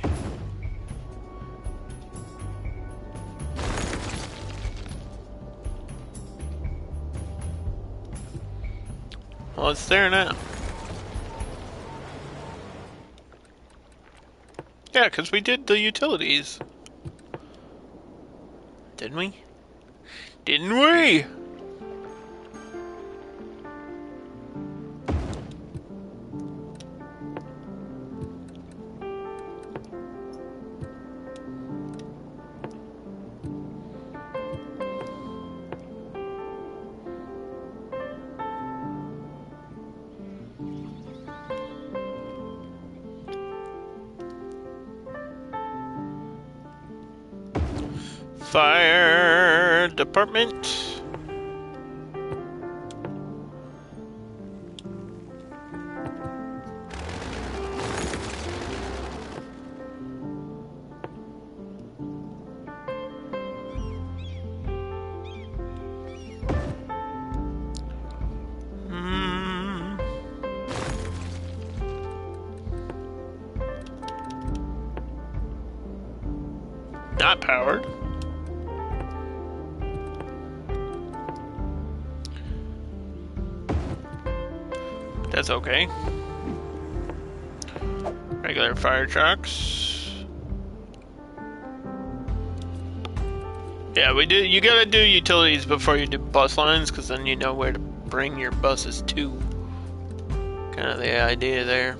Well, it's there now. Yeah, because we did the utilities. Didn't we? Didn't we? Fire department. Not powered. That's okay. Regular fire trucks. Yeah, we do. You gotta do utilities before you do bus lines, because then you know where to bring your buses to. Kind of the idea there.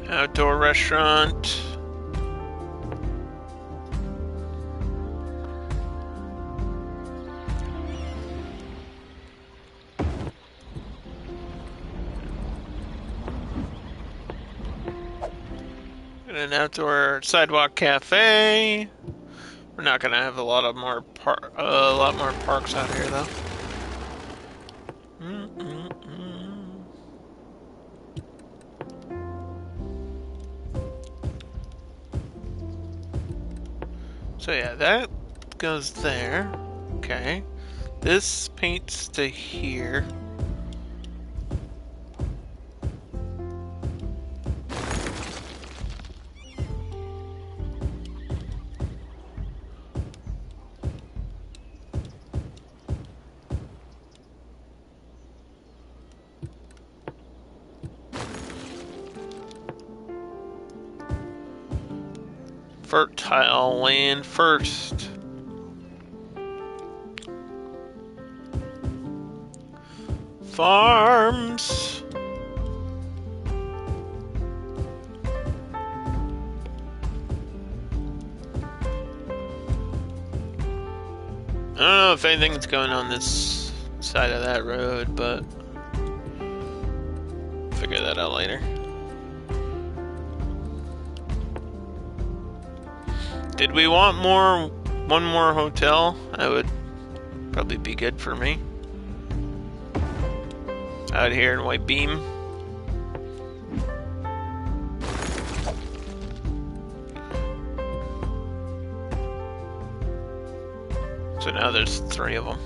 Outdoor restaurant. And an outdoor sidewalk cafe. We're not gonna have a lot more parks out here though. So yeah, that goes there. Okay. This paints to here. Fertile land first. Farms. I don't know if anything's going on this side of that road, but figure that out later. Did we want one more hotel? That would probably be good for me. Out here in White Beam. So now there's 3 of them.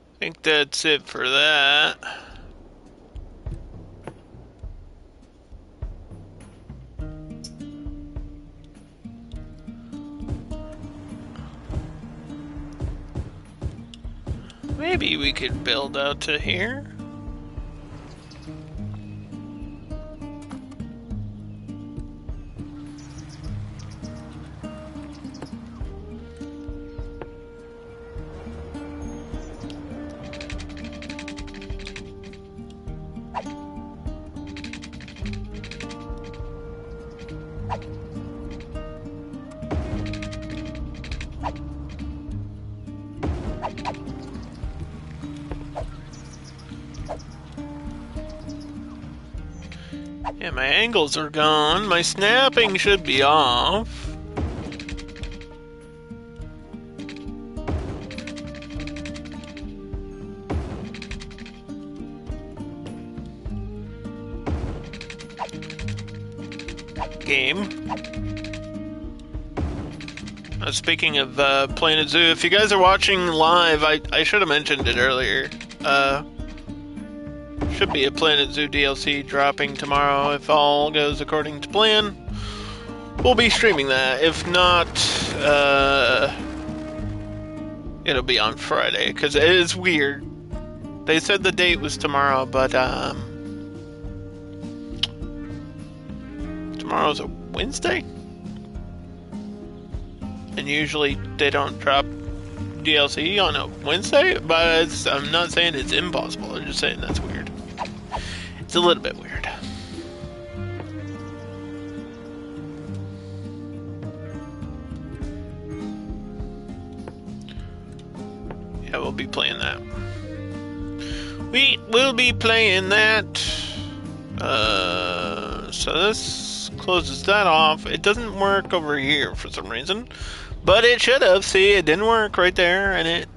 I think that's it for that. Maybe we could build out to here. Yeah, my angles are gone. My snapping should be off. Game. Speaking of Planet Zoo, if you guys are watching live, I should have mentioned it earlier. Should be a Planet Zoo DLC dropping tomorrow if all goes according to plan. We'll be streaming that. If not, it'll be on Friday, because it is weird. They said the date was tomorrow, but tomorrow's a Wednesday? And usually they don't drop DLC on a Wednesday, but I'm not saying it's impossible, I'm just saying that's weird. It's a little bit weird. Yeah, we'll be playing that. We will be playing that. So this closes that off. It doesn't work over here for some reason, but it should have. See, it didn't work right there, and it...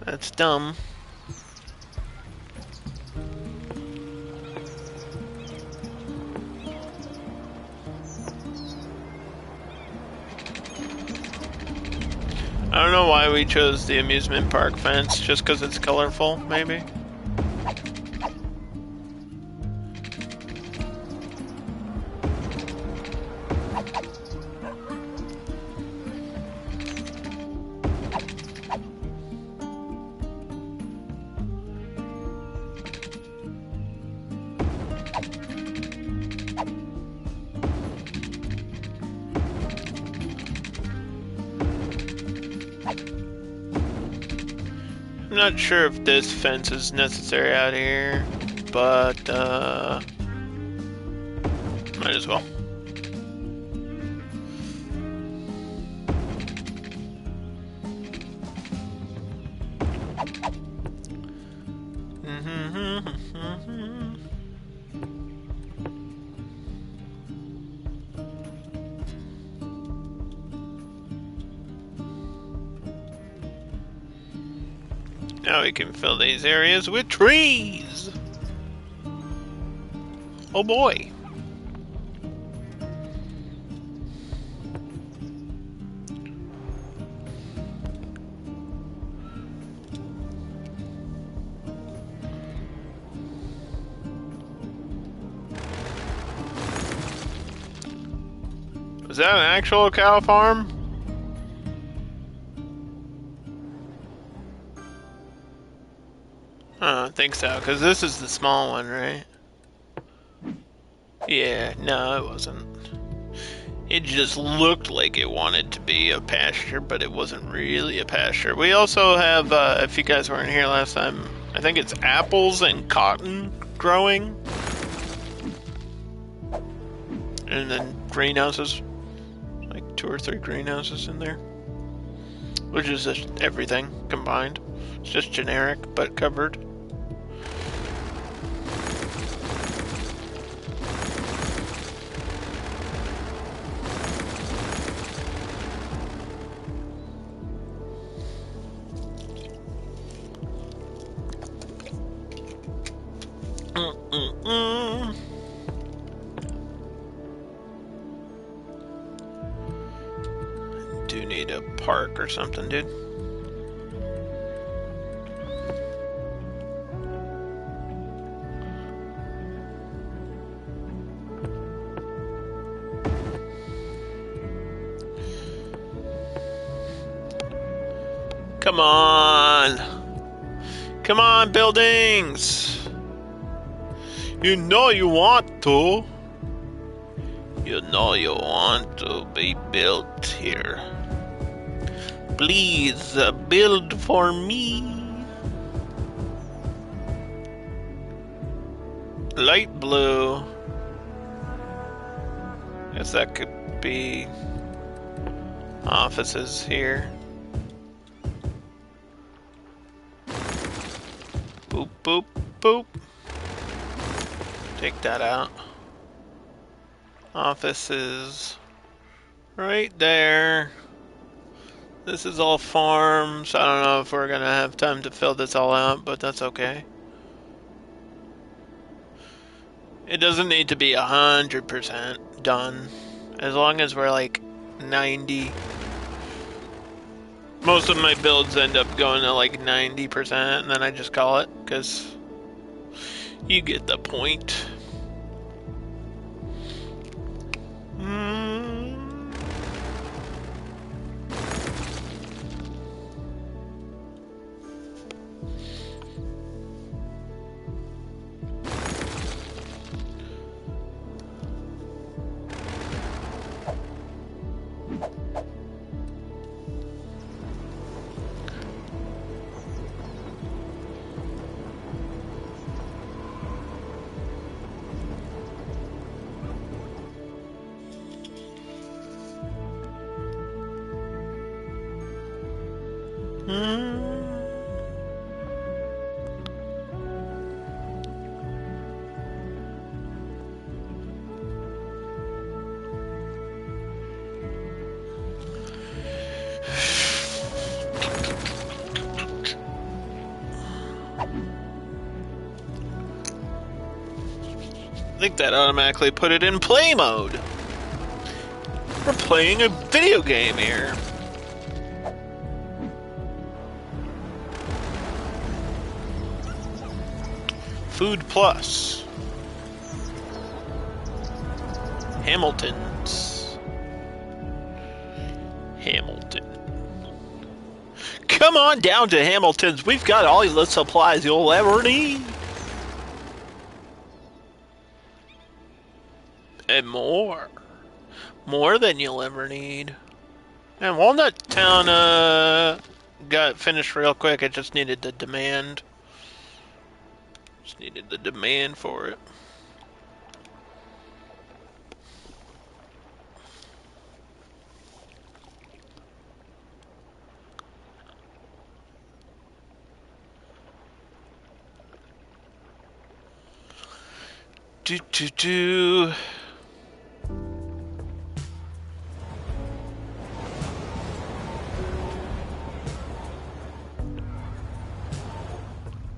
That's dumb. I don't know why we chose the amusement park fence, just because it's colorful, maybe? I'm not sure if this fence is necessary out here, but might as well. Now we can fill these areas with trees! Oh boy! Was that an actual cow farm? I don't think so, because this is the small one, right? Yeah, no, it wasn't. It just looked like it wanted to be a pasture, but it wasn't really a pasture. We also have, if you guys weren't here last time, I think it's apples and cotton growing. And then greenhouses. Like 2 or 3 greenhouses in there. Which is just everything combined. It's just generic, but covered. Do need a park or something, dude. Come on. Come on, buildings. You know you want to. You know you want to be built here. Please build for me. Light blue. Guess that could be offices here. Boop, boop, boop. Take that out. Offices right there. This is all farms. I don't know if we're gonna have time to fill this all out, but that's okay. It doesn't need to be 100% done. As long as we're like 90. Most of my builds end up going to like 90%, and then I just call it, because you get the point. I think that automatically put it in play mode. We're playing a video game here. Food Plus. Hamilton's. Hamilton. Come on down to Hamilton's. We've got all the supplies you'll ever need. And more. More than you'll ever need. And Walnut Town got finished real quick. It just needed the demand. Just needed the demand for it. Do.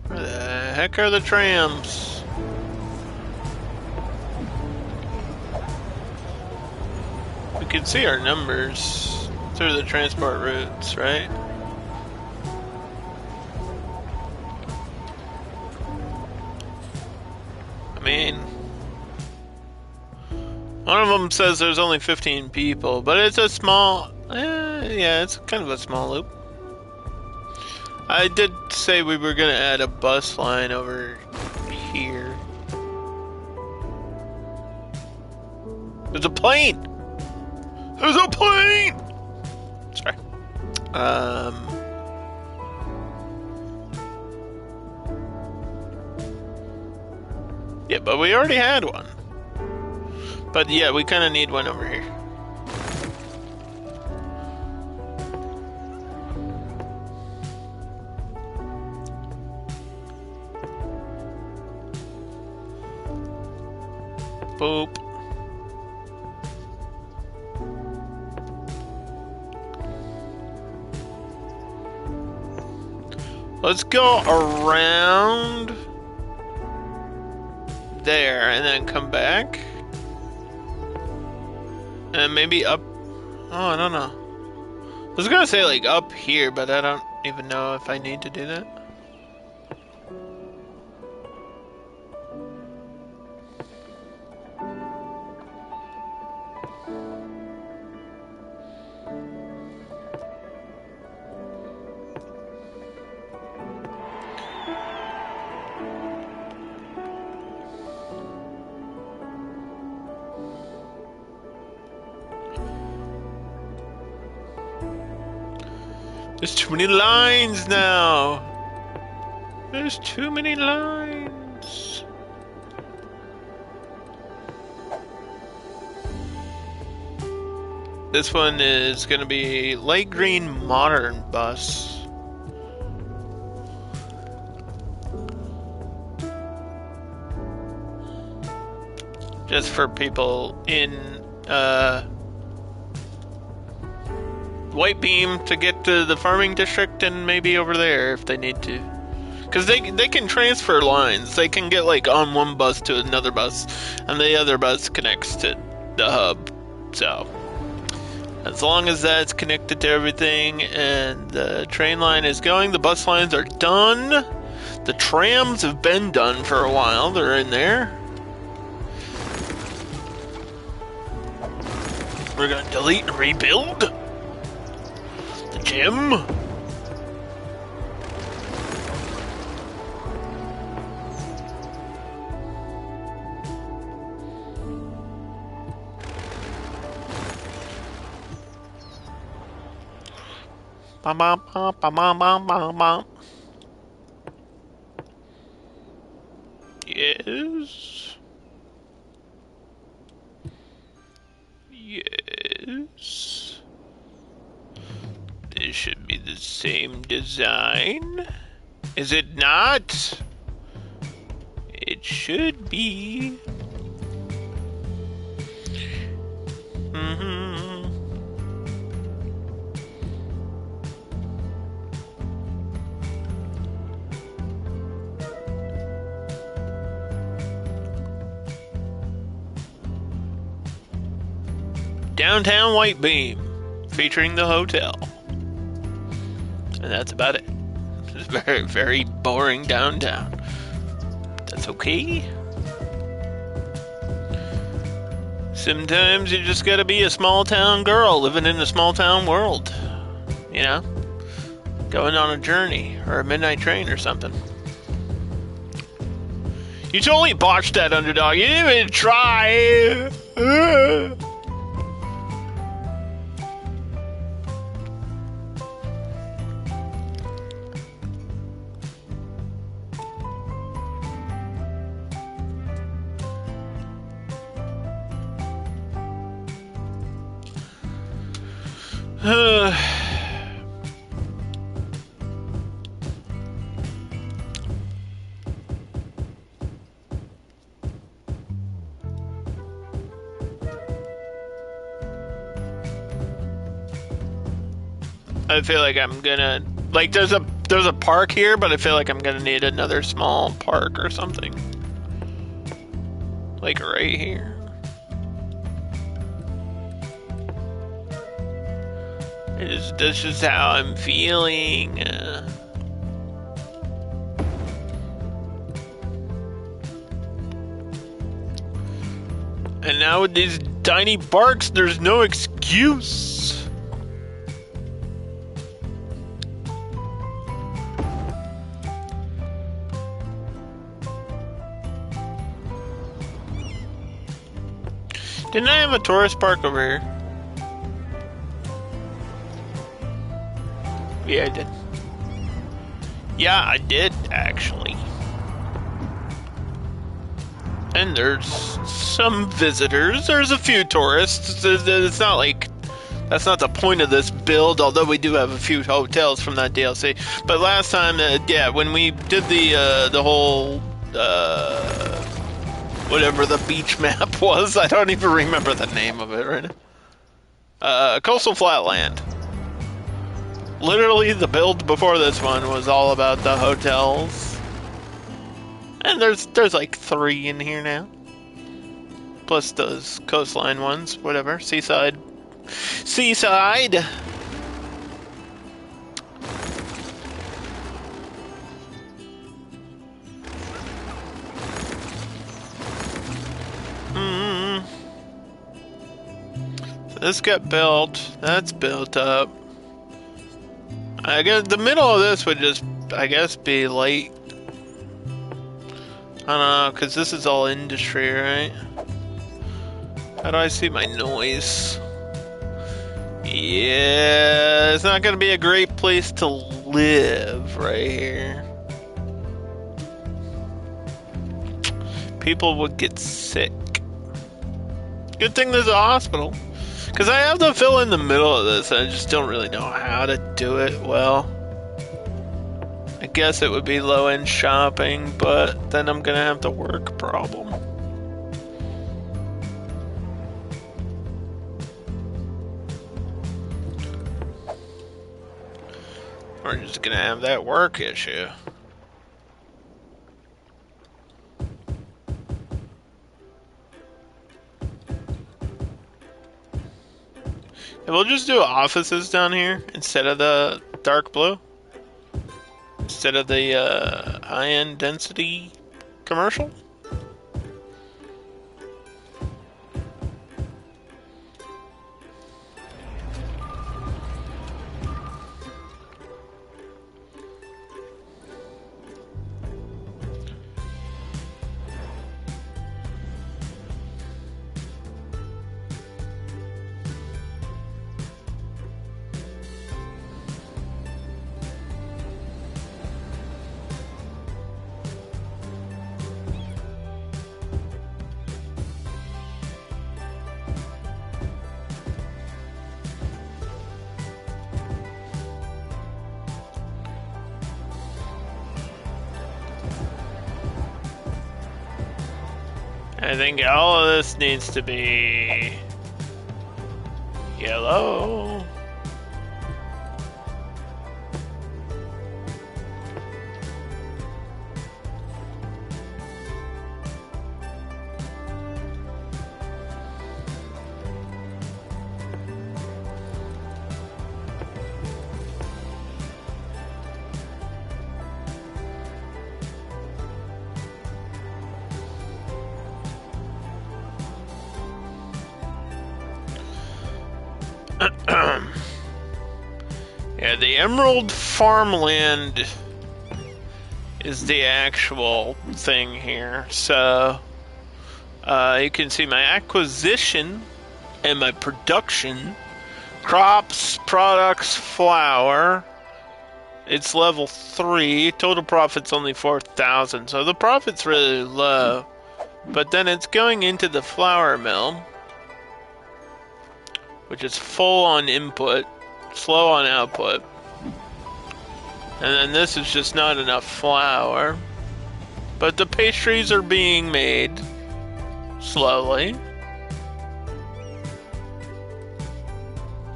Where the heck are the trams? We can see our numbers through the transport routes, right? I mean, one of them says there's only 15 people, but it's a small, yeah, it's kind of a small loop. I did say we were gonna add a bus line over here. There's a plane! There's a plane! Sorry. Yeah, but we already had one. But yeah, we kind of need one over here. Boop. Let's go around there and then come back. And maybe up. Oh, I don't know. I was gonna say like up here, but I don't even know if I need to do that. There's too many lines now. There's too many lines. This one is going to be light green modern bus. Just for people in White Beam to get to the farming district and maybe over there if they need to. Because they can transfer lines. They can get like on one bus to another bus, and the other bus connects to the hub. So, as long as that's connected to everything and the train line is going, the bus lines are done. The trams have been done for a while. They're in there. We're going to delete and rebuild the gym. Bum, bum, bum, bum, bum, bum, bum. Yes. Yes. This should be the same design. Is it not? It should be. Downtown White Beam, featuring the hotel. And that's about it. It's very, very boring downtown. That's okay. Sometimes you just gotta be a small town girl living in a small town world. You know? Going on a journey, or a midnight train or something. You totally botched that, Underdog. You didn't even try. I feel like I'm gonna like there's a park here, but I feel like I'm gonna need another small park or something. Like right here. That's just how I'm feeling. And now with these tiny parks, there's no excuse. Didn't I have a tourist park over here? Yeah, I did. Yeah, I did, actually. And there's some visitors. There's a few tourists. It's not like... That's not the point of this build, although we do have a few hotels from that DLC. But last time, yeah, when we did the whole... whatever the beach map was. I don't even remember the name of it right now. Coastal Flatland. Literally, the build before this one was all about the hotels. And there's like 3 in here now. Plus those coastline ones, whatever. Seaside. Seaside! So this got built. That's built up. I guess the middle of this would just, I guess, be light. I don't know, because this is all industry, right? How do I see my noise? Yeah, it's not gonna be a great place to live right here. People would get sick. Good thing there's a hospital. Because I have to fill in the middle of this, and I just don't really know how to do it well. I guess it would be low-end shopping, but then I'm gonna have the work problem. We're just gonna have that work issue. And we'll just do offices down here instead of the dark blue. Instead of the high-end density commercial. I think all of this needs to be yellow. Yeah, the emerald farmland is the actual thing here. So you can see my acquisition and my production. Crops, products, flour. It's level 3. Total profit's only 4,000. So the profit's really low. But then it's going into the flour mill, which is full on input, slow on output. And then this is just not enough flour. But the pastries are being made slowly.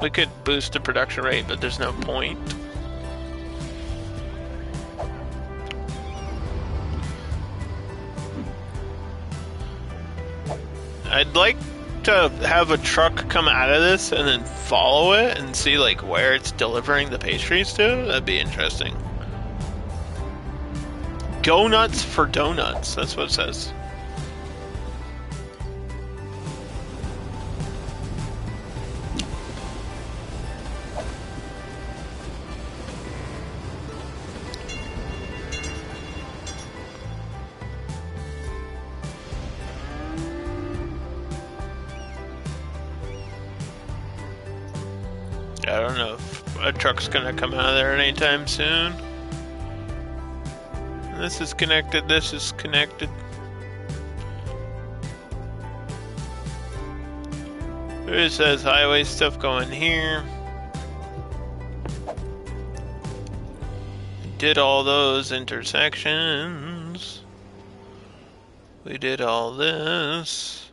We could boost the production rate, but there's no point. I'd like to have a truck come out of this and then follow it and see like where it's delivering the pastries to. That'd be interesting. Go nuts for donuts. That's what it says. I don't know if a truck's gonna come out of there anytime soon. This is connected, this is connected. It says highway stuff going here. Did all those intersections. We did all this.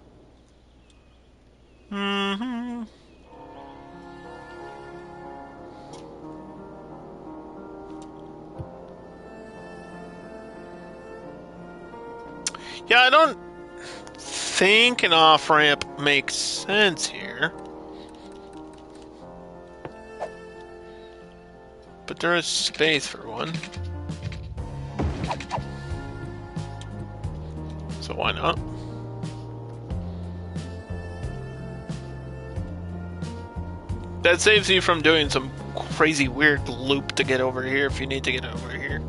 Mm-hmm. Yeah, I don't think an off-ramp makes sense here. But there is space for one. So why not? That saves you from doing some crazy weird loop to get over here if you need to get over here.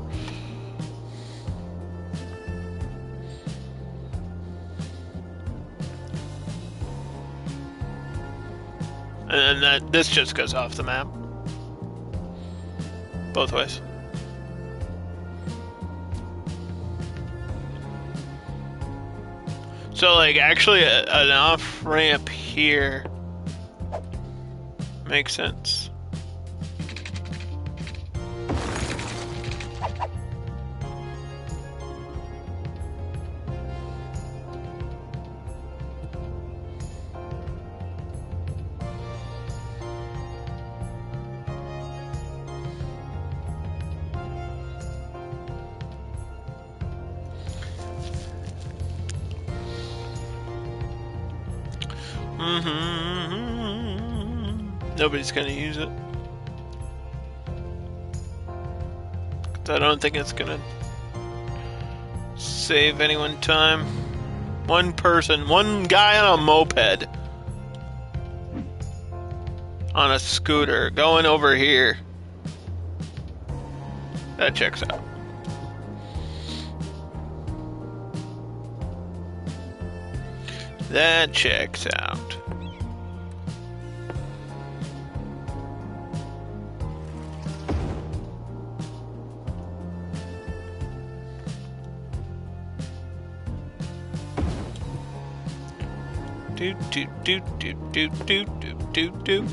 And then this just goes off the map. Both ways. So, like, actually, an off ramp here makes sense. Nobody's gonna use it. I don't think it's gonna save anyone time. One person, one guy on a moped, on a scooter, going over here. That checks out. That checks out. Do do do do do do do do do.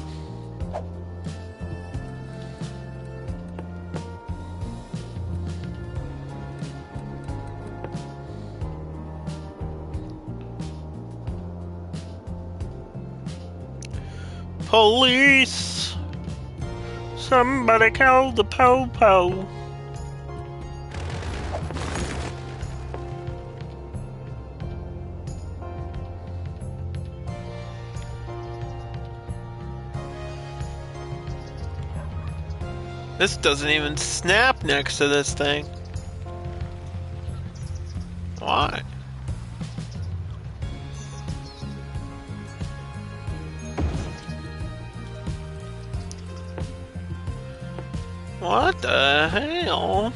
Police! Somebody call the po-po. This doesn't even snap next to this thing. Why? What the hell?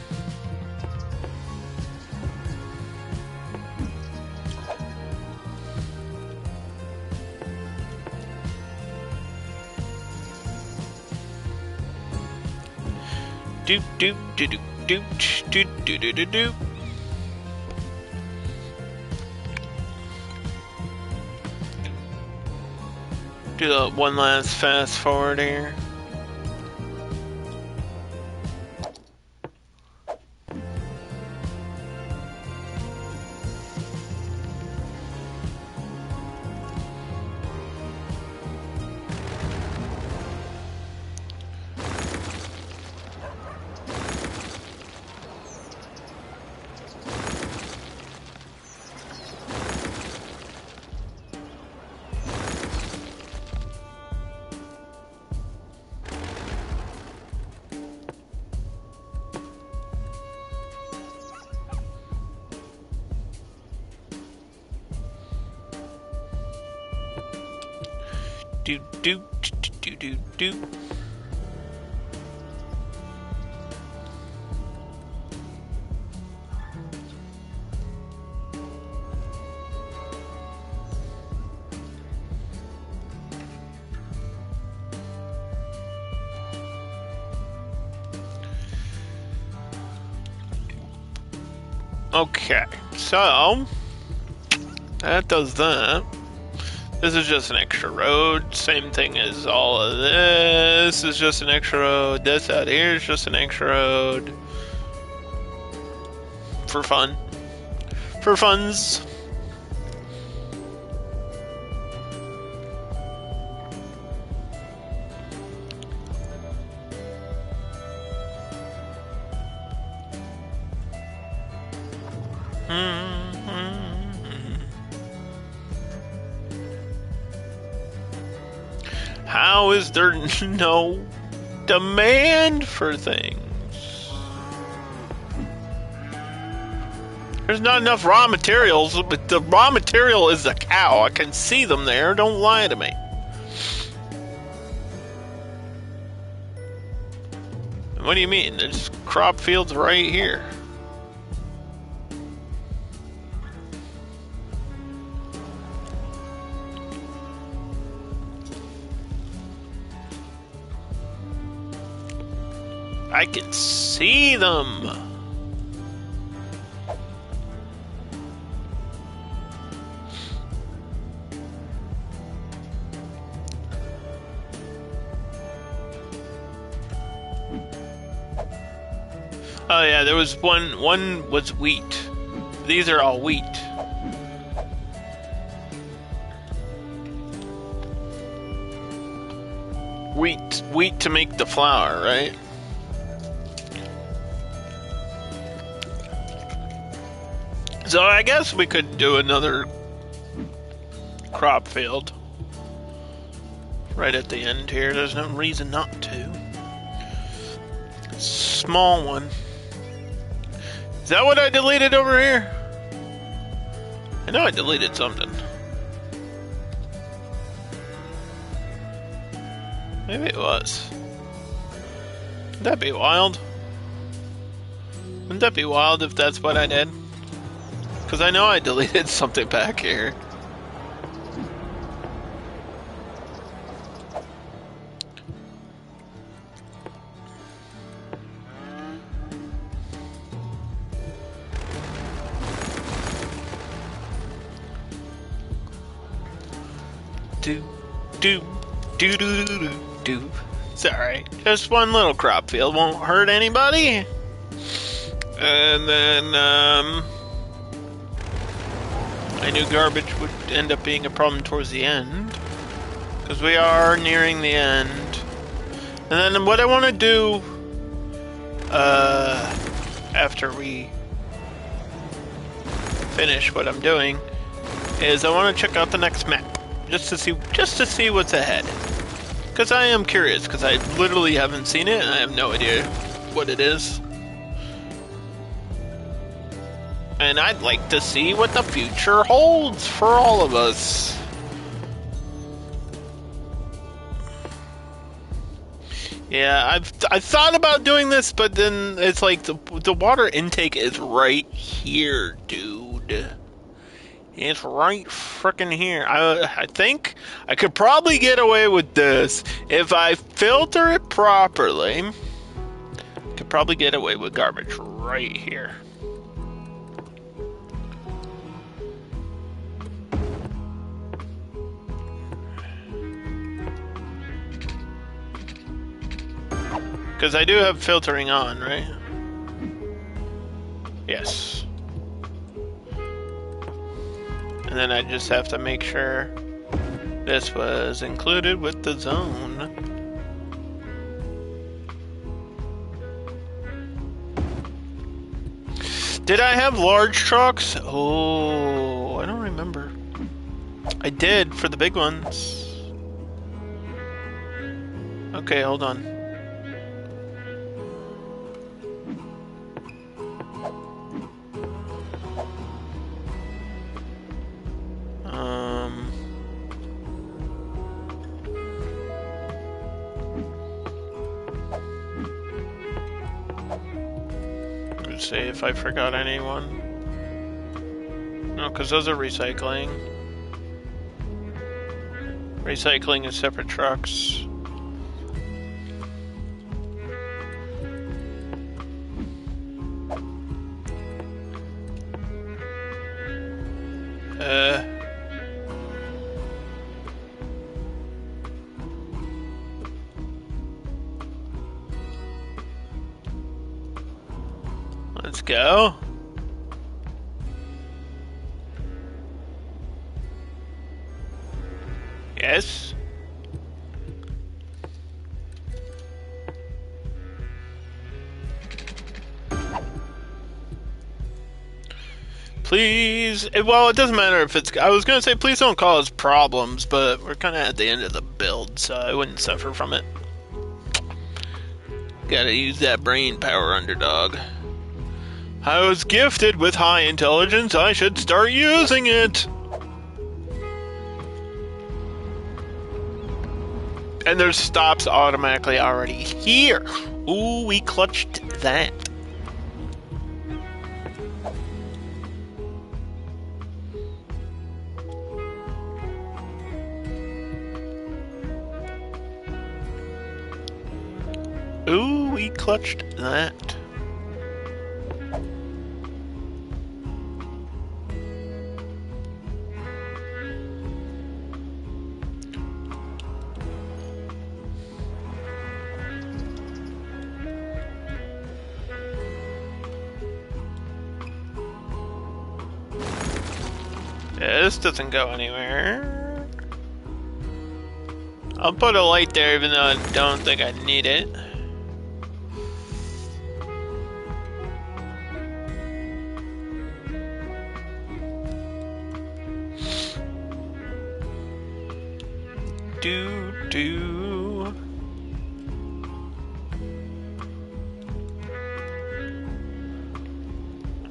Do do do do do do do do do do. Do the one last fast forward here. Do do do do do. Okay, so that does that. This is just an extra road. Same thing as all of this. Is just an extra road. This out here is just an extra road. For fun. For funs. How is there no demand for things? There's not enough raw materials, but the raw material is the cow. I can see them there. Don't lie to me. What do you mean? There's crop fields right here. I can see them. Oh yeah, there was one was wheat. These are all wheat. Wheat to make the flour, right? So I guess we could do another crop field right at the end here. There's no reason not to. Small one. Is that what I deleted over here? I know I deleted something. Maybe it was. Would that be wild? Wouldn't that be wild if that's what I did? Because I know I deleted something back here. Do. Sorry, just one little crop field won't hurt anybody. And then, I knew garbage would end up being a problem towards the end, because we are nearing the end. And then what I want to do, after we finish what I'm doing, is I want to check out the next map. Just to see what's ahead. Because I am curious, because I literally haven't seen it, and I have no idea what it is. And I'd like to see what the future holds for all of us. Yeah, I've thought about doing this, but then it's like the water intake is right here, dude. It's right frickin' here. I think I could probably get away with this if I filter it properly. I could probably get away with garbage right here. Because I do have filtering on, right? Yes. And then I just have to make sure this was included with the zone. Did I have large trucks? Oh, I don't remember. I did for the big ones. Okay, hold on. Let's see if I forgot anyone. No, because those are recycling. Recycling is separate trucks. Let's go. Yes. Please, well, it doesn't matter if it's, I was going to say please don't cause problems, but we're kind of at the end of the build, so I wouldn't suffer from it. Gotta use that brain power, Underdog. I was gifted with high intelligence, I should start using it! And there's stops automatically already here. Ooh, we clutched that. Ooh, we clutched that. Yeah, this doesn't go anywhere. I'll put a light there even though I don't think I need it. Do.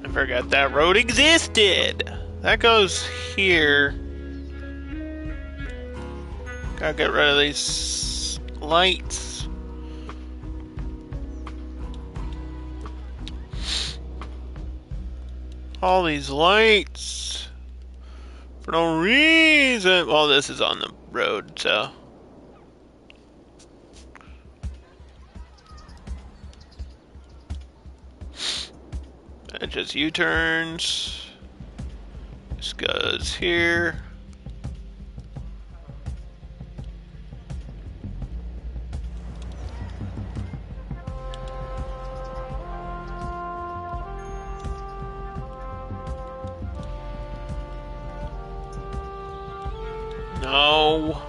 I forgot that road existed. That goes here. Gotta get rid of these lights. All these lights. For no reason. Well, this is on the road, so. It just U-turns. This goes here. No.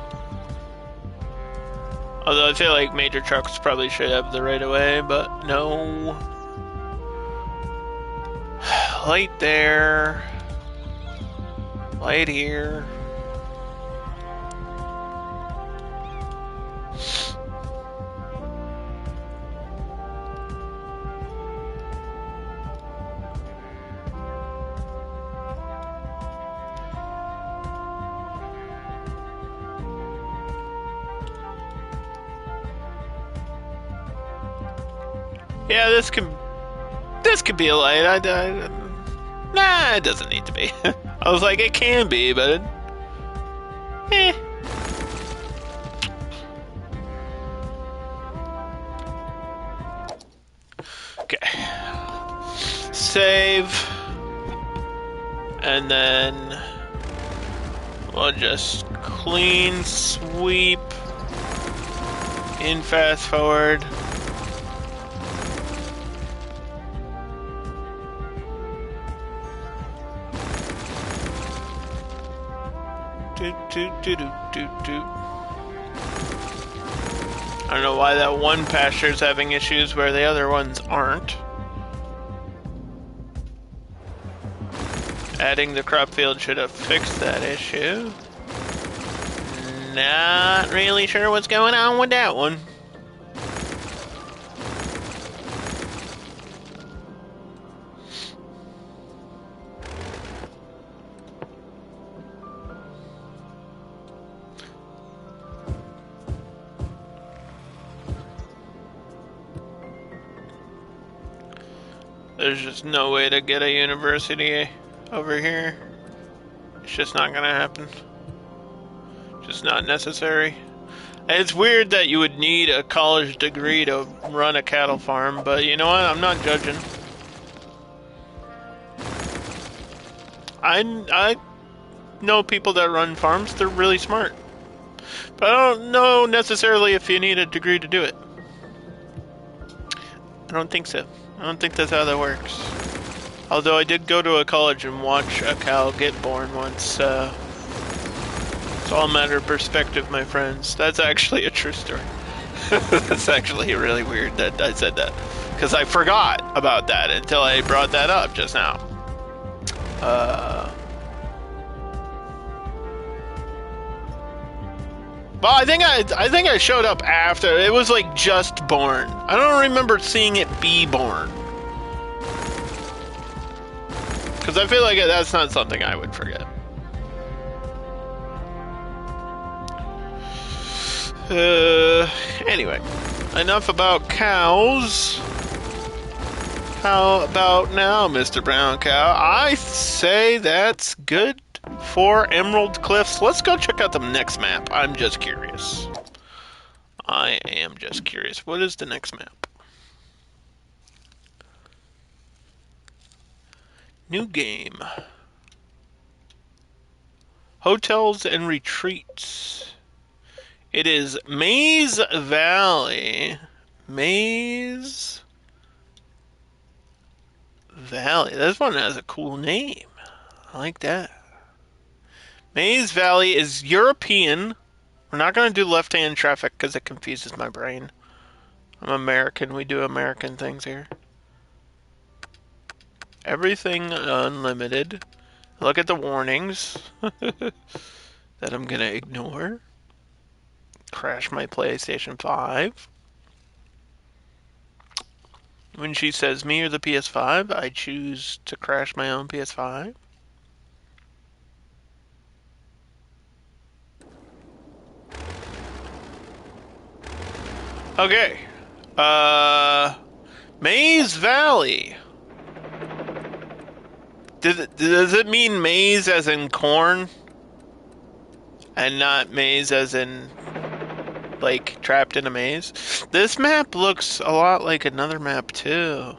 Although I feel like major trucks probably should have the right of way, but no. Light there. Light here. Yeah, this could be a light. Nah, it doesn't need to be. I was like, it can be, but eh. Okay. Save. And then we'll just clean sweep in fast forward. I don't know why that one pasture's having issues where the other ones aren't. Adding the crop field should have fixed that issue. Not really sure what's going on with that one. There's just no way to get a university over here. It's just not gonna happen. Just not necessary. And it's weird that you would need a college degree to run a cattle farm, but you know what? I'm not judging. I know people that run farms, they're really smart. But I don't know necessarily if you need a degree to do it. I don't think so. I don't think that's how that works. Although I did go to a college and watch a cow get born once. It's all a matter of perspective, my friends. That's actually a true story. That's actually really weird that I said that. Because I forgot about that until I brought that up just now. Well, I think I showed up after. It was like just born. I don't remember seeing it be born. Because I feel like that's not something I would forget. Anyway, enough about cows. How about now, Mr. Brown Cow? I say that's good for Emerald Cliffs. Let's go check out the next map. I'm just curious. I am just curious. What is the next map? New game. Hotels and retreats. It is Maze Valley. Maze Valley. This one has a cool name. I like that. Maze Valley is European. We're not going to do left-hand traffic because it confuses my brain. I'm American. We do American things here. Everything unlimited. Look at the warnings that I'm going to ignore. Crash my PlayStation 5. When she says me or the PS5, I choose to crash my own PS5. Okay. Maze Valley. Does it mean maze as in corn? And not maze as in, like, trapped in a maze? This map looks a lot like another map, too.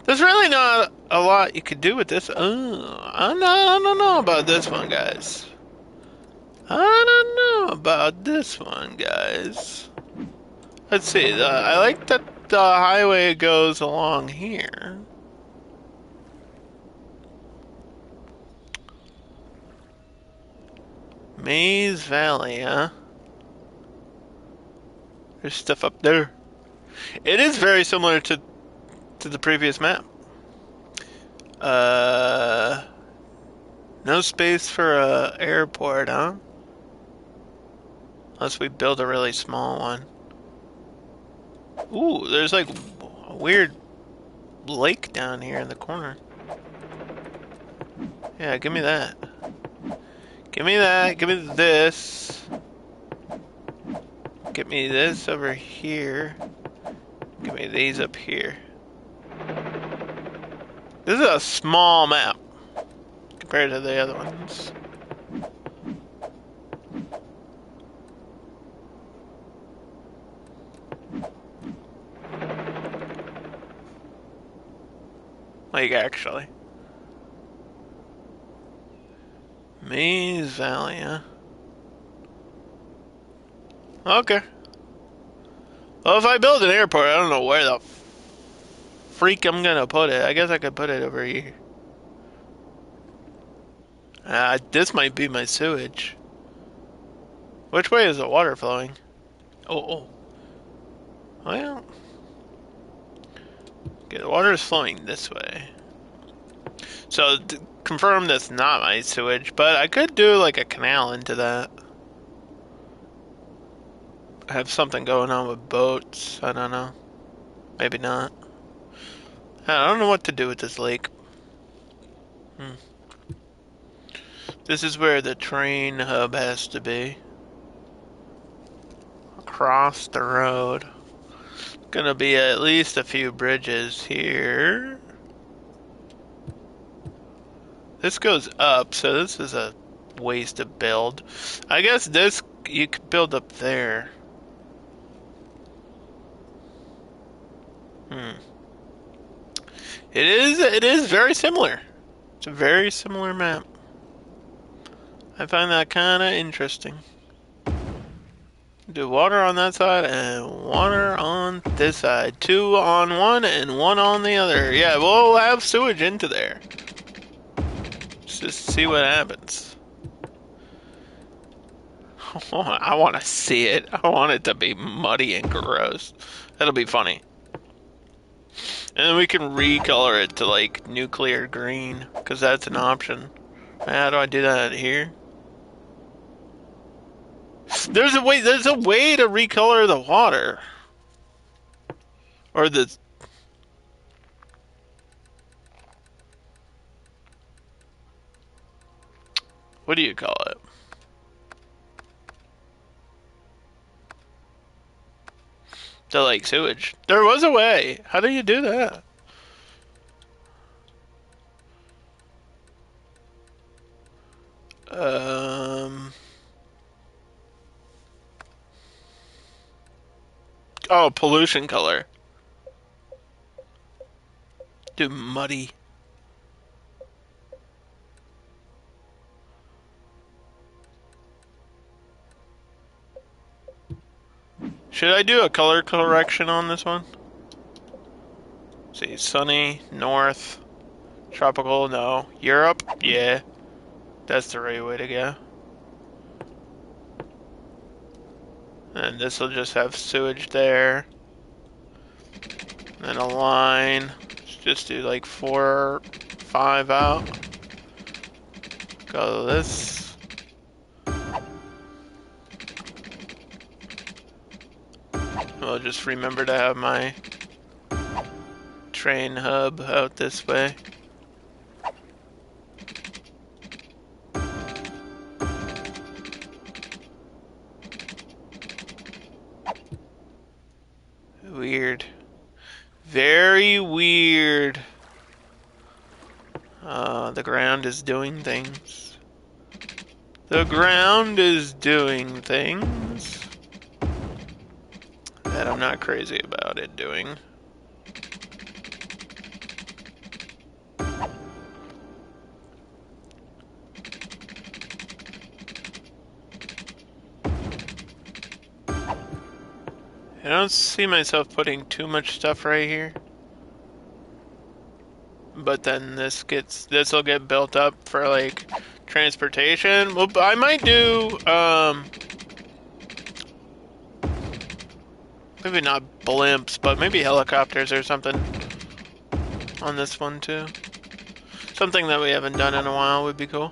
There's really not a lot you could do with this. Oh, I don't know about this one, guys. I don't know about this one, guys. Let's see. I like that the highway goes along here. Maze Valley, huh? There's stuff up there. It is very similar to the previous map. No space for a airport, huh? Unless we build a really small one. Ooh, there's like a weird lake down here in the corner. Yeah, give me that. Give me that. Give me this. Give me this over here. Give me these up here. This is a small map compared to the other ones. Like, actually. Maze Valley, huh? Okay. Well, if I build an airport, I don't know where the freak I'm gonna put it. I guess I could put it over here. This might be my sewage. Which way is the water flowing? Oh. Well. Okay, the water is flowing this way. So, confirm that's not my sewage, but I could do like a canal into that. Have something going on with boats. I don't know. Maybe not. I don't know what to do with this lake. This is where the train hub has to be. Across the road. Gonna be at least a few bridges here. This goes up, so this is a ways to build. I guess this you could build up there. It is very similar. It's a very similar map. I find that kind of interesting. Do water on that side and water on this side. 2 on one and 1 on the other. Yeah, we'll have sewage into there. Let's just see what happens. I want to see it. I want it to be muddy and gross. That'll be funny. And then we can recolor it to like nuclear green, because that's an option. How do I do that here? There's a way to recolor the water. Or the what do you call it? The like sewage. There was a way. How do you do that? Oh, pollution color. Do muddy. Should I do a color correction on this one? Let's see, sunny, north, tropical, no. Europe, yeah. That's the right way to go. And this will just have sewage there. And a line. Let's just do like 4, 5 out. Go to this. I'll just remember to have my train hub out this way. Weird. Very weird. The ground is doing things. The ground is doing things that I'm not crazy about it doing. I don't see myself putting too much stuff right here. But then this'll get built up for like transportation. Well, I might do maybe not blimps, but maybe helicopters or something on this one too. Something that we haven't done in a while would be cool.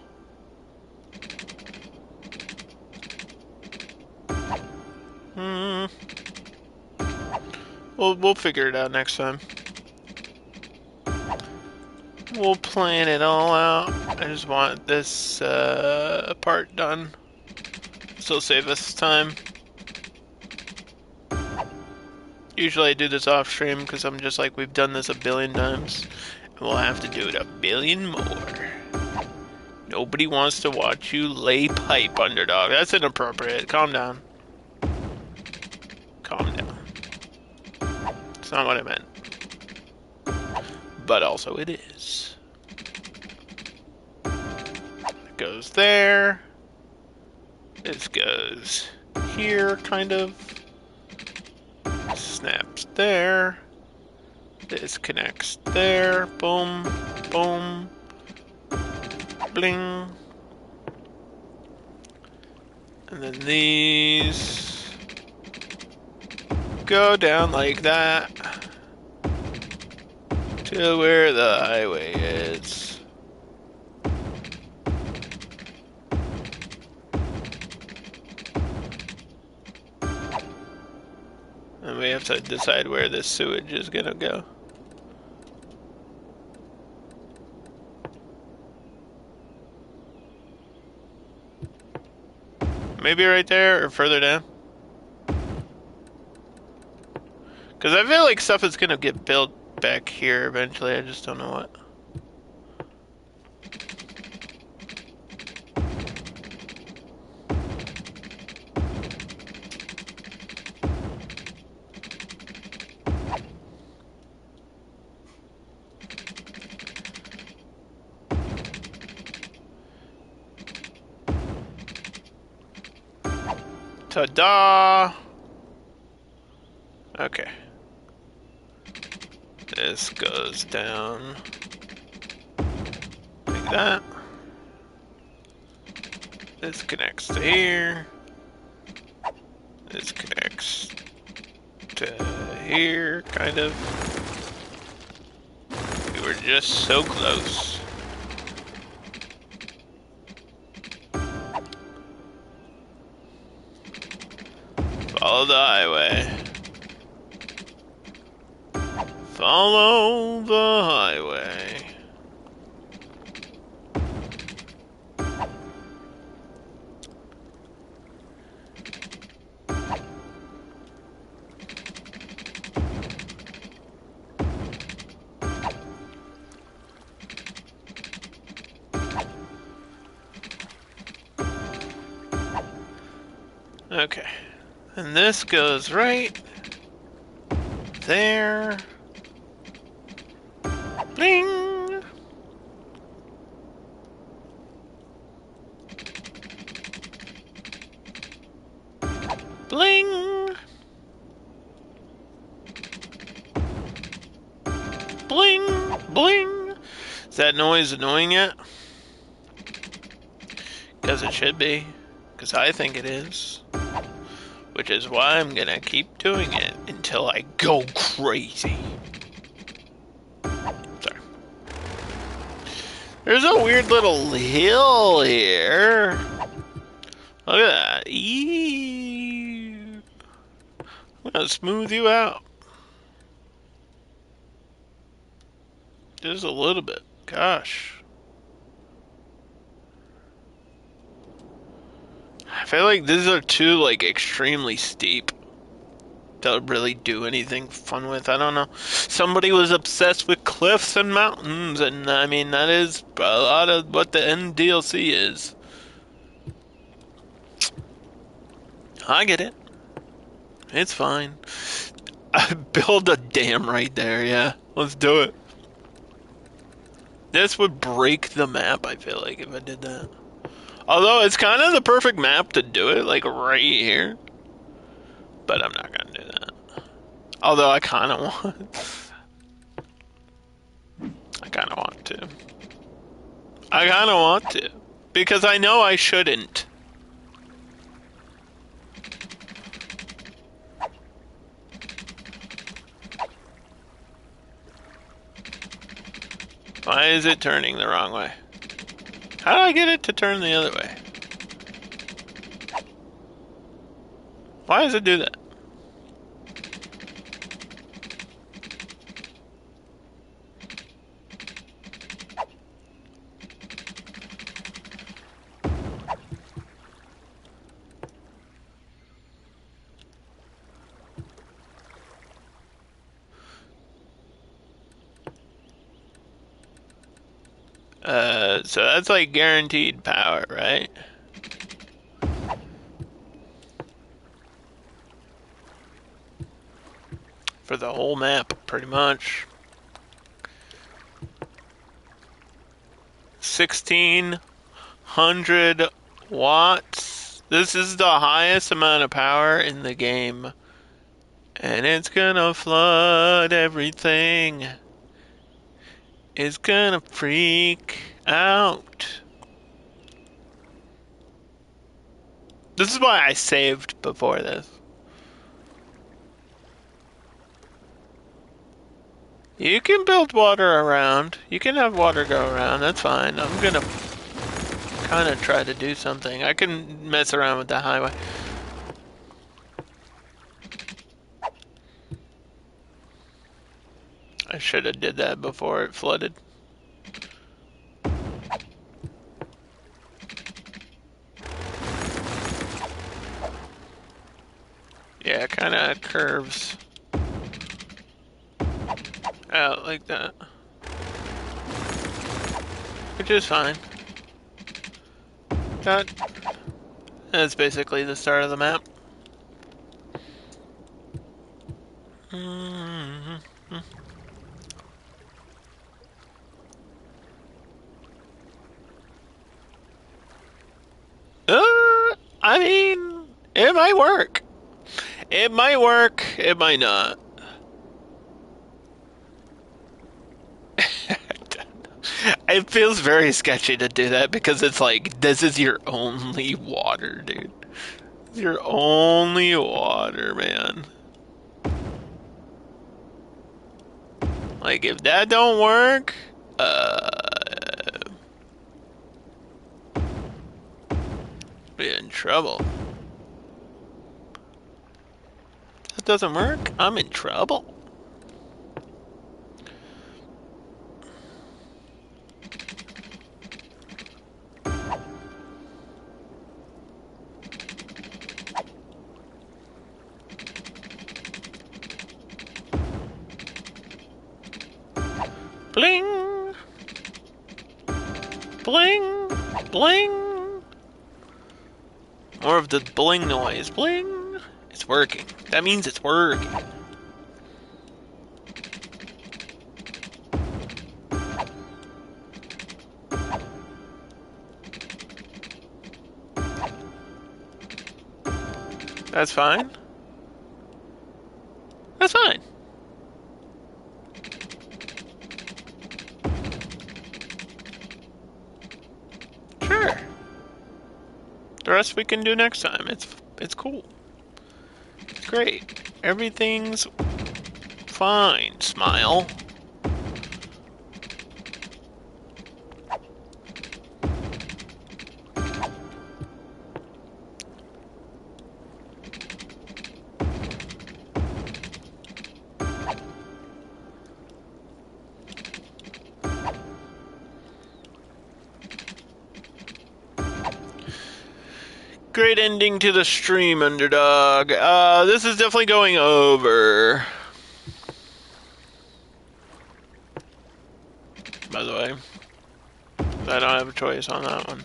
We'll figure it out next time. We'll plan it all out. I just want this part done. This'll save us time. Usually I do this off stream because I'm just like, we've done this a billion times. And we'll have to do it a billion more. Nobody wants to watch you lay pipe, Underdog. That's inappropriate. Calm down. Calm down. It's not what I meant. But also it is. It goes there. This goes here, kind of. Snaps there. This connects there. Boom. Boom. Bling. And then these go down like that to where the highway is. And we have to decide where this sewage is gonna go. Maybe right there or further down. Because I feel like stuff is gonna get built back here eventually, I just don't know what. Ta-da! Okay. This goes down like that. This connects to here. This connects to here, kind of. We were just so close. Follow the highway. Follow the highway. Okay. And this goes right there. Bling! Bling! that noise annoying yet? Because it should be. Because I think it is. Which is why I'm gonna keep doing it until I go crazy. Sorry. There's a weird little hill here. Look at that. Eee. I'm gonna smooth you out. Just a little bit. Gosh. I feel like these are too, like, extremely steep to really do anything fun with. I don't know. Somebody was obsessed with cliffs and mountains, and I mean, that is a lot of what the end DLC is. I get it. It's fine. I build a dam right there, yeah. Let's do it. This would break the map, I feel like, if I did that. Although, it's kind of the perfect map to do it, like, right here. But I'm not gonna do that. Although, I kind of want... I kind of want to. I kind of want to. Because I know I shouldn't. Why is it turning the wrong way? How do I get it to turn the other way? Why does it do that? So that's like guaranteed power, right? For the whole map, pretty much. 1600 watts. This is the highest amount of power in the game. And it's gonna flood everything. It's gonna freak out. This is why I saved before this. You can build water around. You can have water go around. That's fine. I'm gonna kind of try to do something. I can mess around with the highway. I should have did that before it flooded. Yeah, it kind of curves out like that. Which is fine. That's basically the start of the map. I mean, it might work. It might work, it might not. It feels very sketchy to do that because it's like, this is your only water, dude. It's your only water, man. Like, if that don't work, be in trouble. If that doesn't work, I'm in trouble. Bling! Bling! Bling! More of the bling noise. Bling! It's working. That means it's working. That's fine. That's fine. The rest we can do next time. It's cool. It's great. Everything's fine. Smile. Great ending to the stream, Underdog. This is definitely going over. By the way, I don't have a choice on that one.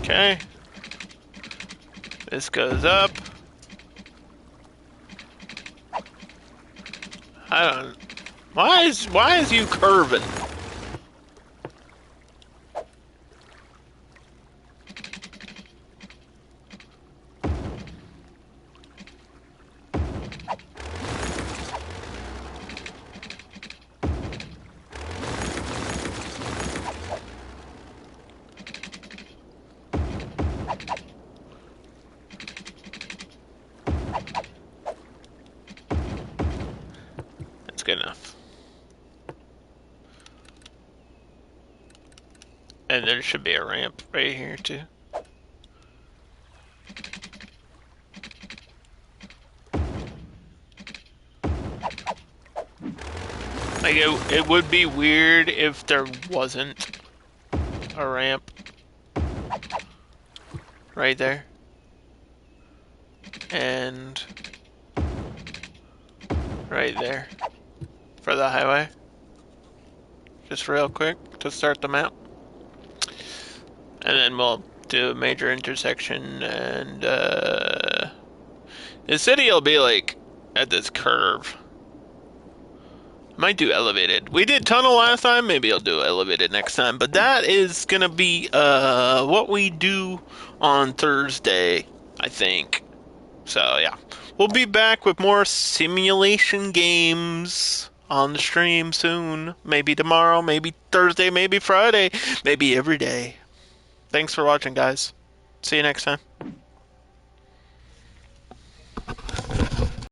Okay. This goes up. I don't. Why is you curving? That's good enough. And there should be a ramp right here too. Like it would be weird if there wasn't a ramp right there. And right there for the highway. Just real quick to start the map. And then we'll do a major intersection, and the city will be like at this curve. Might do elevated. We did tunnel last time, maybe I'll do elevated next time, but that is gonna be what we do on Thursday, I think. So yeah, we'll be back with more simulation games on the stream soon. Maybe tomorrow, maybe Thursday, maybe Friday, maybe every day. Thanks for watching, guys. See you next time.